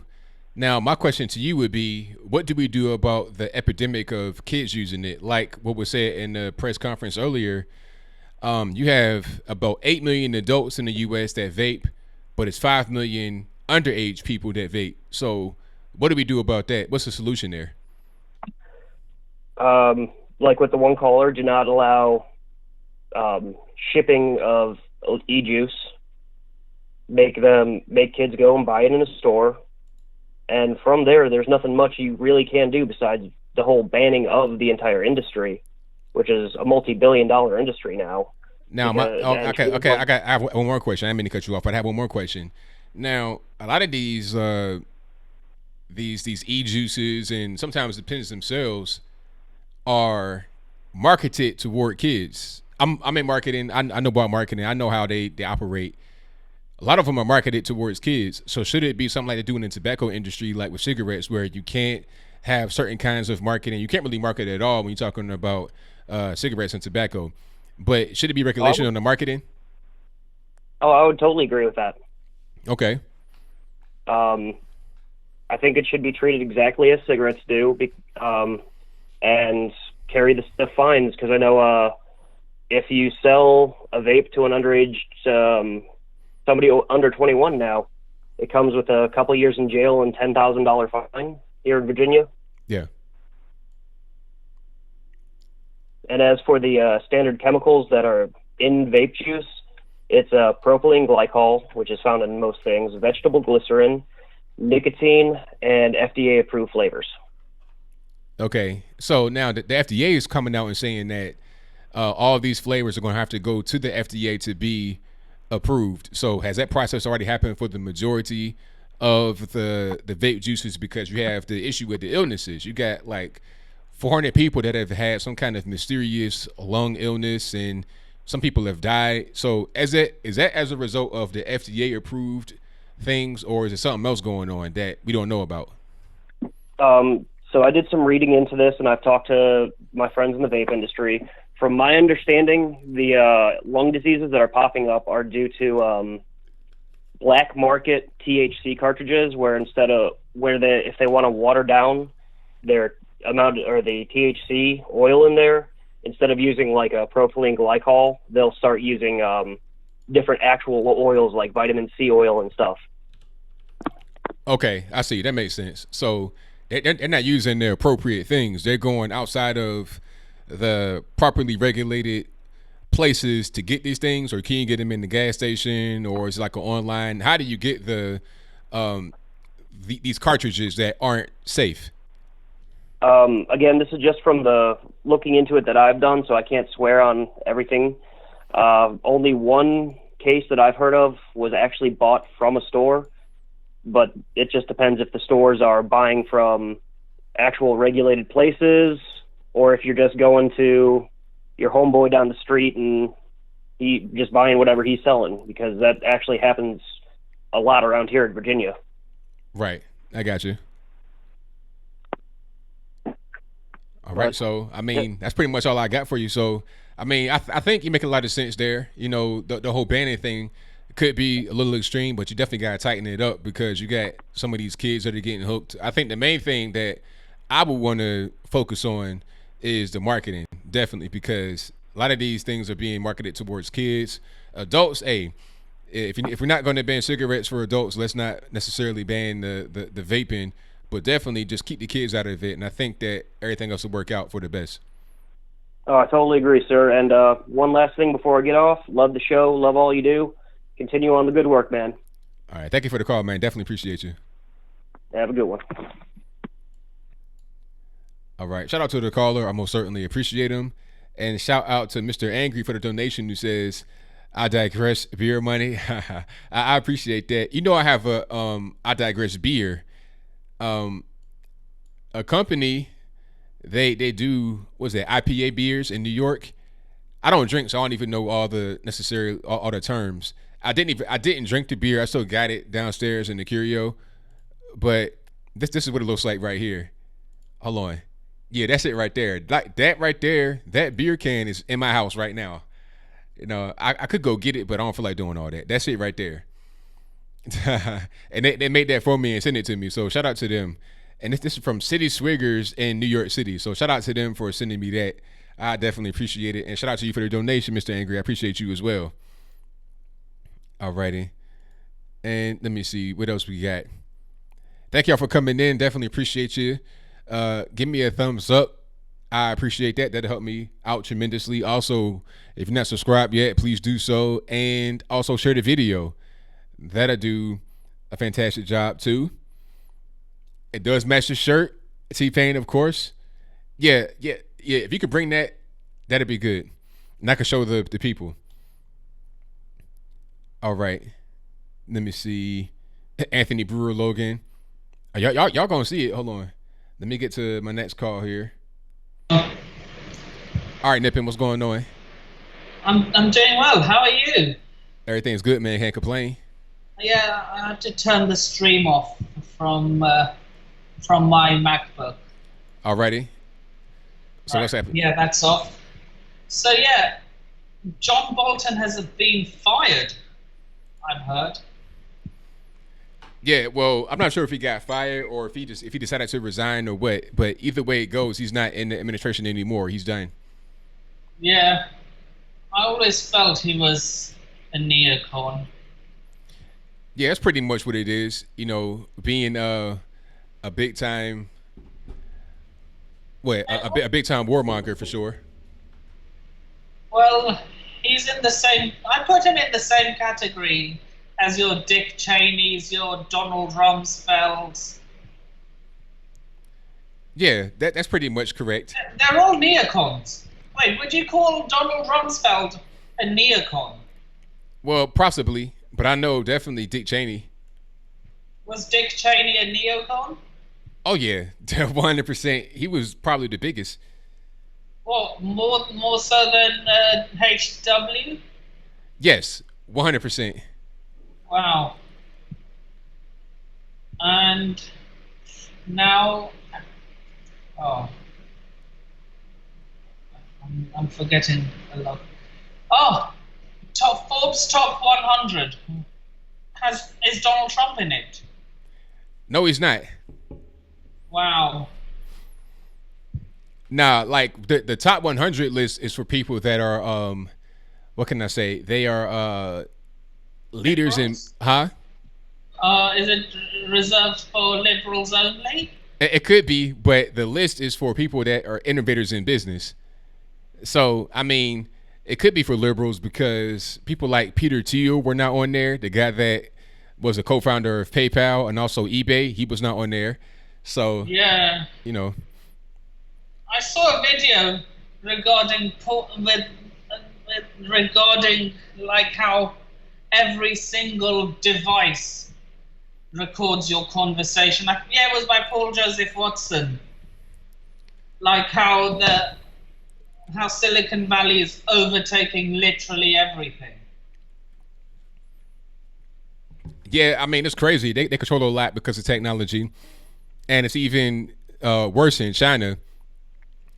now my question to you would be, what do we do about the epidemic of kids using it? Like what was said in the press conference earlier, you have about 8 million adults in the U.S. that vape, but it's 5 million underage people that vape. So what do we do about that? What's the solution there? Like with the one caller, do not allow shipping of e-juice. Make kids go and buy it in a store. And from there's nothing much you really can do besides the whole banning of the entire industry, which is a multi-billion-dollar industry now. Now, I have one more question. I didn't mean to cut you off, but I have one more question. Now, a lot of these e-juices and sometimes the pens themselves are marketed toward kids. I'm in marketing. I know about marketing. I know how they operate. A lot of them are marketed towards kids. So should it be something like they do in the tobacco industry, like with cigarettes, where you can't have certain kinds of marketing? You can't really market at all when you're talking about cigarettes and tobacco. But should it be regulation on the marketing? Oh, I would totally agree with that. Okay. I think it should be treated exactly as cigarettes do, and carry the fines, because I know if you sell a vape to an underage somebody under 21 now, it comes with a couple years in jail and $10,000 fine here in Virginia. Yeah. And as for the standard chemicals that are in vape juice, it's propylene glycol, which is found in most things, vegetable glycerin, nicotine, and FDA-approved flavors. Okay, so now the FDA is coming out and saying that all of these flavors are going to have to go to the FDA to be approved. So has that process already happened for the majority of the vape juices? Because you have the issue with the illnesses. You got like 400 people that have had some kind of mysterious lung illness, and some people have died. So is that as a result of the FDA approved things, or is it something else going on that we don't know about? So I did some reading into this, and I've talked to my friends in the vape industry. From my understanding, the lung diseases that are popping up are due to black market THC cartridges, where if they want to water down their amount or the THC oil in there, instead of using like a propylene glycol, they'll start using different actual oils like vitamin C oil and stuff. Okay, I see. That makes sense. So they're not using the appropriate things. They're going outside of the properly regulated places to get these things, or can you get them in the gas station, or is it like an online? How do you get these cartridges that aren't safe? Again, this is just from the looking into it that I've done, so I can't swear on everything. Only one case that I've heard of was actually bought from a store, but it just depends if the stores are buying from actual regulated places, or if you're just going to your homeboy down the street and he just buying whatever he's selling, because that actually happens a lot around here in Virginia. Right. I got you. All right. So, I mean, that's pretty much all I got for you. So, I mean, I think you make a lot of sense there. You know, the whole banning thing could be a little extreme, but you definitely got to tighten it up, because you got some of these kids that are getting hooked. I think the main thing that I would want to focus on is the marketing, definitely, because a lot of these things are being marketed towards kids. Adults, hey, if we're not going to ban cigarettes for adults, let's not necessarily ban the vaping, but definitely just keep the kids out of it, and I think that everything else will work out for the best. I totally agree, sir. And one last thing before I get off, love the show, love all you do. Continue on the good work, man. All right, thank you for the call, man. Definitely appreciate you. Have a good one. All right, shout out to the caller. I most certainly appreciate him. And shout out to Mr. Angry for the donation, who says, I digress, beer money. I appreciate that. You know, I have a I digress beer. A company, they do, what's that, IPA beers in New York. I don't drink, so I don't even know all the terms. I didn't drink the beer. I still got it downstairs in the curio, but this is what it looks like right here. Hold on. Yeah, that's it right there. Like that right there, that beer can is in my house right now. You know, I could go get it, but I don't feel like doing all that. That's it right there. And they made that for me and sent it to me. So shout out to them. And this is from City Swiggers in New York City. So shout out to them for sending me that. I definitely appreciate it. And shout out to you for the donation, Mr. Angry. I appreciate you as well. All righty. And let me see what else we got. Thank y'all for coming in. Definitely appreciate you. Give me a thumbs up. I appreciate that. That'll help me out tremendously. Also, if you're not subscribed yet, please do so. And also share the video. That'll do a fantastic job too. It does match the shirt. T-Pain, of course. Yeah. If you could bring that, that'd be good. And I can show the people. All right. Let me see. Anthony Brewer Logan. Y'all gonna see it. Hold on. Let me get to my next call here. All right, Nippin, what's going on? I'm doing well. How are you? Everything's good, man. Can't complain. Yeah, I had to turn the stream off from my MacBook. Alrighty. So what's happening? Yeah, that's off. So yeah, John Bolton has been fired, I've heard. Yeah, well, I'm not sure if he got fired or if he decided to resign or what, but either way it goes, he's not in the administration anymore. He's done. Yeah, I always felt he was a neocon. Yeah, that's pretty much what it is. Being a big time, a big time warmonger for sure. Well, he's in the same. I put him in the same category as your Dick Cheneys, your Donald Rumsfelds. Yeah, that's pretty much correct. They're all neocons. Wait, would you call Donald Rumsfeld a neocon? Well, possibly, but I know definitely Dick Cheney. Was Dick Cheney a neocon? Oh yeah, 100%. He was probably the biggest. What, more so than HW? Yes, 100%. Wow. And now, I'm forgetting a lot. Oh, Forbes top 100 is Donald Trump in it? No, he's not. Wow. Nah, like the top 100 list is for people that are what can I say? They are leaders in Is it reserved for liberals only? It could be, but the list is for people that are innovators in business. So, I mean, it could be for liberals because people like Peter Thiel were not on there. The guy that was a co-founder of PayPal and also eBay, he was not on there. So, yeah, I saw a video regarding regarding like how every single device records your conversation. Like, yeah, it was by Paul Joseph Watson. Like how Silicon Valley is overtaking literally everything. Yeah, I mean, it's crazy. They control a lot because of technology, and it's even worse in China.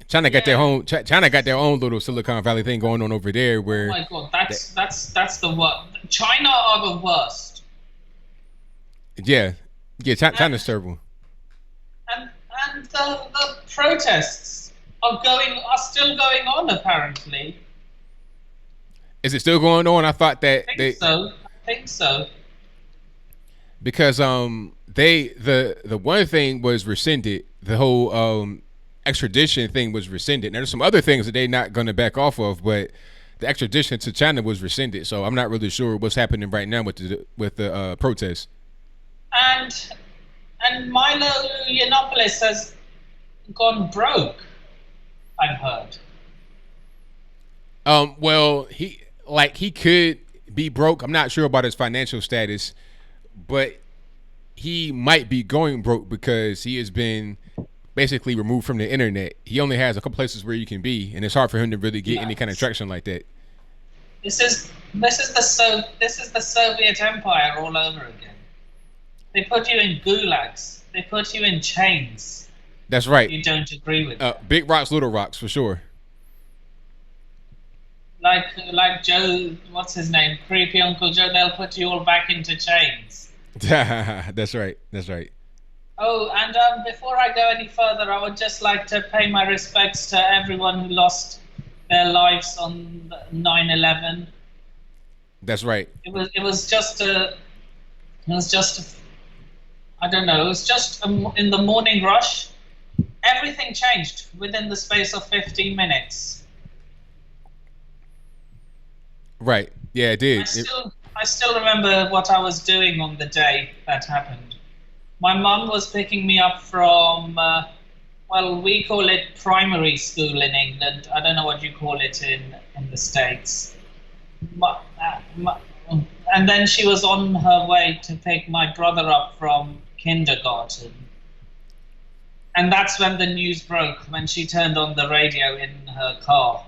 China got their own little Silicon Valley thing going on over there. Where oh my god, that's the worst. China are the worst. Yeah, China's terrible. And the protests are still going on apparently. Is it still going on? I thought that I think so. Because the one thing was rescinded. The whole extradition thing was rescinded. Now there's some other things that they're not going to back off of, but the extradition to China was rescinded. So I'm not really sure what's happening right now with the protests. And Milo Yiannopoulos has gone broke, I've heard. Well, he could be broke. I'm not sure about his financial status, but he might be going broke because he has been basically removed from the internet. He only has a couple places where you can be, and it's hard for him to really get any kind of traction like that. This is the Soviet Empire all over again. They put you in gulags. They put you in chains. That's right. You don't agree with it. Big rocks, little rocks, for sure. Like Joe, what's his name? Creepy Uncle Joe. They'll put you all back into chains. That's right. Oh, and before I go any further, I would just like to pay my respects to everyone who lost their lives on 9/11. That's right. It was just I don't know. It was just in the morning rush. Everything changed within the space of 15 minutes. Right. Yeah, it did. I still remember what I was doing on the day that happened. My mum was picking me up from, we call it primary school in England. I don't know what you call it in the States. And then she was on her way to pick my brother up from kindergarten. And that's when the news broke, when she turned on the radio in her car.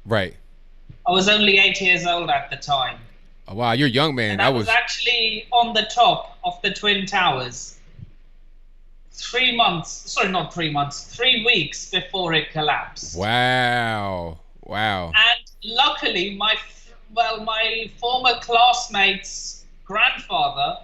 Right. I was only 8 years old at the time. Oh, wow, you're a young man. And I was actually on the top of the Twin Towers 3 weeks before it collapsed. Wow. And luckily, my former classmate's grandfather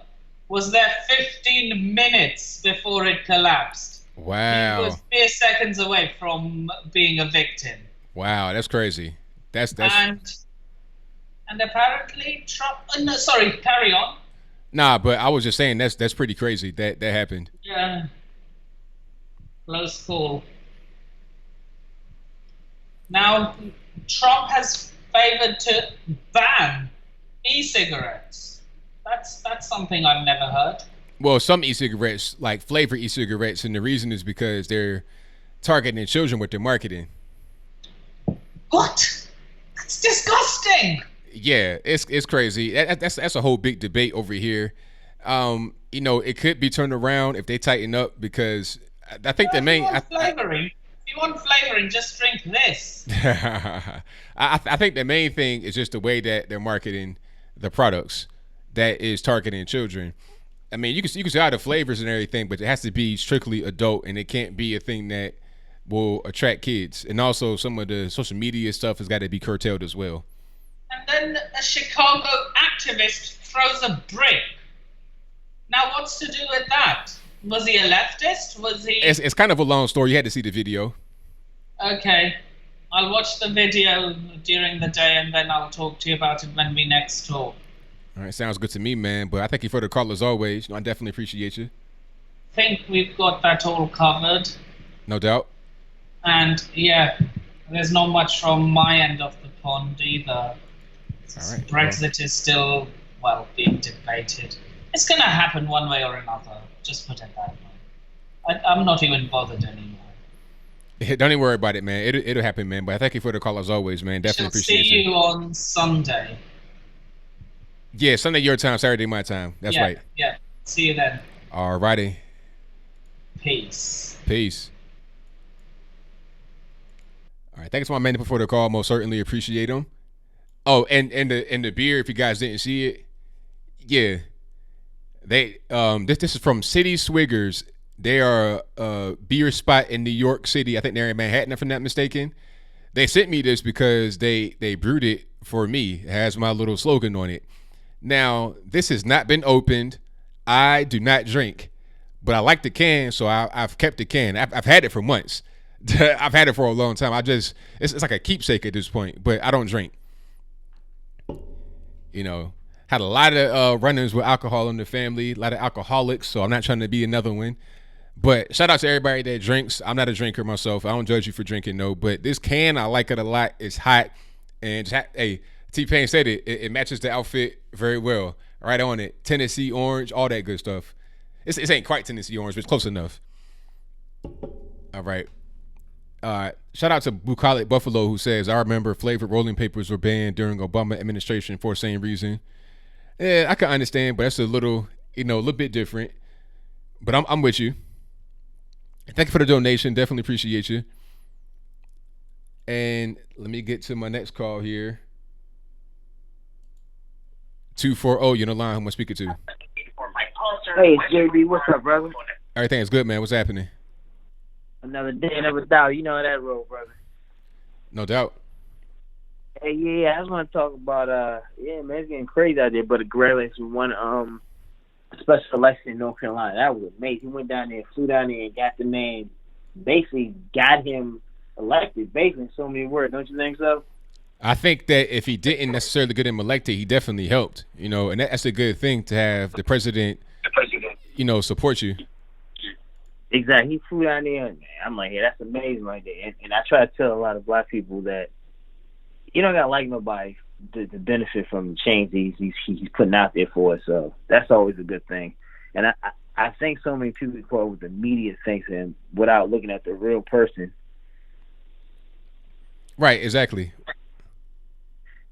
was there 15 minutes before it collapsed. Wow. He was mere seconds away from being a victim. Wow, that's crazy. That's And apparently Trump... carry on. Nah, but I was just saying that's pretty crazy that happened. Yeah. Close call. Now, Trump has favored to ban e-cigarettes. That's something I've never heard. Well, some e-cigarettes, like flavor e-cigarettes, and the reason is because they're targeting children with their marketing. What? That's disgusting. Yeah, it's crazy. That's a whole big debate over here. It could be turned around if they tighten up, because I think the main flavoring. If you want flavoring, just drink this. I think the main thing is just the way that they're marketing the products that is targeting children. I mean, you can see all the flavors and everything, but it has to be strictly adult, and it can't be a thing that will attract kids. And also, some of the social media stuff has got to be curtailed as well. And then a Chicago activist throws a brick. Now, what's to do with that? Was he a leftist? Was he? It's kind of a long story. You had to see the video. Okay. I'll watch the video during the day, and then I'll talk to you about it when we next talk. All right, sounds good to me, man. But I thank you for the call as always. I definitely appreciate you. Think we've got that all covered. No doubt. And yeah, there's not much from my end of the pond either. All right. Brexit is still, being debated. It's going to happen one way or another. Just put it that way. I'm not even bothered anymore. Don't even worry about it, man. It'll happen, man. But I thank you for the call as always, man. Definitely appreciate you. See you on Sunday. Yeah, Sunday your time, Saturday my time. That's right. Yeah. See you then. All righty. Peace. All right, thanks to my man for the call. Most certainly appreciate him. Oh, and the beer, if you guys didn't see it, yeah, they this is from City Swiggers. They are a beer spot in New York City. I think they're in Manhattan, if I'm not mistaken. They sent me this because they brewed it for me. It has my little slogan on it. Now, this has not been opened. I do not drink, but I like the can, so I've kept the can. I've had it for months. I've had it for a long time. It's like a keepsake at this point, but I don't drink. Had a lot of run-ins with alcohol in the family, a lot of alcoholics, so I'm not trying to be another one. But shout out to everybody that drinks. I'm not a drinker myself. I don't judge you for drinking, no. But this can, I like it a lot. It's hot. And hey, T-Pain said it matches the outfit very well. Right on it. Tennessee orange, all that good stuff. It ain't quite Tennessee orange, but it's close enough. All right. Shout out to Bucolic Buffalo, who says, I remember flavored rolling papers were banned during Obama administration for the same reason. Yeah, I can understand, but that's a little bit different. But I'm with you. Thank you for the donation. Definitely appreciate you. And let me get to my next call here. 240, you're on the line. Who am I speaking to? Hey, it's JB. What's up, brother? Everything is good, man. What's happening? Another day, another doubt. You know that road, brother. No doubt. Hey, yeah, I just want to talk about, man, it's getting crazy out there, but the Graylists won special election in North Carolina. That was amazing. He went down there, flew down there, and got the man, basically got him elected, basically, in so many words. Don't you think so? I think that if he didn't necessarily get him elected, he definitely helped, and that's a good thing to have the president, support you. Exactly. He flew down there, and I'm like, yeah, that's amazing right there. And I try to tell a lot of black people that you don't got to like nobody to benefit from the change he's putting out there for us. So that's always a good thing. And I think so many people go with immediate things and without looking at the real person. Right, exactly.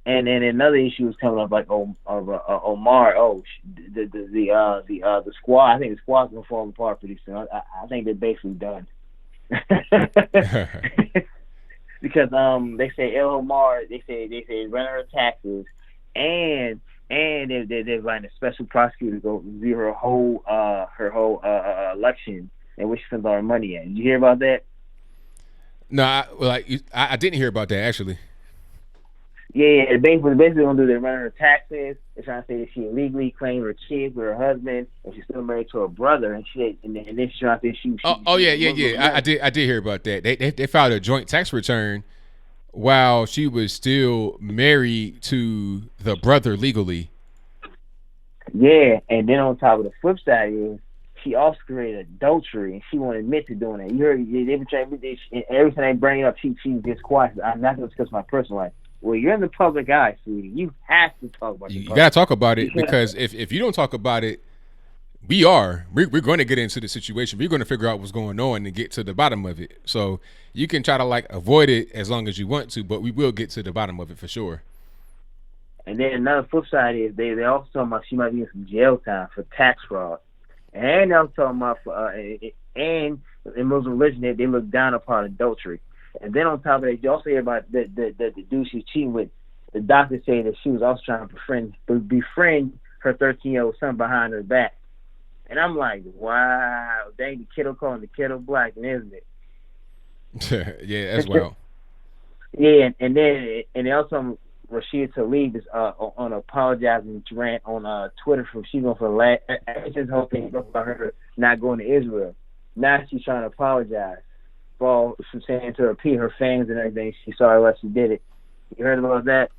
And then another issue was coming up, like Omar. The squad. I think the squad's gonna fall apart pretty soon. I think they're basically done. Because they say El Omar. They say run her taxes, and they're writing a special prosecutor to go review her whole election and where she spends all her money at. Did you hear about that? No, I didn't hear about that actually. Yeah, basically gonna do. They're running her taxes. They're trying to say that she illegally claimed her kids with her husband, and she's still married to her brother, and then she's trying to say she. Yeah. I did hear about that. They filed a joint tax return while she was still married to the brother legally. Yeah, and then on top of the flip side is she also committed adultery, and she won't admit to doing it. You heard they were trying and every time they bring it up, she gets quiet. I'm not going to discuss my personal life. Well, you're in the public eye, sweetie. You have to talk about it. You got to talk about it, because if you don't talk about it, we're going to get into the situation. We're going to figure out what's going on and get to the bottom of it. So you can try to like avoid it as long as you want to, but we will get to the bottom of it for sure. And then another flip side is they also talking about she might be in some jail time for tax fraud. And I'm talking about and in Muslim religion they look down upon adultery. And then on top of that, you also hear about the dude she's cheating with. The doctor said that she was also trying to befriend her 13-year-old son behind her back. And I'm like, wow, dang, the kiddo calling the kiddo black, isn't it? Yeah, that's wild. Yeah, and then also Rashida Tlaib is on apologizing rant on Twitter for she's going for the last. It's this whole thing about her not going to Israel. Now she's trying to apologize for saying to repeat her fans and everything. She's sorry why she did it. You heard about that?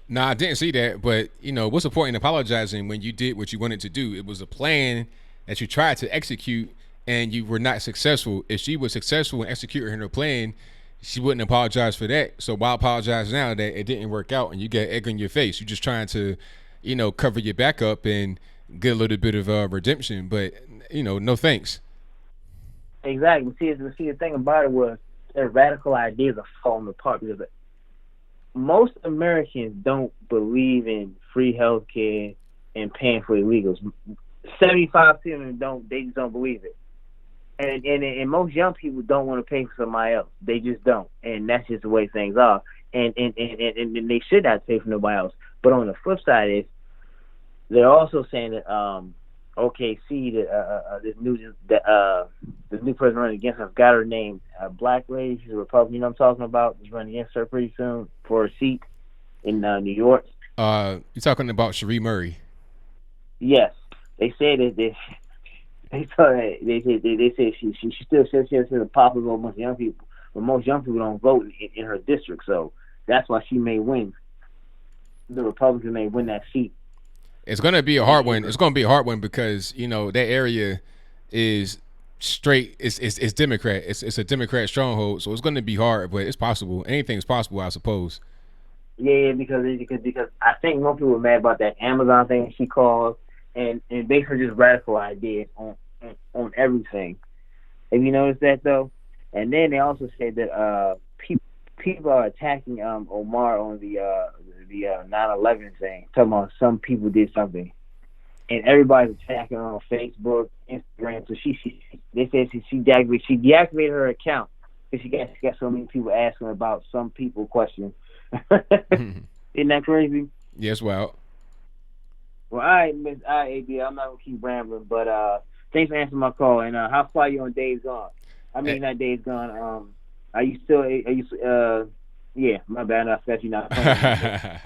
Nah, I didn't see that. But what's the point in apologizing when you did what you wanted to do? It was a plan that you tried to execute and you were not successful. If she was successful in executing her plan, she wouldn't apologize for that. So why apologize now that it didn't work out and you get egg on your face? You're just trying to, cover your back up and get a little bit of redemption. But, no thanks. Exactly. See, the thing about it was their radical ideas are falling apart because most Americans don't believe in free health care and paying for illegals. 75% of them they just don't believe it. And most young people don't want to pay for somebody else. They just don't. And that's just the way things are. And they should not pay for nobody else. But on the flip side is they're also saying that OKC, this new person running against her, got her name, a black lady, she's a Republican, you know what I'm talking about, is running against her pretty soon for a seat in New York. You're talking about Cherie Murray. Yes. They say that they say she still says she has a popular vote amongst young people, but most young people don't vote in her district, so that's why she may win. The Republicans may win that seat. It's going to be a hard one. It's going to be a hard one because that area is straight. It's Democrat. It's a Democrat stronghold, so it's going to be hard, but it's possible. Anything's possible, I suppose. Yeah, because I think most people were mad about that Amazon thing she called. And basically just radical ideas on everything. Have you noticed that though? And then they also said that people are attacking Omar on the 9/11 thing, talking about some people did something, and everybody's attacking her on Facebook, Instagram. So they said she deactivated her account because she got so many people asking about some people questions. Isn't that crazy? Yes, well. Well, all right, ABL, I'm not going to keep rambling, but thanks for answering my call. And how far are you on Days Gone? I mean, not Days Gone. Are you still, yeah, my bad, I forgot you not.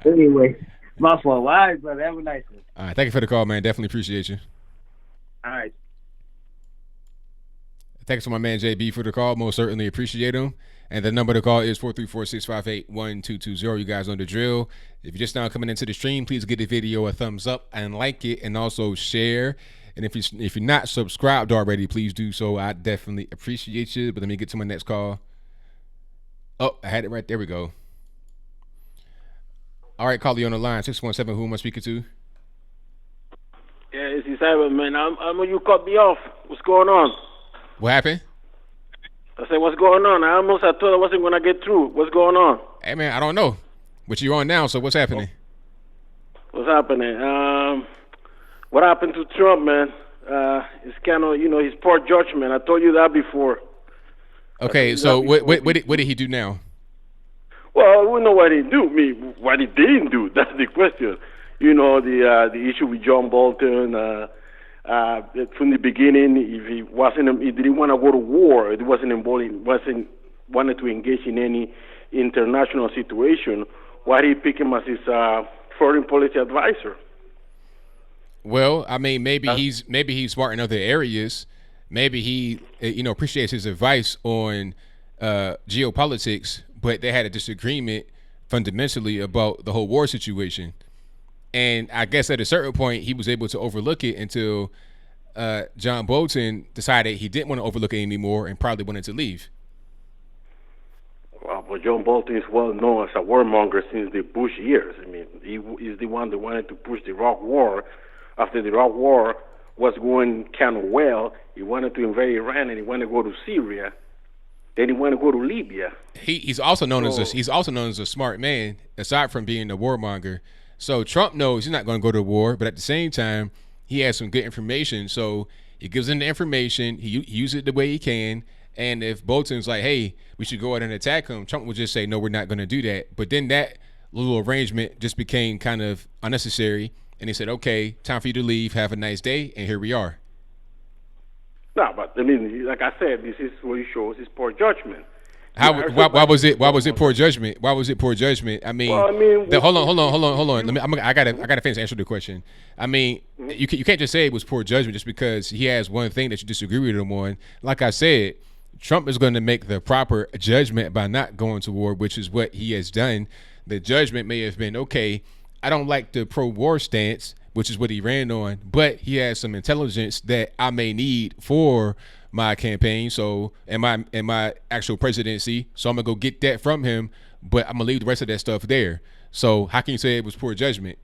Anyway, my fault. All right, brother, have a nice one. All right, thank you for the call, man. Definitely appreciate you. All right. Thanks to my man JB for the call. Most certainly appreciate him. And the number to call is 434-658-1220. You guys know the drill. If you're just now coming into the stream, please give the video a thumbs up and like it, and also share. And if you're not subscribed already, please do so. I definitely appreciate you. But let me get to my next call. Oh, I had it right there. We go. All right, caller, you on the line. 617. Who am I speaking to? Yeah, it's Simon, man. I'm you cut me off. What's going on? What happened? I said, what's going on? I thought I wasn't going to get through. What's going on? Hey, man, I don't know. But you're on now, so what's happening? What's happening? What happened to Trump, man? It's kind of, his poor judgment. I told you that before. Okay, so what did he do now? Well, we know what he do. What he didn't do. That's the question. The issue with John Bolton. From the beginning, if he didn't want to go to war. It wasn't wanted to engage in any international situation. Why did he pick him as his foreign policy advisor? Well, I mean, maybe he's smart in other areas. Maybe he appreciates his advice on geopolitics, but they had a disagreement fundamentally about the whole war situation. And I guess at a certain point, he was able to overlook it until John Bolton decided he didn't want to overlook it anymore and probably wanted to leave. Well, but John Bolton is well known as a warmonger since the Bush years. I mean, he is the one that wanted to push the Iraq War. After the Iraq War was going kind of well, he wanted to invade Iran and he wanted to go to Syria. Then he wanted to go to Libya. He's also known as a smart man, aside from being a warmonger. So Trump knows he's not going to go to war, but at the same time, he has some good information. So he gives him the information. He uses it the way he can. And if Bolton's like, hey, we should go out and attack him, Trump will just say, no, we're not going to do that. But then that little arrangement just became kind of unnecessary. And he said, okay, time for you to leave. Have a nice day. And here we are. No, but I mean, like I said, this is what he shows is poor judgment. Why was it poor judgment? Why was it poor judgment? I mean, hold on. I gotta finish answering the question. I mean, you can't just say it was poor judgment just because he has one thing that you disagree with him on. Like I said, Trump is going to make the proper judgment by not going to war, which is what he has done. The judgment may have been, okay, I don't like the pro-war stance, which is what he ran on, but he has some intelligence that I may need for my campaign, so and my actual presidency. So I'm gonna go get that from him, but I'm gonna leave the rest of that stuff there. So how can you say it was poor judgment?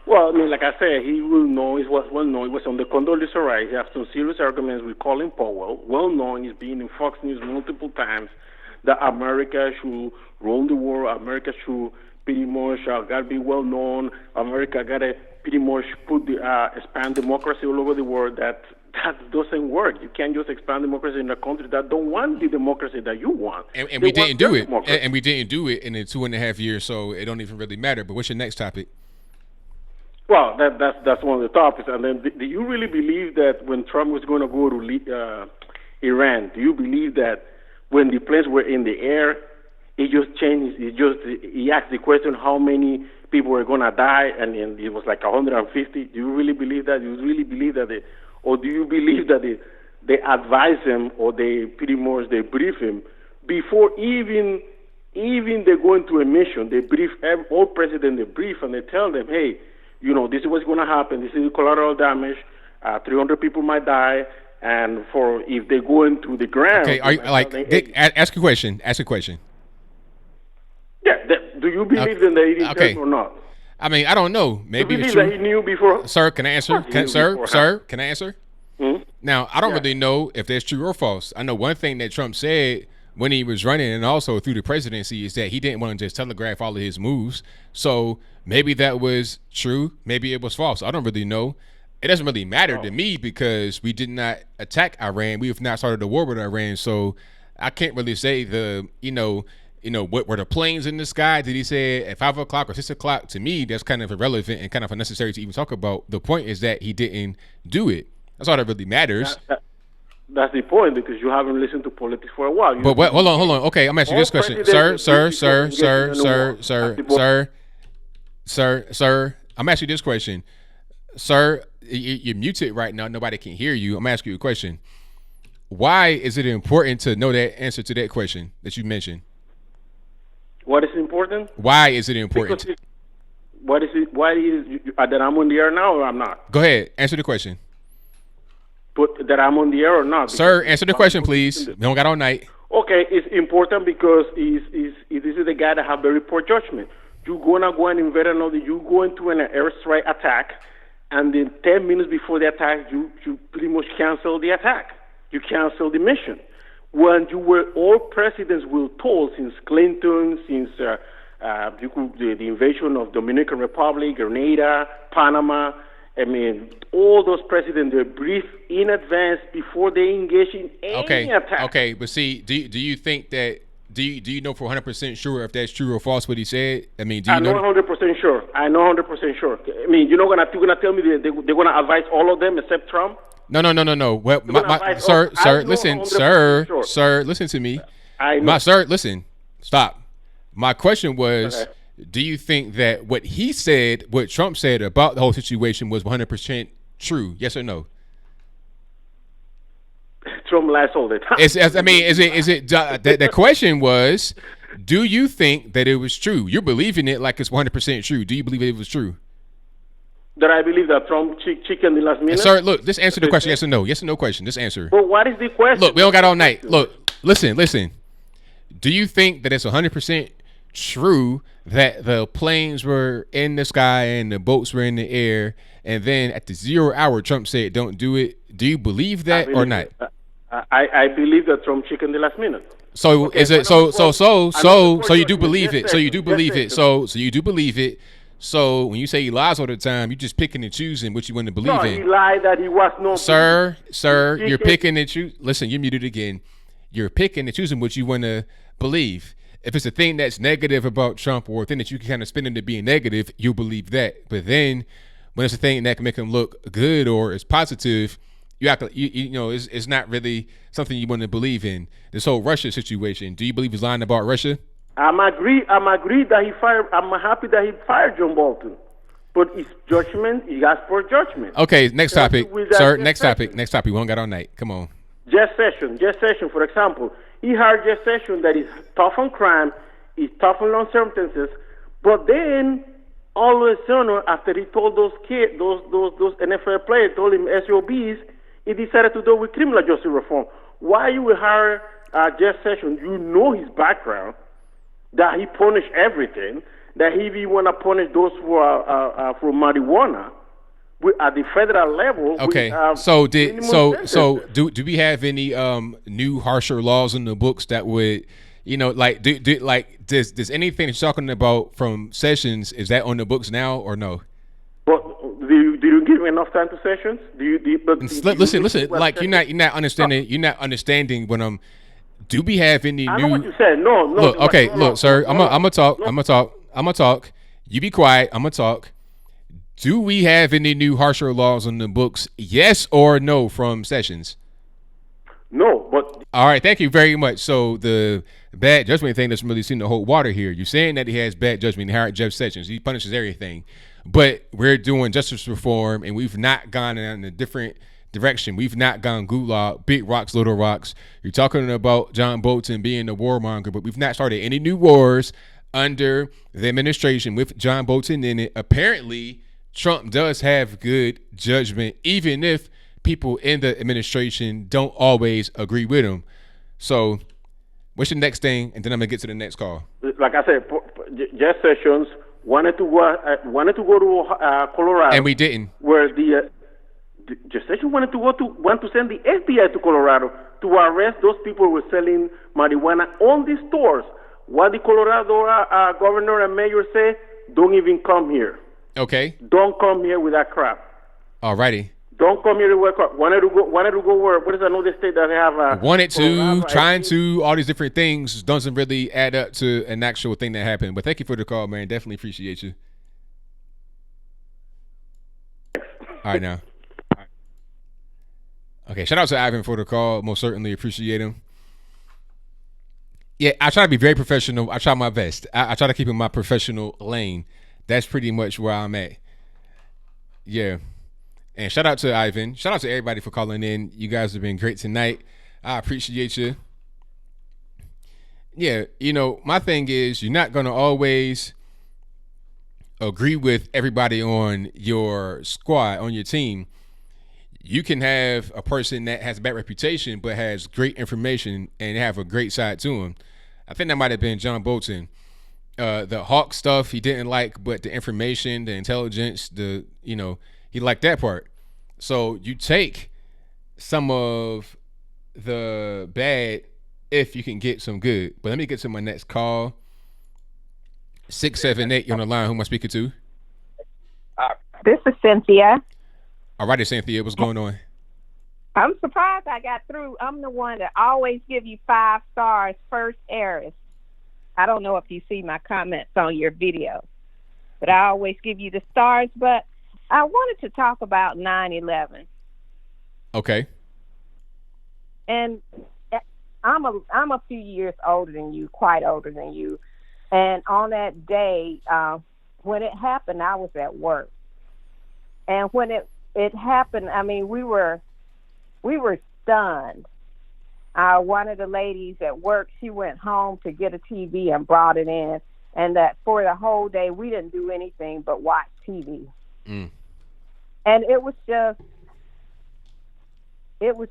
Well, I mean, like I said, he will know. It was well known. It was on the Condoleezza Rice. He has some serious arguments with Colin Powell. Well known. He's been in Fox News multiple times that America should rule the world. America should pretty much gotta be well known. America gotta pretty much put expand democracy all over the world. That doesn't work. You can't just expand democracy in a country that don't want the democracy that you want. And we didn't do it. And we didn't do it in the 2.5 years, so it don't even really matter. But what's your next topic? Well, that's one of the topics. And then, do you really believe that when Trump was going to go to Iran, do you believe that when the planes were in the air, it just changed? He asked the question how many people were going to die, and it was like 150. Do you really believe that? Do you really believe that? Or do you believe that they advise him, or they pretty much they brief him before even they go into a mission? They brief all presidents. They brief and they tell them, hey, you know, this is what's going to happen. This is collateral damage. 300 people might die, and for if they go into the ground. Okay, ask a question. Ask a question. Yeah, do you believe in the 80 or not? I mean, I don't know. Maybe you it's believe true. That he knew before? Sir, can I answer? Sir, can I answer? Mm-hmm. Now, I don't really know if that's true or false. I know one thing that Trump said when he was running and also through the presidency is that he didn't want to just telegraph all of his moves. So maybe that was true. Maybe it was false. I don't really know. It doesn't really matter to me because we did not attack Iran. We have not started a war with Iran. So I can't really say what were the planes in the sky? Did he say at 5 o'clock or 6 o'clock? To me, that's kind of irrelevant and kind of unnecessary to even talk about. The point is that he didn't do it. That's all that really matters. That's the point, because you haven't listened to politics for a while. Hold on. Okay, I'm asking you this question, sir. I'm asking you this question, sir. You're muted right now. Nobody can hear you. I'm asking you a question. Why is it important to know that answer to that question that you mentioned? What is important? Why is it important? Why is that I'm on the air now or I'm not? Go ahead. Answer the question. That I'm on the air or not? Sir, answer the question, please. We don't got all night. Okay, it's important because this is the guy that have very poor judgment. You're going to go and invade another, you go into an airstrike attack, and then 10 minutes before the attack, you pretty much cancel the attack. You cancel the mission. When all presidents were told since Clinton, since the invasion of Dominican Republic, Grenada, Panama, I mean, all those presidents, they brief in advance before they engage in any attack. Okay, but see, do you think that, do you know for 100% sure if that's true or false what he said? I mean, do you know? I'm 100% sure. I know 100% sure. I mean, you're gonna tell me they're gonna advise all of them except Trump? No. Well, sir, listen to me. Listen, stop. My question was, do you think that what he said, what Trump said about the whole situation was 100% true? Yes or no? Trump lies all the time. The question was, do you think that it was true? You're believing it like it's 100% true. Do you believe it was true? That I believe that Trump chicken the last minute. Sir, look, just answer the question. Yes or no. Yes or no question. Just answer. But what is the question? Look, we don't got all night. Look, listen. Do you think that it's 100% true that the planes were in the sky and the boats were in the air, and then at the 0 hour Trump said don't do it? Do you believe that or not? I believe that Trump chicken the last minute. So okay, is it so you do believe it? So you do believe it? So you do believe it? So when you say he lies all the time, you're just picking and choosing what you want to believe in. No, he lied that he was no. Sir, you're picking and choosing. Listen, you're muted again. You're picking and choosing what you want to believe. If it's a thing that's negative about Trump or a thing that you can kind of spin into being negative, you'll believe that. But then when it's a thing that can make him look good or is positive, you act like, you know, it's not really something you want to believe in. This whole Russia situation. Do you believe he's lying about Russia? I'm happy that he fired John Bolton. But it's judgment. He asked for judgment. Okay, next topic, sir. Next topic. We don't got all night. Come on. Jeff Sessions, for example, he hired Jeff Sessions that is tough on crime, is tough on long sentences, but then all of a sudden, after he told those kids, those NFL players, told him SOBs, he decided to do with criminal justice reform. Why you will hire Jeff Sessions? You know his background, that he punished everything, that he even want to punish those for marijuana. At the federal level, okay. Do we have any new harsher laws in the books that would, you know, like does anything you're talking about from Sessions, is that on the books now or no? Well, do you give enough time to Sessions? Listen. Like you're not understanding. You're not understanding when I'm. Do we have any new? I know what you said. No. Look, sir. I'm gonna talk. You be quiet. I'm gonna talk. Do we have any new harsher laws on the books? Yes or no from Sessions? No, but... All right, thank you very much. So the bad judgment thing doesn't really seem to hold water here. You're saying that he has bad judgment. He hired Jeff Sessions. He punishes everything. But we're doing justice reform, and we've not gone in a different direction. We've not gone gulag, big rocks, little rocks. You're talking about John Bolton being a warmonger, but we've not started any new wars under the administration with John Bolton in it. Apparently... Trump does have good judgment, even if people in the administration don't always agree with him. So, what's the next thing? And then I'm gonna get to the next call. Like I said, Jeff Sessions wanted to go to Colorado, and we didn't. Where Jeff Sessions wanted to send the FBI to Colorado to arrest those people who were selling marijuana on the stores. What the Colorado governor and mayor say? Don't even come here. Okay. Don't come here with that crap. Alrighty. Don't come here with crap. Wanted to go where? What is another state that they have? Wanted to, trying to, all these different things doesn't really add up to an actual thing that happened. But thank you for the call, man. Definitely appreciate you. All right, now. Okay, shout out to Ivan for the call. Most certainly appreciate him. Yeah, I try to be very professional. I try my best. I try to keep in my professional lane. That's pretty much where I'm at. Yeah. And shout out to Ivan. Shout out to everybody for calling in. You guys have been great tonight. I appreciate you. Yeah, you know, my thing is you're not going to always agree with everybody on your squad, on your team. You can have a person that has a bad reputation but has great information and have a great side to him. I think that might have been John Bolton. The Hawk stuff he didn't like, but the information, the intelligence, he liked that part. So you take some of the bad if you can get some good. But let me get to my next call. 678, you're on the line. Who am I speaking to? This is Cynthia. All righty, Cynthia, what's going on? I'm surprised I got through. I'm the one that always give you 5 stars, first heiress. I don't know if you see my comments on your video, but I always give you the stars. But I wanted to talk about 9/11. Okay. And I'm a few years older than you, quite older than you. And on that day, when it happened, I was at work. And when it happened, I mean, we were stunned. One of the ladies at work, she went home to get a TV and brought it in. And that for the whole day, we didn't do anything but watch TV. And it was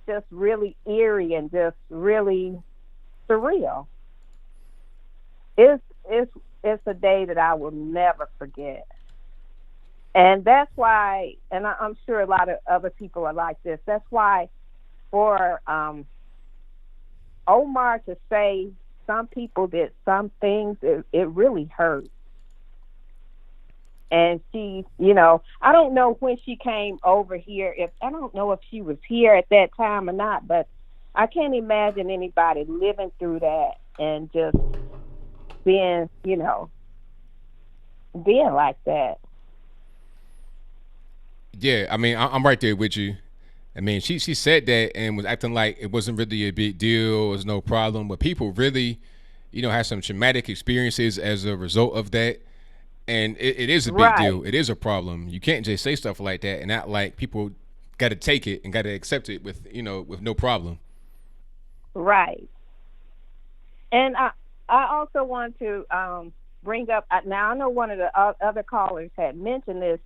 just really eerie and just really surreal. It's a day that I will never forget. And that's why, and I'm sure a lot of other people are like this, that's why for Omar to say some people did some things, it really hurt. And she, I don't know when she came over here. I don't know if she was here at that time or not, but I can't imagine anybody living through that and just being, being like that. Yeah, I mean, I'm right there with you. I mean, she said that and was acting like it wasn't really a big deal, it was no problem, but people really, had some traumatic experiences as a result of that. And it is a big deal. It is a problem. You can't just say stuff like that and act like people got to take it and got to accept it with no problem. Right. And I also want to bring up, now I know one of the other callers had mentioned this,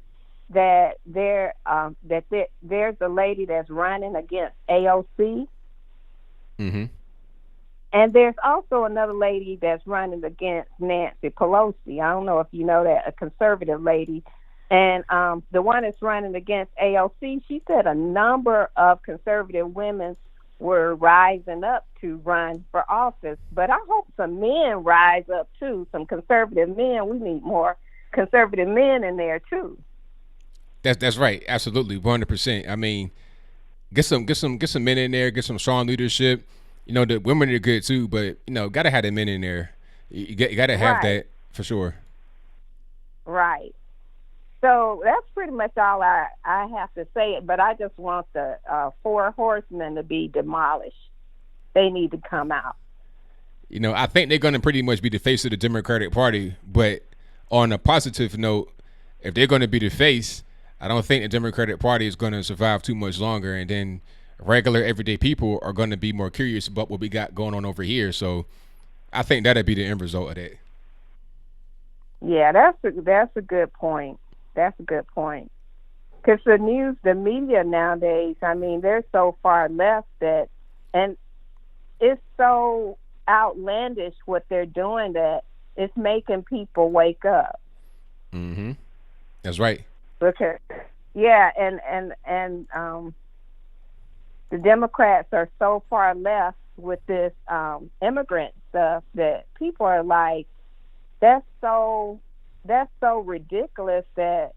that there's a lady that's running against AOC. Mm-hmm. And there's also another lady that's running against Nancy Pelosi. I don't know if you know that, a conservative lady. And the one that's running against AOC, she said a number of conservative women were rising up to run for office. But I hope some men rise up too, some conservative men. We need more conservative men in there too. That's right, absolutely, 100%. I mean, get some men in there, get some strong leadership. The women are good too, but gotta have the men in there. You gotta have that for sure. Right. So that's pretty much all I have to say. But I just want the 4 horsemen to be demolished. They need to come out. I think they're gonna pretty much be the face of the Democratic Party. But on a positive note, if they're gonna be the face, I don't think the Democratic Party is gonna survive too much longer, and then regular everyday people are going to be more curious about what we got going on over here. So I think that'd be the end result of that. Yeah, that's a good point. That's a good point. Because the media nowadays, I mean, they're so far left that, and it's so outlandish what they're doing that it's making people wake up. Mm-hmm. That's right. Okay. Yeah, and the Democrats are so far left with this immigrant stuff that people are like, that's so ridiculous that,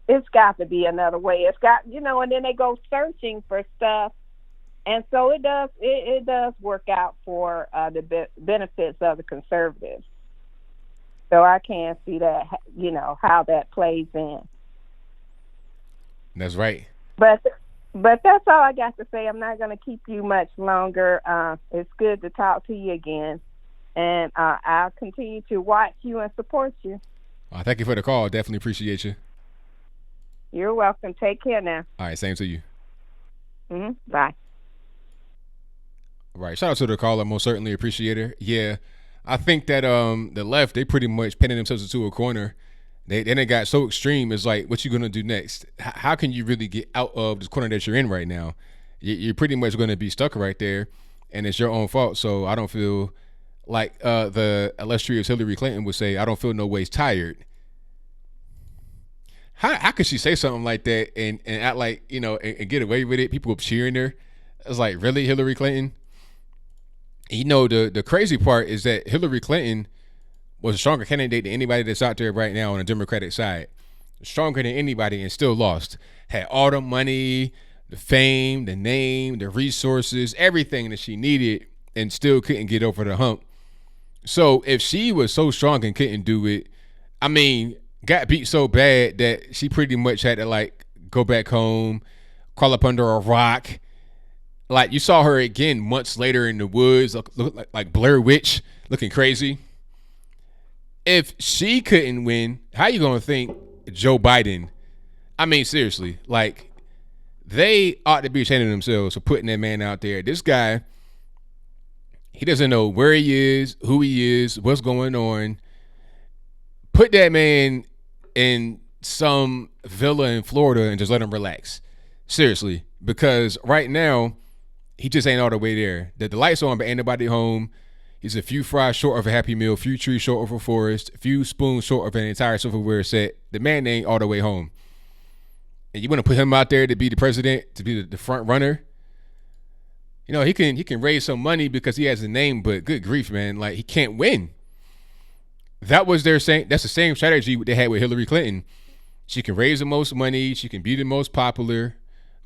it's got to be another way. It's got, and then they go searching for stuff. And so it does work out for the benefits of the conservatives. So I can't see that, how that plays in. That's right. But that's all I got to say. I'm not going to keep you much longer. It's good to talk to you again. And I'll continue to watch you and support you. Thank you for the call. Definitely appreciate you. You're welcome. Take care now. All right, same to you. Mm-hmm. Bye. Right. Shout out to the caller. Most certainly appreciate her. Yeah, I think that the left, they pretty much painted themselves into a corner. They got so extreme. It's like, what you gonna do next? How can you really get out of this corner that you're in right now? You're pretty much gonna be stuck right there, and it's your own fault. So I don't feel like the illustrious Hillary Clinton would say, I don't feel no ways tired. How could she say something like that and act like, and get away with it? People cheering her. It's like, really, Hillary Clinton? The crazy part is that Hillary Clinton was a stronger candidate than anybody that's out there right now on the Democratic side. Stronger than anybody and still lost. Had all the money, the fame, the name, the resources, everything that she needed and still couldn't get over the hump. So if she was so strong and couldn't do it, I mean, got beat so bad that she pretty much had to go back home, crawl up under a rock. You saw her again months later in the woods, look like Blair Witch, looking crazy. If she couldn't win, how you gonna think Joe Biden? I mean, seriously, they ought to be ashamed of themselves for putting that man out there. This guy, he doesn't know where he is, who he is, what's going on. Put that man in some villa in Florida and just let him relax. Seriously, because right now he just ain't all the way there. The lights on, but ain't nobody home. He's a few fries short of a Happy Meal, few trees short of a forest, a few spoons short of an entire silverware set. The man ain't all the way home. And you want to put him out there to be the president, to be the front runner? You know, he can raise some money because he has a name, but good grief, man, like he can't win. That was their saying. That's the same strategy they had with Hillary Clinton. She can raise the most money, she can be the most popular,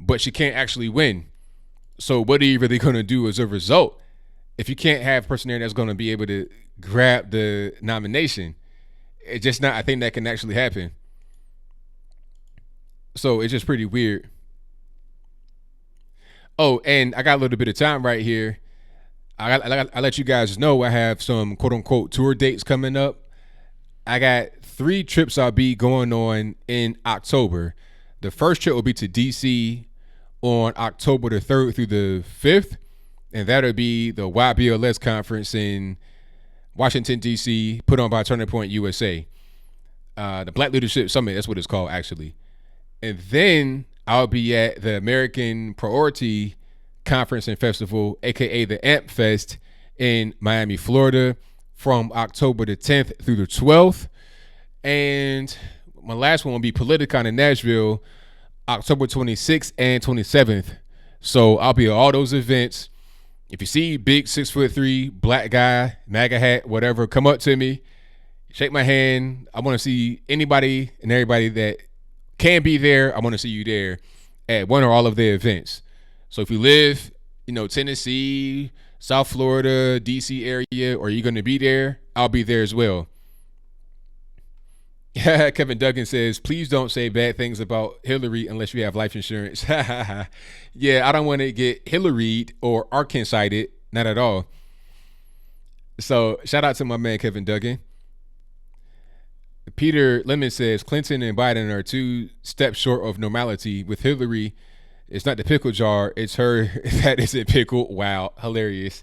but she can't actually win. So what are you really going to do as a result? If you can't have a person there that's going to be able to grab the nomination, it's just not, I think that can actually happen. So it's just pretty weird. Oh, and I got a little bit of time right here. I let you guys know I have some quote unquote tour dates coming up. I got 3 trips I'll be going on in October. The first trip will be to DC on October the 3rd through the 5th. And that'll be the YBLS conference in Washington, D.C., put on by Turning Point USA. The Black Leadership Summit, that's what it's called, actually. And then I'll be at the American Priority Conference and Festival, a.k.a. the AMP Fest in Miami, Florida, from October the 10th through the 12th. And my last one will be Politicon in Nashville, October 26th and 27th. So I'll be at all those events. If you see big 6'3" black guy, MAGA hat, whatever, come up to me, shake my hand. I want to see anybody and everybody that can be there. I want to see you there at one or all of the events. So if you live, Tennessee, South Florida, DC area, or you're going to be there, I'll be there as well. Kevin Duggan says, please don't say bad things about Hillary unless you have life insurance. Yeah, I don't want to get Hillaried or Arkansited. Not at all. So shout out to my man, Kevin Duggan. Peter Lemon says, Clinton and Biden are 2 steps short of normality. With Hillary, it's not the pickle jar. It's her that isn't pickled. Wow. Hilarious.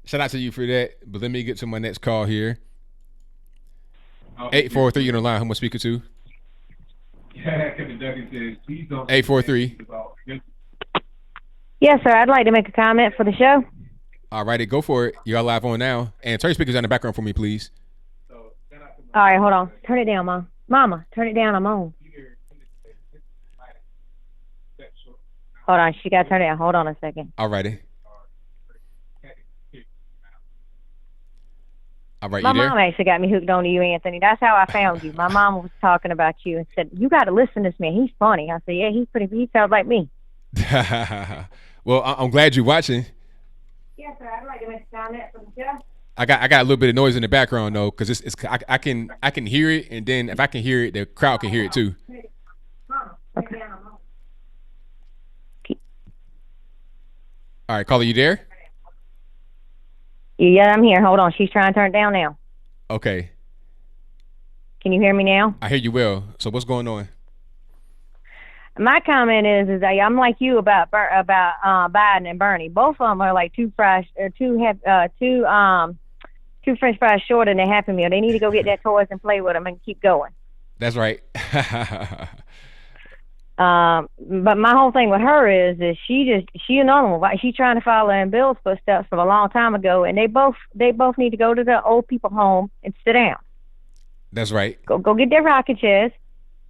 Shout out to you for that. But let me get to my next call here. 843, you're on the line. Who am I speaking to? Yeah, Kevin Duggan says, please don't. 843. Yes, sir. I'd like to make a comment for the show. All righty, go for it. You're live on now. And turn your speakers on the background for me, please. All right, hold on. Turn it down, Mom. Mama, turn it down. I'm on. Hold on. She got to turn it down. Hold on a second. All righty. All right, my you there? mom actually got me hooked on to you, Anthony. That's how I found you. My mom was talking about you and said, you got to listen to this man. He's funny. I said, yeah, he sounds like me. Well, I'm glad you're watching. Yes, sir. I'd like to make a comment for the show. I got a little bit of noise in the background though, because I can hear it, and then if I can hear it, the crowd can hear it too. Okay. All right, caller, you there? Yeah, I'm here. Hold on. She's trying to turn it down now. Okay. Can you hear me now? I hear you well. So what's going on? My comment is I'm like you about Biden and Bernie. Both of them are like two French fries short and a Happy Meal. They need to go get their toys and play with them and keep going. That's right. But my whole thing with her is she a normal. She's trying to follow in Bill's footsteps from a long time ago, and they both need to go to the old people home and sit down. That's right. Go get their rocking chairs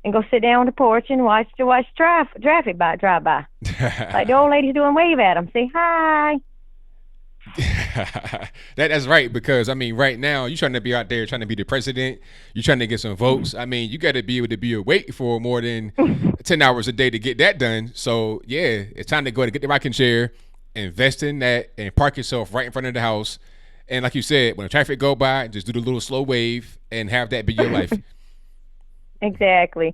and go sit down on the porch and watch traffic drive by. Like the old ladies doing, wave at them, say hi. That's right, because I mean, right now you're trying to be out there trying to be the president. You're trying to get some votes. I mean, you got to be able to be awake for more than 10 hours a day to get that done. So yeah, it's time to go and get the rocking chair, invest in that, and park yourself right in front of the house. And like you said, when the traffic go by, just do the little slow wave and have that be your life. Exactly.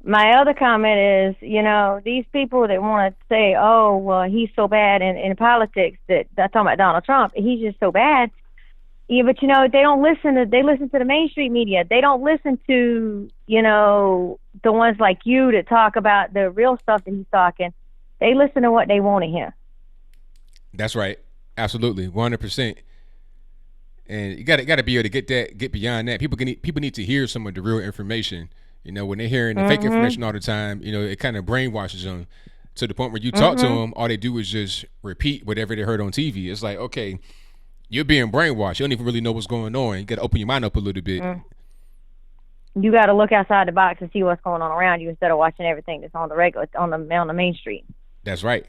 My other comment is, these people that want to say, oh, well, he's so bad in politics, that I'm talking about Donald Trump, he's just so bad. Yeah, but, they don't they listen to the mainstream media. They don't listen to, the ones like you that talk about the real stuff that he's talking. They listen to what they want to hear. That's right. Absolutely. 100%. And you got to be able to get beyond that. People need to hear some of the real information. You know, when they're hearing the fake information all the time, you know, it kind of brainwashes them to the point where you talk to them, all they do is just repeat whatever they heard on TV. It's like, okay, you're being brainwashed. You don't even really know what's going on. You got to open your mind up a little bit. You got to look outside the box and see what's going on around you instead of watching everything that's on the main street. That's right.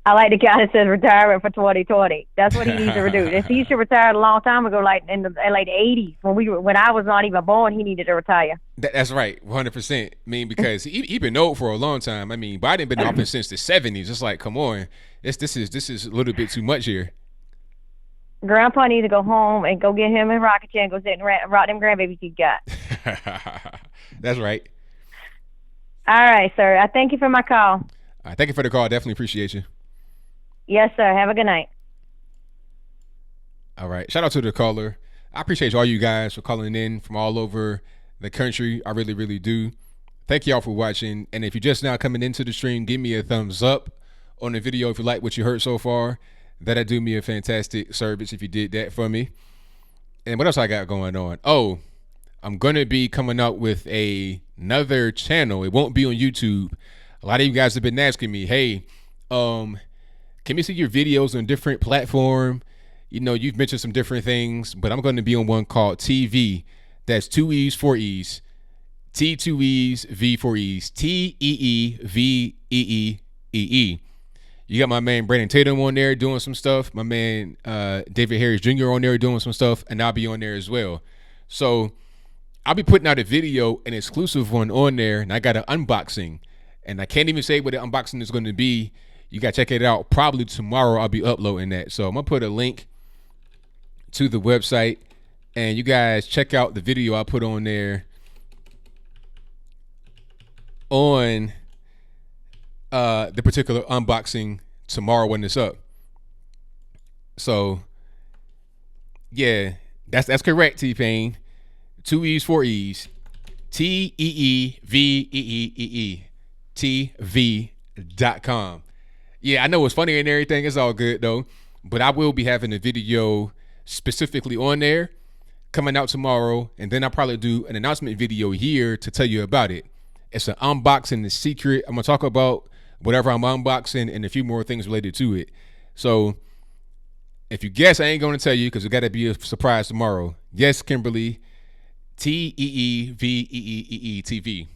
I like the guy that says retirement for 2020. That's what he needs to do. He should retire a long time ago, like in the 80s when I was not even born. He needed to retire. That's right, 100%. I mean, because he been old for a long time. I mean, Biden been in office since the 70s. It's like, come on, this is a little bit too much here. Grandpa needs to go home and go get him a rocket chair and go sit and rock them grandbabies he got. That's right. All right, sir. I thank you for my call. Thank you for the call. Definitely appreciate you. Yes, sir. Have a good night. All right. Shout out to the caller. I appreciate all you guys for calling in from all over the country. I really, really do. Thank y'all for watching. And if you're just now coming into the stream, give me a thumbs up on the video if you like what you heard so far. That'd do me a fantastic service if you did that for me. And what else I got going on? Oh, I'm going to be coming out with another channel. It won't be on YouTube. A lot of you guys have been asking me, hey, can we see your videos on different platform? You know, you've mentioned some different things, but I'm going to be on one called TV. That's 2 E's, 4 E's. T2E's, V4E's. TEEVEEEE. You got my man Brandon Tatum on there doing some stuff. My man David Harris Jr. on there doing some stuff, and I'll be on there as well. So I'll be putting out a video, an exclusive one on there, and I got an unboxing. And I can't even say what the unboxing is going to be. You got to check it out. Probably tomorrow I'll be uploading that. So I'm going to put a link to the website, and you guys check out the video I put on there on the particular unboxing tomorrow when it's up. So yeah, that's correct, T-Pain. 2 E's, 4 E's. TEEVEEEE. TV.com. Yeah, I know it's funny and everything. It's all good though. But I will be having a video specifically on there coming out tomorrow, and then I'll probably do an announcement video here to tell you about it. It's an unboxing, the secret. I'm gonna talk about whatever I'm unboxing and a few more things related to it. So if you guess, I ain't gonna tell you because it gotta be a surprise tomorrow. Yes, Kimberly. TEEVEEEE TV.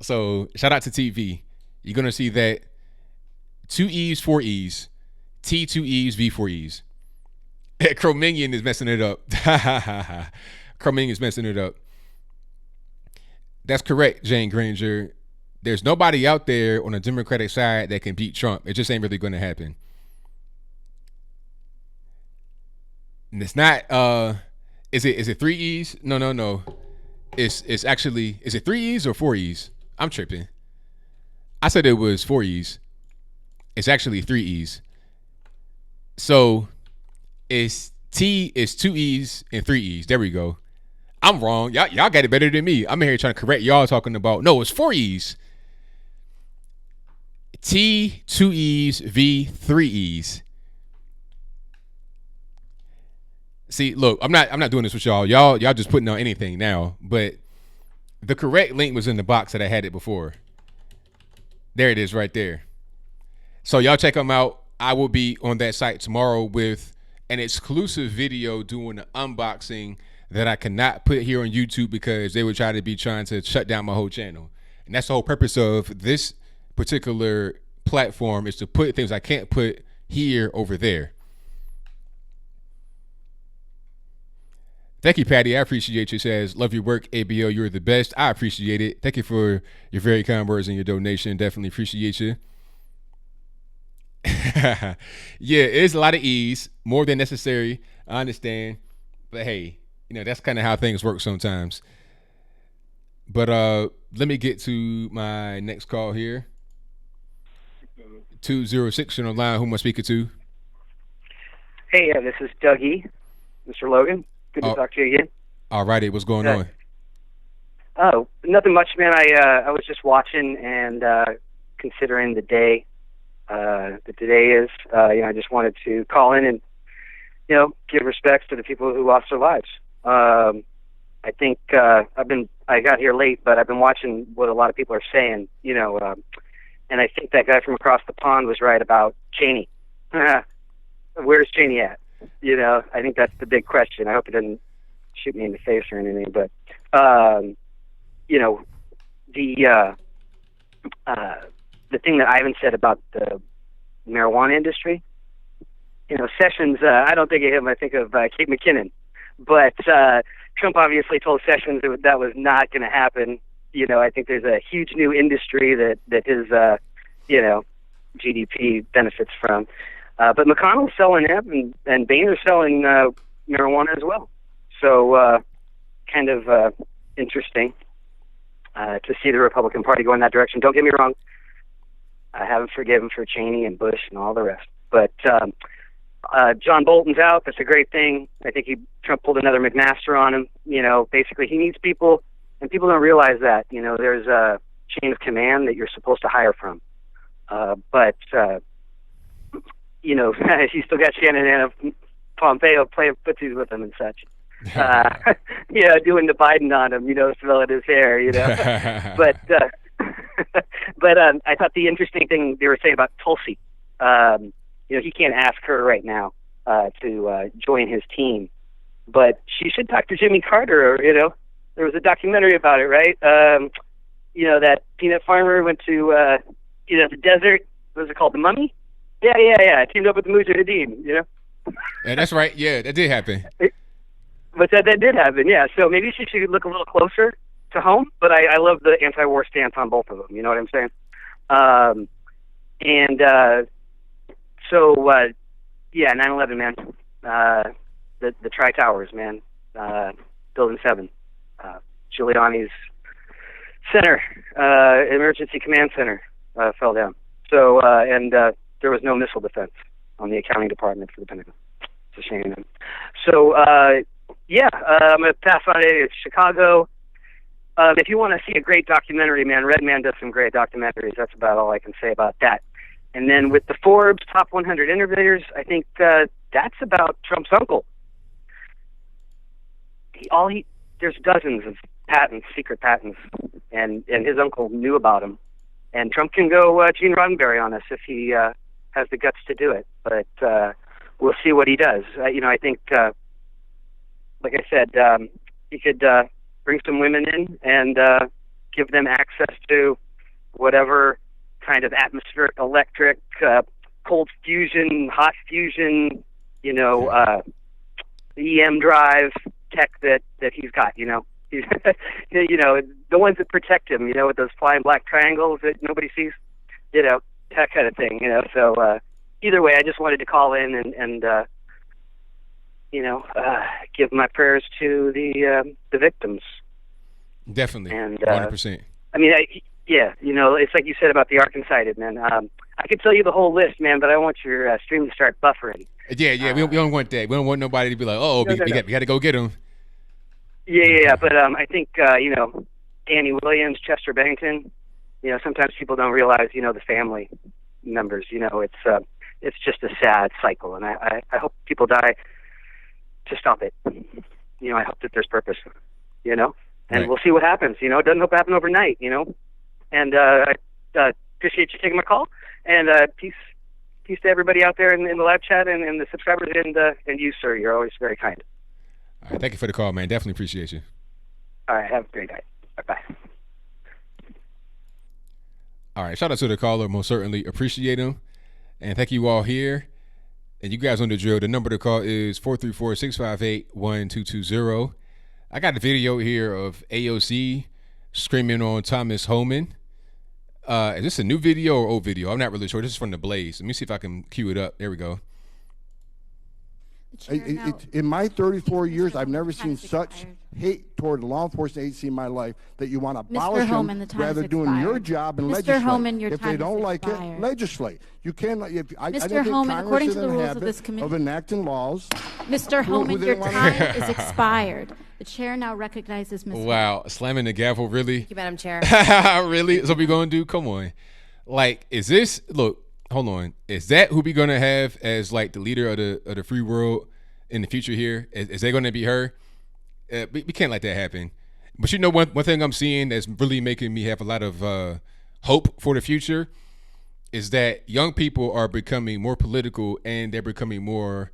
So shout out to TV. You're gonna see that 2 E's, 4 E's, T2E's, V4 E's. Crominion is messing it up. Crominion is messing it up. That's correct, Jane Granger. There's nobody out there on the Democratic side that can beat Trump. It just ain't really gonna happen. And it's not is it 3 E's? No. It's actually, is it 3 E's or 4 E's? I'm tripping. I said it was 4 E's. It's actually 3 E's. So it's 2 E's and 3 E's. There we go. I'm wrong. Y'all got it better than me. I'm here trying to correct y'all talking about, no, it's 4 E's. T, 2 E's, V, 3 E's. See, look, I'm not doing this with y'all. Y'all just putting on anything now, but the correct link was in the box that I had it before. There it is right there. So y'all check them out. I will be on that site tomorrow with an exclusive video doing an unboxing that I cannot put here on YouTube because they would try to shut down my whole channel. And that's the whole purpose of this particular platform, is to put things I can't put here over there. Thank you, Patty. I appreciate you. Says, love your work, ABL. You're the best. I appreciate it. Thank you for your very kind words and your donation. Definitely appreciate you. Yeah, it's a lot of E's, more than necessary. I understand. But hey, that's kind of how things work sometimes. But let me get to my next call here. 206 on the line. Who am I speaking to? Hey, this is Dougie, Mr. Logan. Good to talk to you again. All righty, what's going on? Oh, nothing much, man. I was just watching and considering the day that today is. I just wanted to call in and give respects to the people who lost their lives. I think I got here late, but I've been watching what a lot of people are saying, and I think that guy from across the pond was right about Cheney. Where's Cheney at? I think that's the big question. I hope it didn't shoot me in the face or anything, but the thing that Ivan said about the marijuana industry, Sessions, I don't think of him. I think of Kate McKinnon, but Trump obviously told Sessions that was not going to happen. I think there's a huge new industry that his GDP benefits from. But McConnell's selling hemp, and Boehner's selling marijuana as well. So kind of interesting to see the Republican Party go in that direction. Don't get me wrong. I haven't forgiven for Cheney and Bush and all the rest. But John Bolton's out. That's a great thing. I think Trump pulled another McMaster on him. Basically he needs people, and people don't realize that. There's a chain of command that you're supposed to hire from. But he's still got Shannon and Pompeo playing footsies with him and such. Doing the Biden on him, smelling his hair, But I thought the interesting thing they were saying about Tulsi, he can't ask her right now to join his team, but she should talk to Jimmy Carter. There was a documentary about it, right? That peanut farmer went to the desert. What was it called? The Mummy? Yeah. Teamed up with the Mujahideen. Yeah, that's right. Yeah, that did happen. But that did happen, yeah. So maybe she should look a little closer to home. But I love the anti-war stance on both of them. You know what I'm saying? So 9/11, man. The Tri-Towers, man. Building 7. Giuliani's center, emergency command center, fell down. So, there was no missile defense on the accounting department for the Pentagon. It's a shame. So, I'm going to pass on it. It's Chicago. If you want to see a great documentary, man, Redman does some great documentaries. That's about all I can say about that. And then with the Forbes Top 100 Innovators, I think that's about Trump's uncle. There's dozens of patents, secret patents, and his uncle knew about them. And Trump can go Gene Roddenberry on us if he has the guts to do it. But we'll see what he does. I think, like I said, he could bring some women in and give them access to whatever kind of atmospheric, electric, cold fusion, hot fusion, EM drive tech that he's got, He's, the ones that protect him, with those flying black triangles that nobody sees, that kind of thing, So either way, I just wanted to call in and give my prayers to the victims. Definitely, and 100%. I mean, it's like you said about the Arkansas, man. I could tell you the whole list, man, but I want your stream to start buffering. Yeah, we don't want that. We don't want nobody to be like, we got to go get him. Yeah, but I think Danny Williams, Chester Bennington. Sometimes people don't realize, the family members. It's just a sad cycle, and I hope people die to stop it. I hope that there's purpose. And right. We'll see what happens. It doesn't hope to happen overnight. And I appreciate you taking my call. And peace to everybody out there in the live chat and the subscribers and you, sir. You're always very kind. All right, thank you for the call, man. Definitely appreciate you. All right, have a great night. Bye. All right, shout out to the caller. Most certainly appreciate him. And thank you all here. And you guys on the drill. The number to call is 434-658-1220. I got a video here of AOC screaming on Thomas Homan. Is this a new video or old video? I'm not really sure. This is from The Blaze. Let me see if I can cue it up. There we go. In my 34 years, I've never seen such hate toward law enforcement agency in my life that you want to abolish them rather doing your job and legislate. Homan, your if time they don't like expired. it, legislate. You can't. I Mr. Homan, according to the rules of this committee, of enacting laws. Mr. Homan, your time is expired. The chair now recognizes Ms. Wow, slamming the gavel, really? Thank you, Madam Chair. Really? So we gonna do? Come on. Like, is this? Look, hold on. Is that who we gonna have as like the leader of the free world in the future here? Is they gonna be her? We can't let that happen. But you know, one thing I'm seeing that's really making me have a lot of hope for the future is that young people are becoming more political and they're becoming more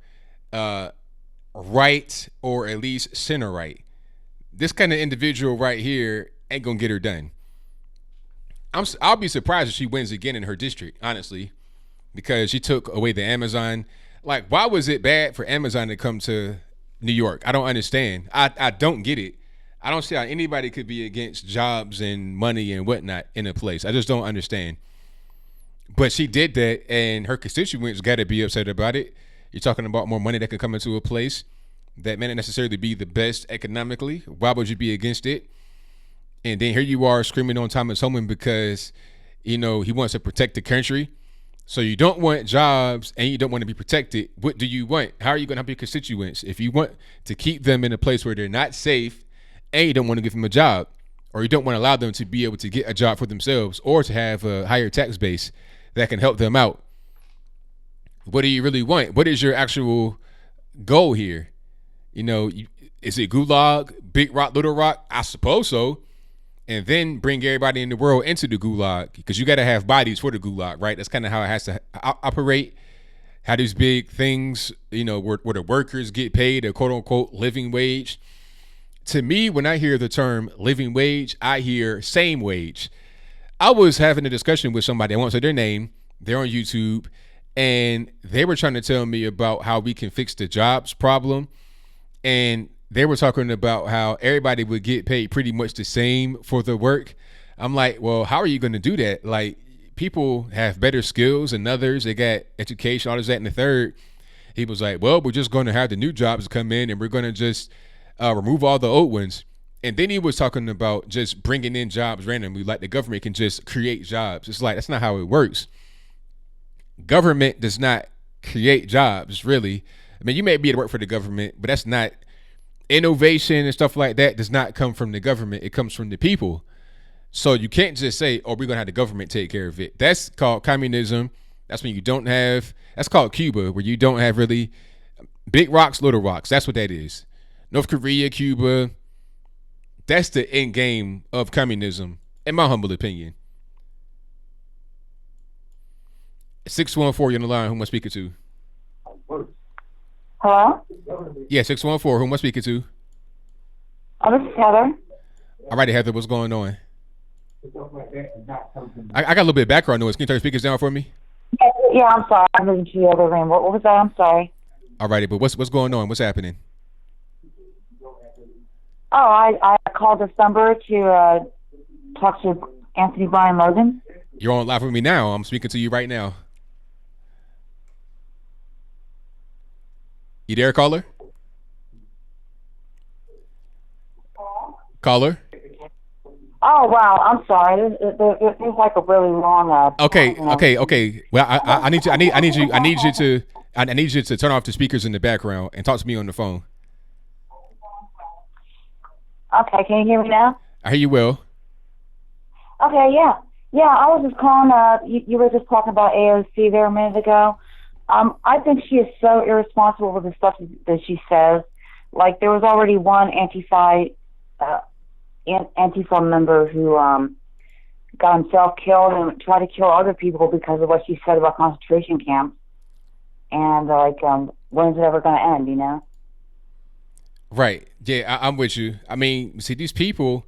right, or at least center right. This kind of individual right here ain't gonna get her done. I'll be surprised if she wins again in her district, honestly, because she took away the Amazon. Like, why was it bad for Amazon to come to New York? I don't understand. I don't get it. I don't see how anybody could be against jobs and money and whatnot in a place. I just don't understand. But she did that, and her constituents got to be upset about it. You're talking about more money that could come into a place that may not necessarily be the best economically. Why would you be against it? And then here you are screaming on Thomas Homan because, you know, he wants to protect the country. So you don't want jobs and you don't want to be protected. What do you want? How are you going to help your constituents? If you want to keep them in a place where they're not safe and you don't want to give them a job, or you don't want to allow them to be able to get a job for themselves or to have a higher tax base that can help them out, what do you really want? What is your actual goal here? You know, is it gulag, big rock, little rock? I suppose so. And then bring everybody in the world into the gulag, because you got to have bodies for the gulag, right? That's kind of how it has to operate. How these big things, you know, where the workers get paid a quote unquote living wage. To me, when I hear the term living wage, I hear same wage. I was having a discussion with somebody, I won't say their name, they're on YouTube, and they were trying to tell me about how we can fix the jobs problem. And they were talking about how everybody would get paid pretty much the same for the work. I'm like, well, how are you going to do that? Like, people have better skills than others. They got education, all this, that, and the third. He was like, well, we're just going to have the new jobs come in and we're going to just remove all the old ones. And then he was talking about just bringing in jobs randomly, like the government can just create jobs. It's like, that's not how it works. Government does not create jobs, really. I mean, you may be able to work for the government, but that's not. Innovation and stuff like that does not come from the government. It comes from the people. So you can't just say, oh, we're going to have the government take care of it. That's called communism. That's when you don't have, that's called Cuba, where you don't have really big rocks, little rocks. That's what that is. North Korea, Cuba, that's the end game of communism, in my humble opinion. 614, you're on the line. Who am I speaking to? Hello? Yeah, 614. Who am I speaking to? Oh, this is Heather. All righty, Heather, what's going on? I got a little bit of background noise. Can you turn the speakers down for me? Yeah, I'm sorry. I'm moving to the other room. What was that? I'm sorry. All righty, but what's going on? What's happening? Oh, I called this number to talk to Anthony Brian Logan. You're on live with me now. I'm speaking to you right now. You there, caller? Caller? Oh, wow. I'm sorry. It's like a really long. Okay. Well, I need you to turn off the speakers in the background and talk to me on the phone. Okay, can you hear me now? I hear you well. Okay, yeah. I was just calling. You were just talking about AOC there a minute ago. I think she is so irresponsible with the stuff that she says. Like, there was already one Antifa member who got himself killed and tried to kill other people because of what she said about concentration camps. And, when is it ever going to end, you know? Right. Yeah, I'm with you. I mean, see, these people,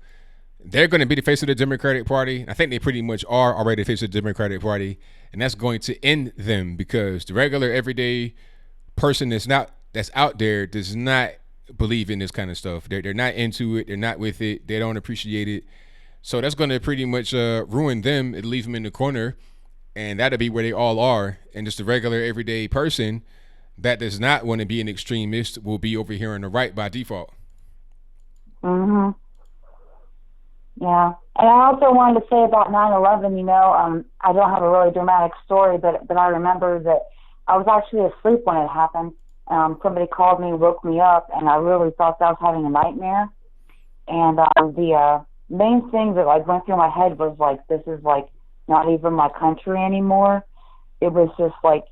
they're going to be the face of the Democratic Party. I think they pretty much are already the face of the Democratic Party. And that's going to end them, because the regular everyday person that's out there does not believe in this kind of stuff. They're not into it. They're not with it. They don't appreciate it. So that's going to pretty much ruin them and leave them in the corner. And that'll be where they all are. And just the regular everyday person that does not want to be an extremist will be over here on the right by default. Mm-hmm. Yeah. And I also wanted to say about 9/11, you know, I don't have a really dramatic story, but I remember that I was actually asleep when it happened. Somebody called me, woke me up, and I really thought that I was having a nightmare. And the main thing that went through my head was this is not even my country anymore. It was just I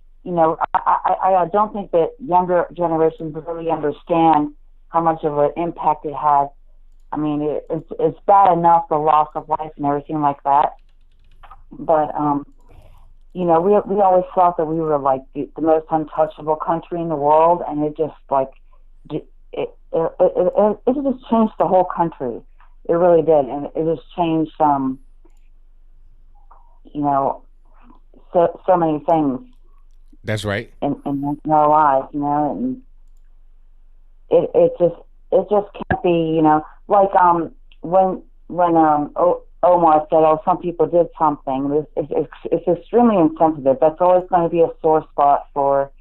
don't think that younger generations really understand how much of an impact it had. I mean, it's bad enough, the loss of life and everything like that. But, you know, we always thought that we were like the most untouchable country in the world, and it just like, it just changed the whole country. It really did. And it just changed you know, so many things. That's right. In our lives, you know, and it just can't be, you know, like when Omar said, "Oh, some people did something." It's extremely insensitive. That's always going to be a sore spot for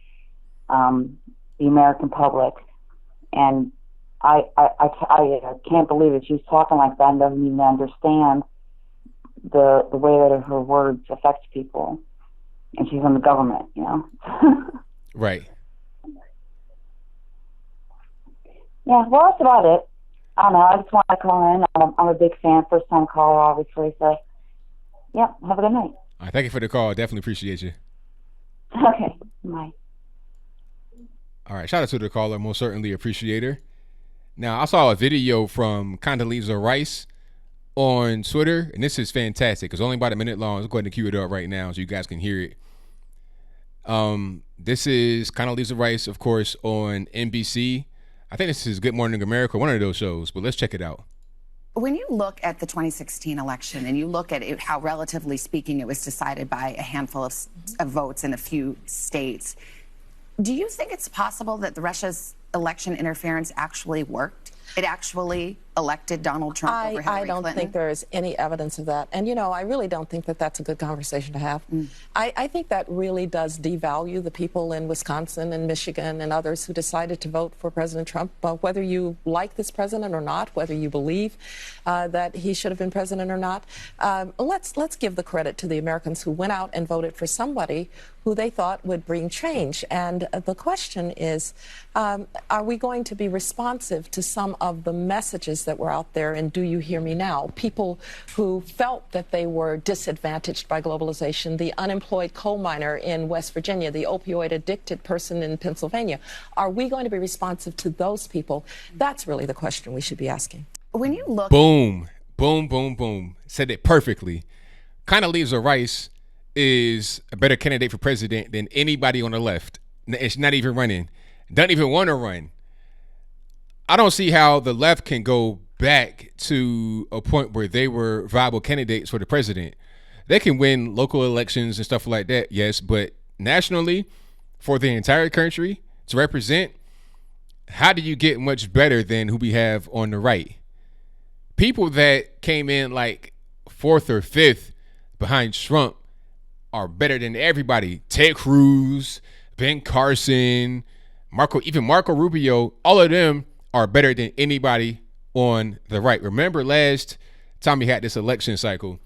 the American public, and I can't believe that she's talking like that and doesn't even understand the way that her words affect people. And she's in the government, you know. Right. Yeah, well, that's about it. I don't know. I just want to call in. I'm a big fan, first time caller, obviously. So, yeah, have a good night. All right, thank you for the call. Definitely appreciate you. Okay, bye. All right, shout out to the caller. Most certainly appreciate her. Now, I saw a video from Condoleezza Rice on Twitter, and this is fantastic. It's only about a minute long. Let's go ahead and cue it up right now so you guys can hear it. This is Condoleezza Rice, of course, on NBC. I think this is Good Morning America, one of those shows, but let's check it out. When you look at the 2016 election and you look at it, how relatively speaking it was decided by a handful of votes in a few states, do you think it's possible that Russia's election interference actually worked? It actually elected Donald Trump over Hillary Clinton? I don't think there's any evidence of that. And, you know, I really don't think that that's a good conversation to have. I think that really does devalue the people in Wisconsin and Michigan and others who decided to vote for President Trump. Whether you like this president or not, whether you believe that he should have been president or not, let's give the credit to the Americans who went out and voted for somebody who they thought would bring change. And the question is, are we going to be responsive to some of the messages that were out there? And do you hear me now? People who felt that they were disadvantaged by globalization, the unemployed coal miner in West Virginia, the opioid addicted person in Pennsylvania. Are we going to be responsive to those people? That's really the question we should be asking. When you look... Boom, boom, boom, boom. Said it perfectly. Condoleezza Rice is a better candidate for president than anybody on the left. It's not even running. Doesn't even want to run. I don't see how the left can go back to a point where they were viable candidates for the president. They can win local elections and stuff like that, yes, but nationally, for the entire country to represent, how do you get much better than who we have on the right? People that came in like fourth or fifth behind Trump are better than everybody. Ted Cruz, Ben Carson, Marco Rubio, all of them are better than anybody on the right. Remember last time we had this election cycle,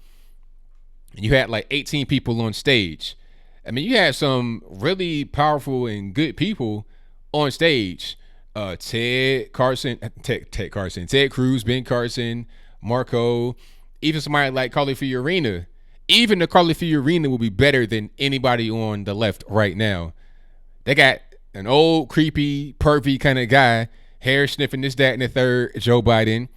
you had like 18 people on stage. I mean, you had some really powerful and good people on stage. Ted Cruz, Ben Carson, Marco, even somebody like Carly Fiorina. Even the Carly Fiorina will be better than anybody on the left right now. They got an old, creepy, pervy kind of guy, hair sniffing this, that, and the third, Joe Biden.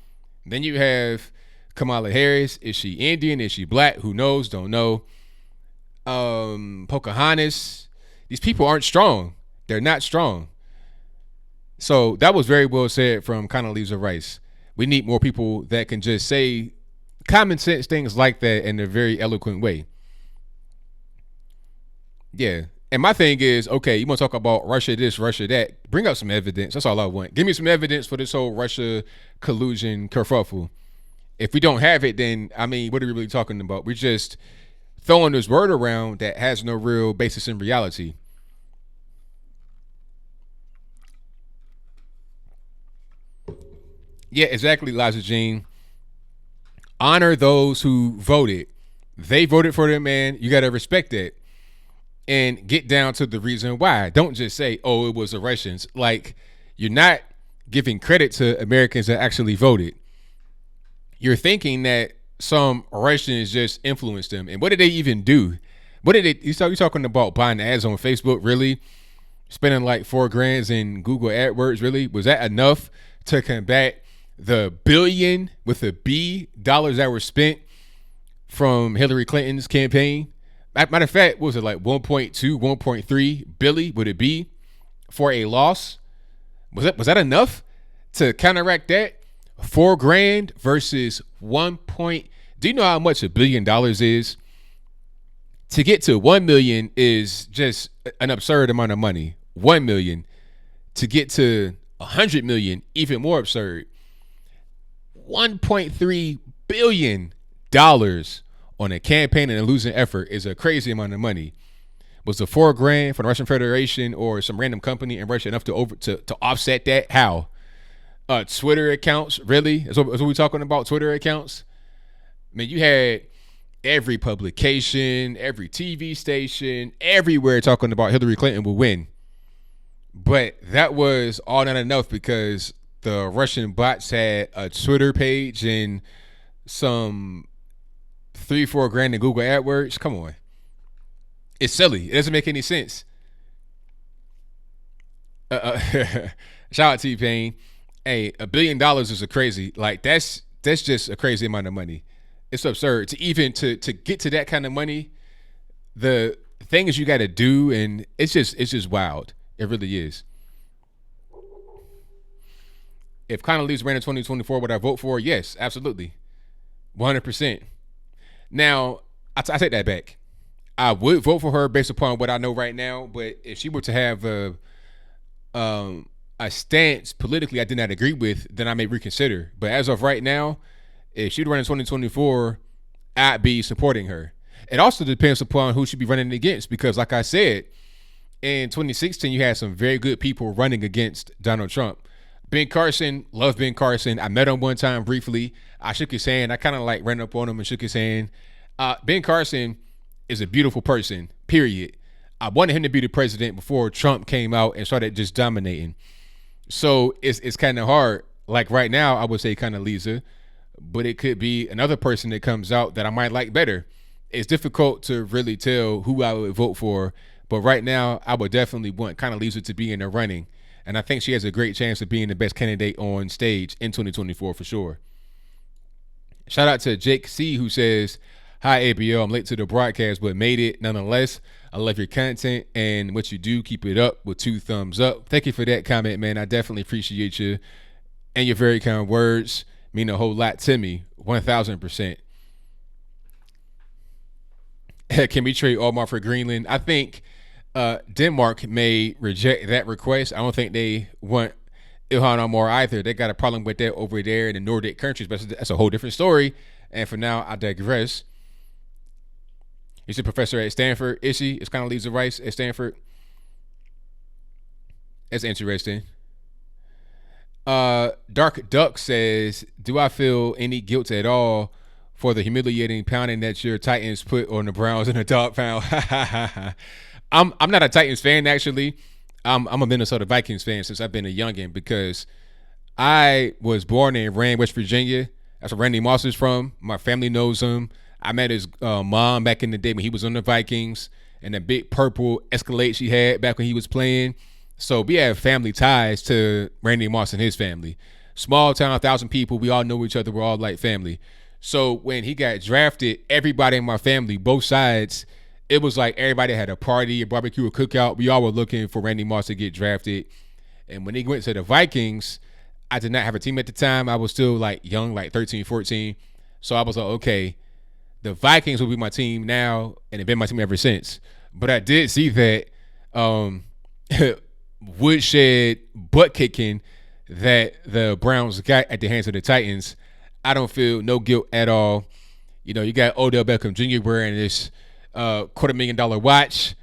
Then you have Kamala Harris. Is she Indian? Is she black? Who knows? Don't know. Pocahontas. These people aren't strong. They're not strong. So that was very well said from Condoleezza Rice. We need more people that can just say common sense things like that in a very eloquent way. Yeah. And my thing is, okay, you want to talk about Russia this, Russia that. Bring up some evidence. That's all I want. Give me some evidence for this whole Russia collusion kerfuffle. If we don't have it, then, I mean, what are we really talking about? We're just throwing this word around that has no real basis in reality. Yeah, exactly, Liza Jean. Honor those who voted. They voted for them, man. You got to respect that. And get down to the reason why. Don't just say, oh, it was the Russians. Like, you're not giving credit to Americans that actually voted. You're thinking that some Russians just influenced them. And what did they even do? What did they, you're talking about buying ads on Facebook, really? Spending like $4,000 in Google AdWords, really? Was that enough to combat the billion with a B dollars that were spent from Hillary Clinton's campaign. Matter of fact, what was it, like 1.2, 1.3 billion would it be for a loss? Was that enough to counteract that? $4,000 versus 1 point. Do you know how much $1 billion is? To get to 1 million is just an absurd amount of money. 1 million. To get to 100 million, even more absurd. $1.3 billion on a campaign and a losing effort is a crazy amount of money. Was the $4,000 for the Russian Federation or some random company in Russia enough to offset that? How? Twitter accounts, really? Is what we're talking about? Twitter accounts? I mean, you had every publication, every TV station, everywhere talking about Hillary Clinton will win. But that was all not enough because the Russian bots had a Twitter page and some $3-4 in Google AdWords. Come on. It's silly. It doesn't make any sense. Shout out to T-Pain. Hey, $1 billion is a crazy, like that's just a crazy amount of money. It's absurd to even to get to that kind of money. The things you got to do, and it's just wild. It really is. If Condoleezza ran in 2024, would I vote for her? Yes, absolutely. 100%. Now, I take that back. I would vote for her based upon what I know right now, but if she were to have a stance politically I did not agree with, then I may reconsider. But as of right now, if she'd run in 2024, I'd be supporting her. It also depends upon who she'd be running against because, like I said, in 2016, you had some very good people running against Donald Trump. Ben Carson, love Ben Carson. I met him one time briefly. I shook his hand. I kind of like ran up on him and shook his hand. Ben Carson is a beautiful person, period. I wanted him to be the president before Trump came out and started just dominating. So it's kind of hard. Like right now, I would say Condoleezza, but it could be another person that comes out that I might like better. It's difficult to really tell who I would vote for, but right now, I would definitely want Condoleezza to be in the running. And I think she has a great chance of being the best candidate on stage in 2024 for sure. Shout out to Jake C, who says, "Hi, ABL. I'm late to the broadcast, but made it nonetheless. I love your content and what you do. Keep it up with 2 thumbs up." Thank you for that comment, man. I definitely appreciate you. And your very kind words mean a whole lot to me. 1,000%. Can we trade Omar for Greenland? I think Denmark may reject that request. I don't think they want Ilhan Omar either. They got a problem with that over there in the Nordic countries, but that's a whole different story. And for now, I digress. He's a professor at Stanford. Is she? It's Condoleezza Rice at Stanford. That's interesting. Dark Duck says, "Do I feel any guilt at all for the humiliating pounding that your Titans put on the Browns in a dog pound?" I'm not a Titans fan, actually. I'm a Minnesota Vikings fan since I've been a youngin' because I was born and ran West Virginia. That's where Randy Moss is from. My family knows him. I met his mom back in the day when he was on the Vikings and the big purple Escalade she had back when he was playing. So we have family ties to Randy Moss and his family. Small town, 1,000 people. We all know each other. We're all like family. So when he got drafted, everybody in my family, both sides, it was like everybody had a party, a barbecue, a cookout. We all were looking for Randy Moss to get drafted. And when he went to the Vikings, I did not have a team at the time. I was still like young, like 13, 14. So I was like, okay, the Vikings will be my team now, and they've been my team ever since. But I did see that woodshed butt kicking that the Browns got at the hands of the Titans. I don't feel no guilt at all. You know, you got Odell Beckham Jr. wearing this $250,000 watch.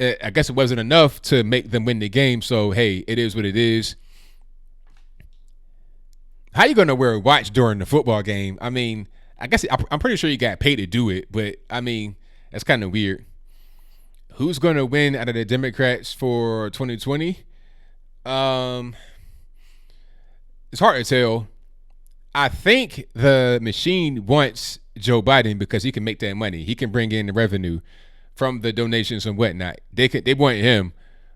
I guess it wasn't enough to make them win the game. So, hey, it is what it is. How you going to wear a watch during the football game? I mean, I guess I'm pretty sure you got paid to do it, but I mean, that's kind of weird. Who's going to win out of the Democrats for 2020? It's hard to tell. I think the machine wants Joe Biden because he can make that money. He can bring in the revenue from the donations and whatnot. They want him.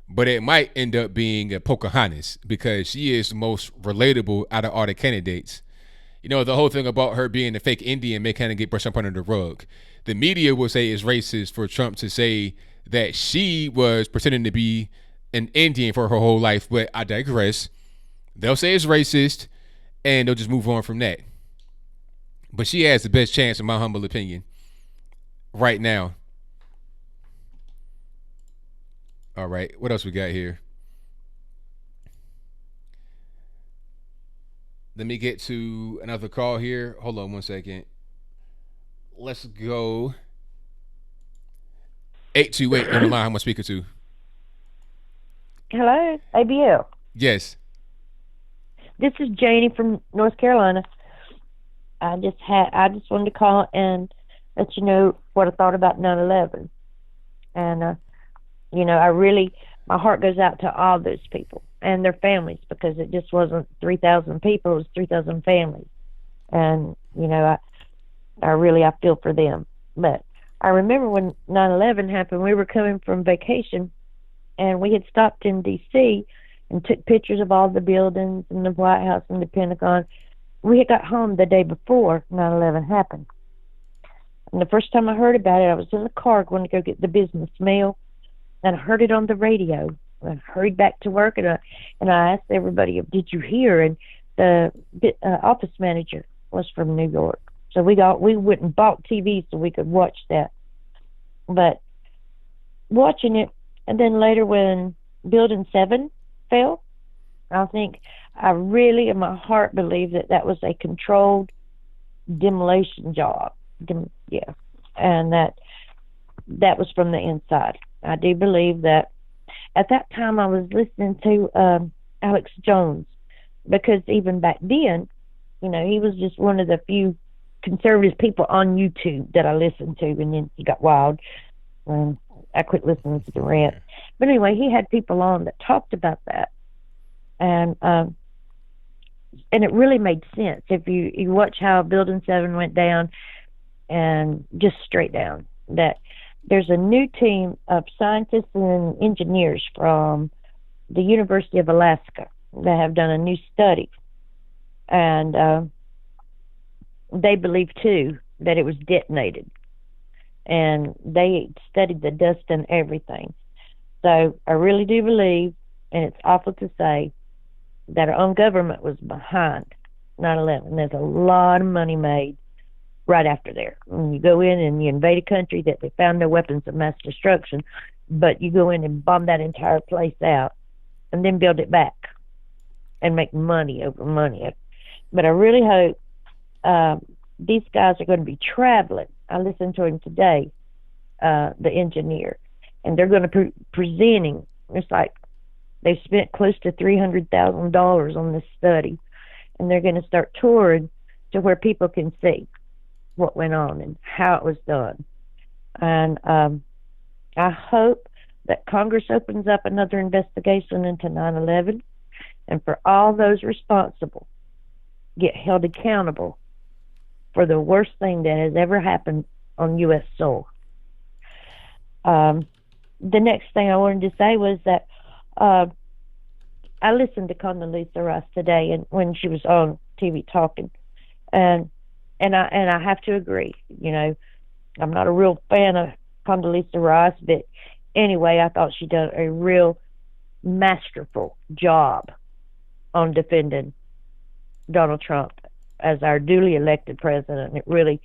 but it might end up being a Pocahontas because she is the most relatable out of all the candidates. You know, the whole thing about her being a fake Indian may kind of get brushed up under the rug. The media will say it's racist for Trump to say that she was pretending to be an Indian for her whole life, but I digress. They'll say it's racist, and they'll just move on from that. But she has the best chance, in my humble opinion, right now. All right, what else we got here? Let me get to another call here. Hold on one second. Let's go. 828 on the line. How am I speaking to? Hello, ABL. Yes. This is Janie from North Carolina. I just wanted to call and let you know what I thought about 9/11. And my heart goes out to all those people and their families, because it just wasn't 3,000 people, it was 3,000 families. And I feel for them. But I remember when 9/11 happened, we were coming from vacation, and we had stopped in D.C. and took pictures of all the buildings and the White House and the Pentagon. We had got home the day before 9/11 happened. And the first time I heard about it, I was in the car going to go get the business mail, and I heard it on the radio. I hurried back to work, and I asked everybody, "Did you hear?" And the office manager was from New York, so we went and bought TV so we could watch that. But watching it, and then later when Building 7 fell, I really in my heart believe that was a controlled demolition job. And that was from the inside. I do believe that. At that time, I was listening to Alex Jones, because even back then, he was just one of the few conservative people on YouTube that I listened to, and then he got wild. I quit listening to the rant. But anyway, he had people on that talked about that, and it really made sense if you watch how Building 7 went down, and just straight down. That there's a new team of scientists and engineers from the University of Alaska that have done a new study, and they believe too that it was detonated, and they studied the dust and everything. So I really do believe, and it's awful to say, that our own government was behind 9/11. There's a lot of money made right after there. When you go in and you invade a country that they found no weapons of mass destruction, but you go in and bomb that entire place out and then build it back and make money over money. But I really hope these guys are going to be traveling. I listened to him today, the engineer, and they're going to be presenting. It's like they've spent close to $300,000 on this study, and they're going to start touring to where people can see what went on and how it was done. And I hope that Congress opens up another investigation into 9/11, and for all those responsible get held accountable for the worst thing that has ever happened on U.S. soil. The next thing I wanted to say was that I listened to Condoleezza Rice today, and when she was on TV talking, and I have to agree. I'm not a real fan of Condoleezza Rice, but anyway, I thought she did a real masterful job on defending Donald Trump as our duly elected president. It really,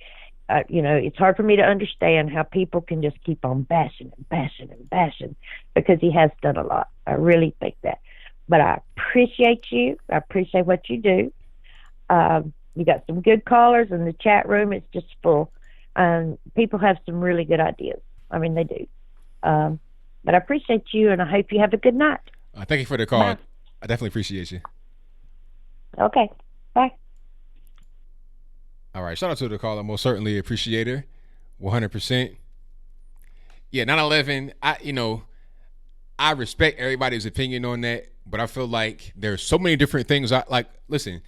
it's hard for me to understand how people can just keep on bashing and bashing and bashing, because he has done a lot. I really think that. But I appreciate you. I appreciate what you do. You got some good callers, and the chat room is just full. People have some really good ideas. I mean, they do. But I appreciate you, and I hope you have a good night. Thank you for the call. Bye. I definitely appreciate you. Okay. Bye. All right. Shout out to the caller. Most certainly appreciate her. 100%. Yeah, 9/11, I respect everybody's opinion on that, but I feel like there's so many different things. Listen,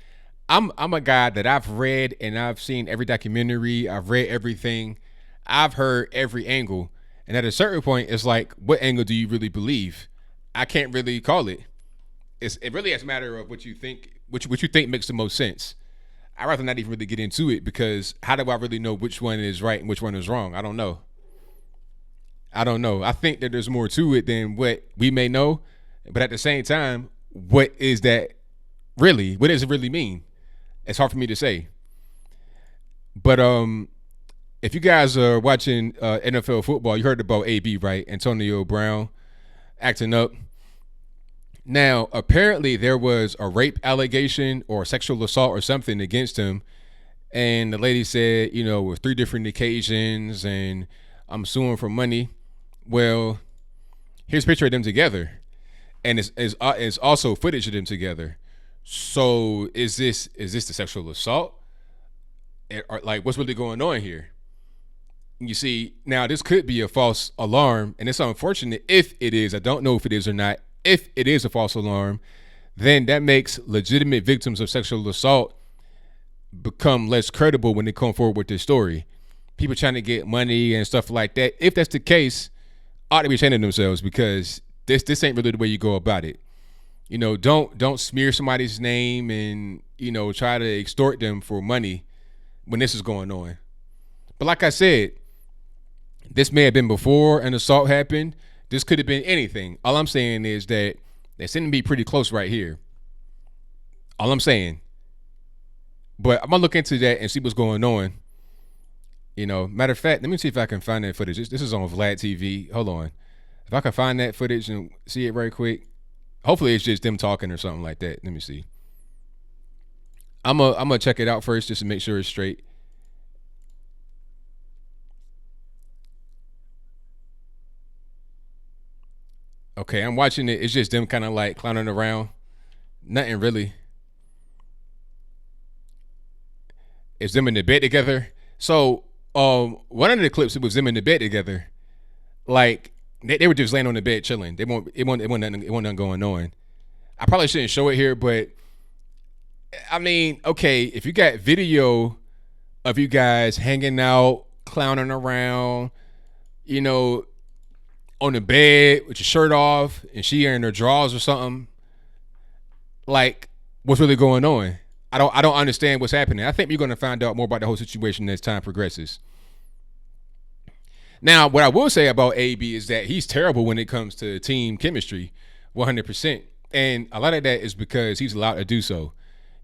I'm a guy that I've read and I've seen every documentary. I've read everything. I've heard every angle. And at a certain point, it's like, what angle do you really believe? I can't really call it. It really is a matter of what you think, what you think makes the most sense. I'd rather not even really get into it, because how do I really know which one is right and which one is wrong? I don't know. I think that there's more to it than what we may know, but at the same time, what is that really? What does it really mean? It's hard for me to say. But if you guys are watching NFL football, you heard about AB, right? Antonio Brown acting up. Now, apparently there was a rape allegation or sexual assault or something against him. And the lady said, with 3 different occasions, and I'm suing for money. Well, here's a picture of them together. And it's also footage of them together. So is this the sexual assault? Or, like, what's really going on here? You see, now this could be a false alarm, and it's unfortunate if it is. I don't know if it is or not. If it is a false alarm, then that makes legitimate victims of sexual assault become less credible when they come forward with this story. People trying to get money and stuff like that. If that's the case, ought to be ashamed of themselves, because this ain't really the way you go about it. Don't smear somebody's name and try to extort them for money when this is going on. But like I said, this may have been before an assault happened. This could have been anything. All I'm saying is that they seem to be pretty close right here. All I'm saying. But I'm going to look into that and see what's going on. Matter of fact, let me see if I can find that footage. This is on Vlad TV. Hold on. If I can find that footage and see it right quick. Hopefully it's just them talking or something like that. Let me see. I'm gonna check it out first just to make sure it's straight. Okay, I'm watching it. It's just them kind of like clowning around. Nothing really. It's them in the bed together. So, one of the clips, it was them in the bed together. Like, they were just laying on the bed chilling. It wasn't nothing going on. I probably shouldn't show it here, but I mean, okay, if you got video of you guys hanging out, clowning around, on the bed with your shirt off and she in her drawers or something, like, what's really going on? I don't understand what's happening. I think we're going to find out more about the whole situation as time progresses. Now, what I will say about AB is that he's terrible when it comes to team chemistry, 100%. And a lot of that is because he's allowed to do so.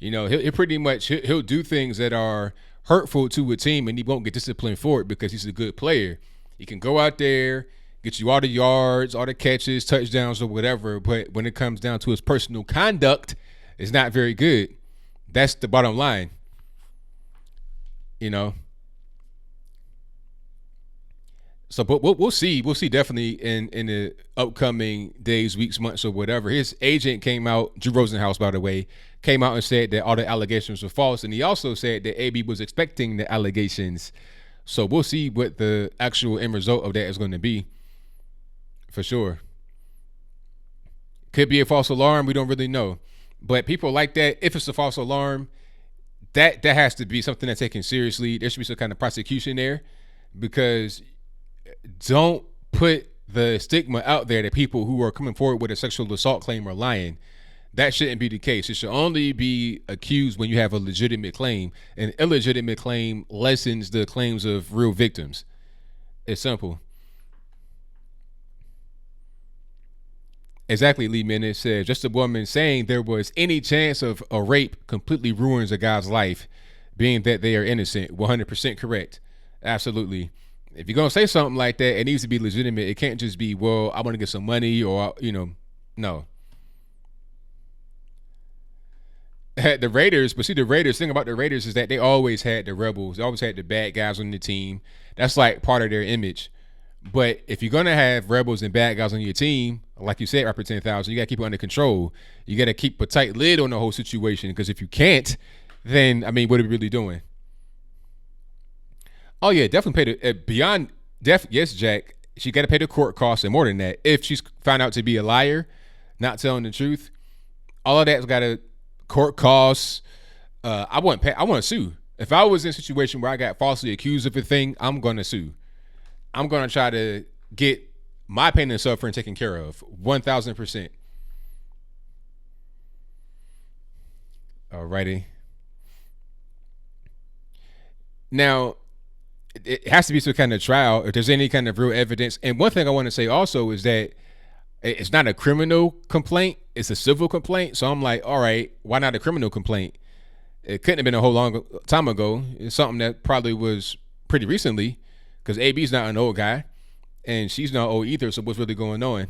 He'll pretty much he'll do things that are hurtful to a team, and he won't get disciplined for it because he's a good player. He can go out there, get you all the yards, all the catches, touchdowns, or whatever, but when it comes down to his personal conduct, it's not very good. That's the bottom line. So, but we'll see. We'll see definitely in the upcoming days, weeks, months, or whatever. His agent came out, Drew Rosenhaus, by the way, came out and said that all the allegations were false, and he also said that AB was expecting the allegations. So we'll see what the actual end result of that is going to be, for sure. Could be a false alarm. We don't really know. But people like that, if it's a false alarm, that has to be something that's taken seriously. There should be some kind of prosecution there, because don't put the stigma out there that people who are coming forward with a sexual assault claim are lying. That shouldn't be the case. It should only be accused when you have a legitimate claim. An illegitimate claim lessens the claims of real victims. It's simple. Exactly, Lee Menace says, just a woman saying there was any chance of a rape completely ruins a guy's life, being that they are innocent. 100% correct. Absolutely. If you're going to say something like that, it needs to be legitimate. It can't just be, well, I want to get some money, or, no. The Raiders, but see, the Raiders, thing about the Raiders is that they always had the rebels. They always had the bad guys on the team. That's like part of their image. But if you're going to have rebels and bad guys on your team, like you said, Rapper 10,000, you got to keep it under control. You got to keep a tight lid on the whole situation, because if you can't, then, I mean, what are we really doing? Oh, yeah, definitely pay the, yes, Jack, she got to pay the court costs and more than that. If she's found out to be a liar, not telling the truth, all of that's got to court costs. I want to sue. If I was in a situation where I got falsely accused of a thing, I'm going to sue. I'm going to try to get my pain and suffering taken care of 1,000%. Alrighty. Now, it has to be some kind of trial if there's any kind of real evidence. And one thing I want to say also is that it's not a criminal complaint, it's a civil complaint. So I'm like, all right, why not a criminal complaint? It couldn't have been a whole long time ago. It's something that probably was pretty recently, because AB's not an old guy and she's not old either. So what's really going on?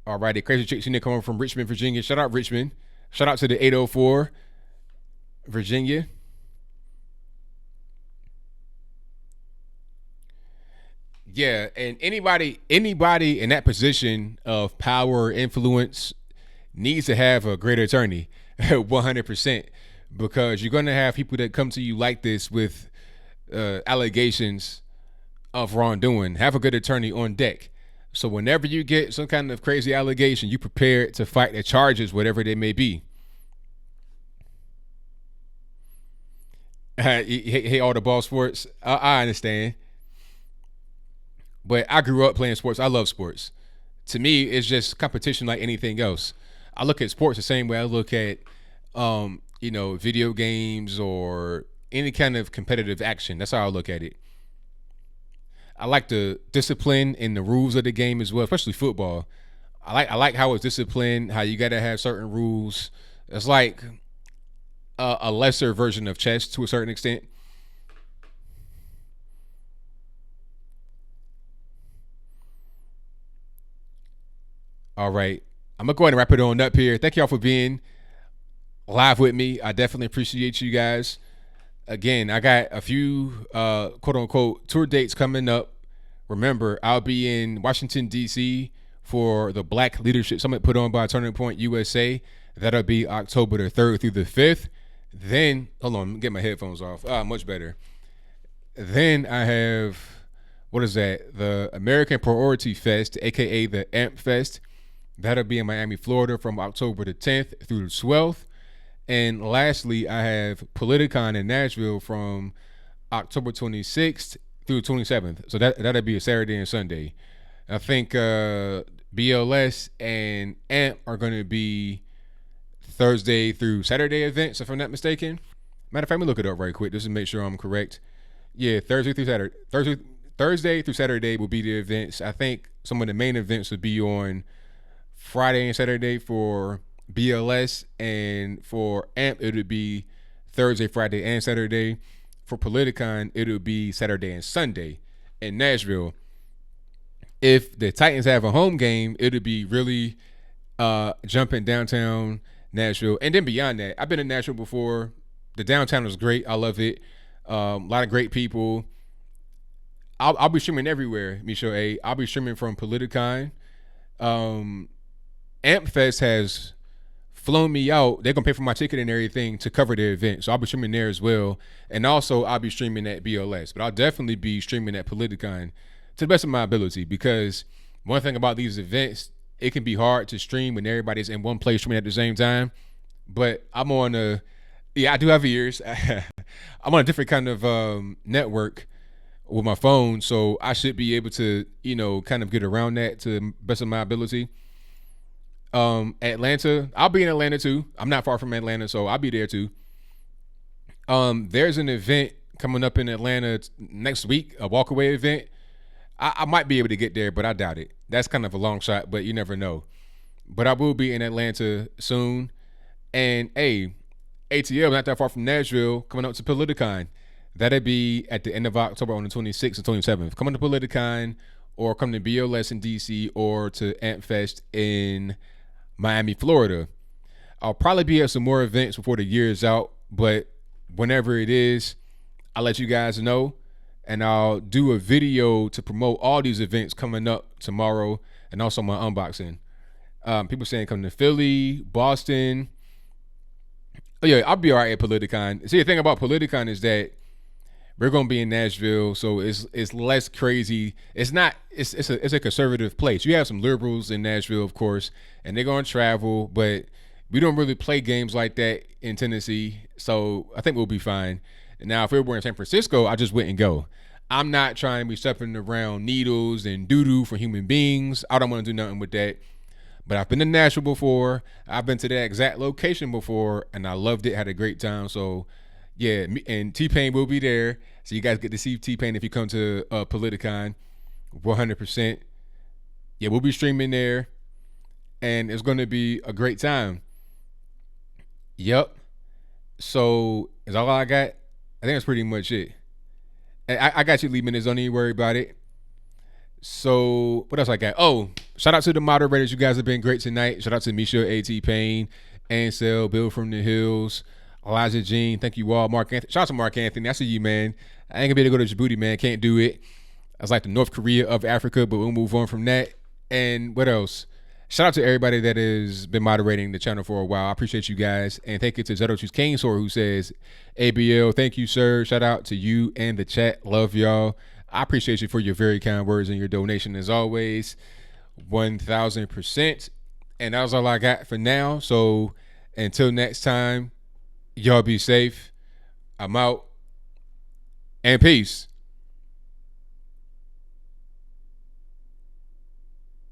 All righty, Crazy Chick, she coming from Richmond, Virginia. Shout out Richmond. Shout out to the 804 Virginia. Yeah, and anybody in that position of power or influence needs to have a great attorney, 100%, because you're going to have people that come to you like this with allegations of wrongdoing. Have a good attorney on deck. So whenever you get some kind of crazy allegation, you prepared to fight the charges, whatever they may be. Hey, all the ball sports. I understand. But I grew up playing sports. I love sports. To me, it's just competition like anything else. I look at sports the same way I look at, video games or any kind of competitive action. That's how I look at it. I like the discipline and the rules of the game as well, especially football. I like how it's disciplined, how you got to have certain rules. It's like a lesser version of chess to a certain extent. All right. I'm going to go ahead and wrap it on up here. Thank y'all for being live with me. I definitely appreciate you guys. Again, I got a few quote unquote tour dates coming up. Remember, I'll be in Washington, D.C. for the Black Leadership Summit put on by Turning Point USA. That'll be October the 3rd through the 5th. Then, hold on, let me get my headphones off. Much better. Then I have, what is that? The American Priority Fest, aka the AMP Fest. That'll be in Miami, Florida from October the 10th through the 12th. And lastly, I have Politicon in Nashville from October 26th through 27th. So that'll be a Saturday and Sunday. I think BLS and AMP are going to be Thursday through Saturday events, if I'm not mistaken. Matter of fact, let me look it up right quick just to make sure I'm correct. Yeah, Thursday through Saturday will be the events. I think some of the main events would be on Friday and Saturday for BLS, and for AMP it would be Thursday, Friday, and Saturday. For Politicon, it would be Saturday and Sunday in Nashville. If the Titans have a home game, it would be really jumping downtown Nashville. And then beyond that, I've been in Nashville before. The downtown is great. I love it. A lot of great people. I'll be streaming everywhere, Michelle A. I'll be streaming from Politicon. AMP Fest has flown me out. They're gonna pay for my ticket and everything to cover their event, so I'll be streaming there as well. And also I'll be streaming at BLS, but I'll definitely be streaming at Politicon to the best of my ability, because one thing about these events, it can be hard to stream when everybody's in one place streaming at the same time. But I'm on I do have ears. I'm on a different kind of network with my phone, so I should be able to kind of get around that to the best of my ability. Atlanta, I'll be in Atlanta too. I'm not far from Atlanta, so I'll be there too. There's an event coming up in Atlanta next week, a walkaway event. I might be able to get there, but I doubt it. That's kind of a long shot, but you never know. But I will be in Atlanta soon. And ATL, not that far from Nashville, coming up to Politicon. That'll be at the end of October on the 26th and 27th. Come to Politicon, or come to BLS in DC, or to AMP Fest in Miami, Florida. I'll probably be at some more events before the year is out, but whenever it is, I'll let you guys know, and I'll do a video to promote all these events coming up tomorrow, and also my unboxing. People saying come to Philly, Boston. Oh yeah, I'll be all right at Politicon. See, the thing about Politicon is that we're gonna be in Nashville, so it's less crazy. It's a conservative place. You have some liberals in Nashville, of course, and they're gonna travel, but we don't really play games like that in Tennessee, so I think we'll be fine. And now, if we were in San Francisco, I just wouldn't go. I'm not trying to be stepping around needles and doo-doo for human beings. I don't want to do nothing with that. But I've been to Nashville before. I've been to that exact location before, and I loved it. Had a great time. So, yeah, and T-Pain will be there. So you guys get to see T-Pain if you come to Politicon. 100%. Yeah, we'll be streaming there, and it's going to be a great time. Yep. So, is all I got? I think that's pretty much it. I got you, Lee Minutes. Don't even worry about it. So, what else I got? Oh, shout out to the moderators. You guys have been great tonight. Shout out to Misha, A.T. Payne, Ansel, Bill from the Hills, Elijah Jean. Thank you all. Mark Anthony. Shout out to Mark Anthony. I see you, man. I ain't gonna be able to go to Djibouti, man. Can't do it. That's like the North Korea of Africa, but we'll move on from that. And what else? Shout out to everybody that has been moderating the channel for a while. I appreciate you guys. And thank you to Zeto Choose Kainsor, who says, ABL, thank you, sir. Shout out to you and the chat. Love y'all. I appreciate you for your very kind words and your donation as always. 1,000%. And that was all I got for now. So until next time, y'all be safe. I'm out. And peace.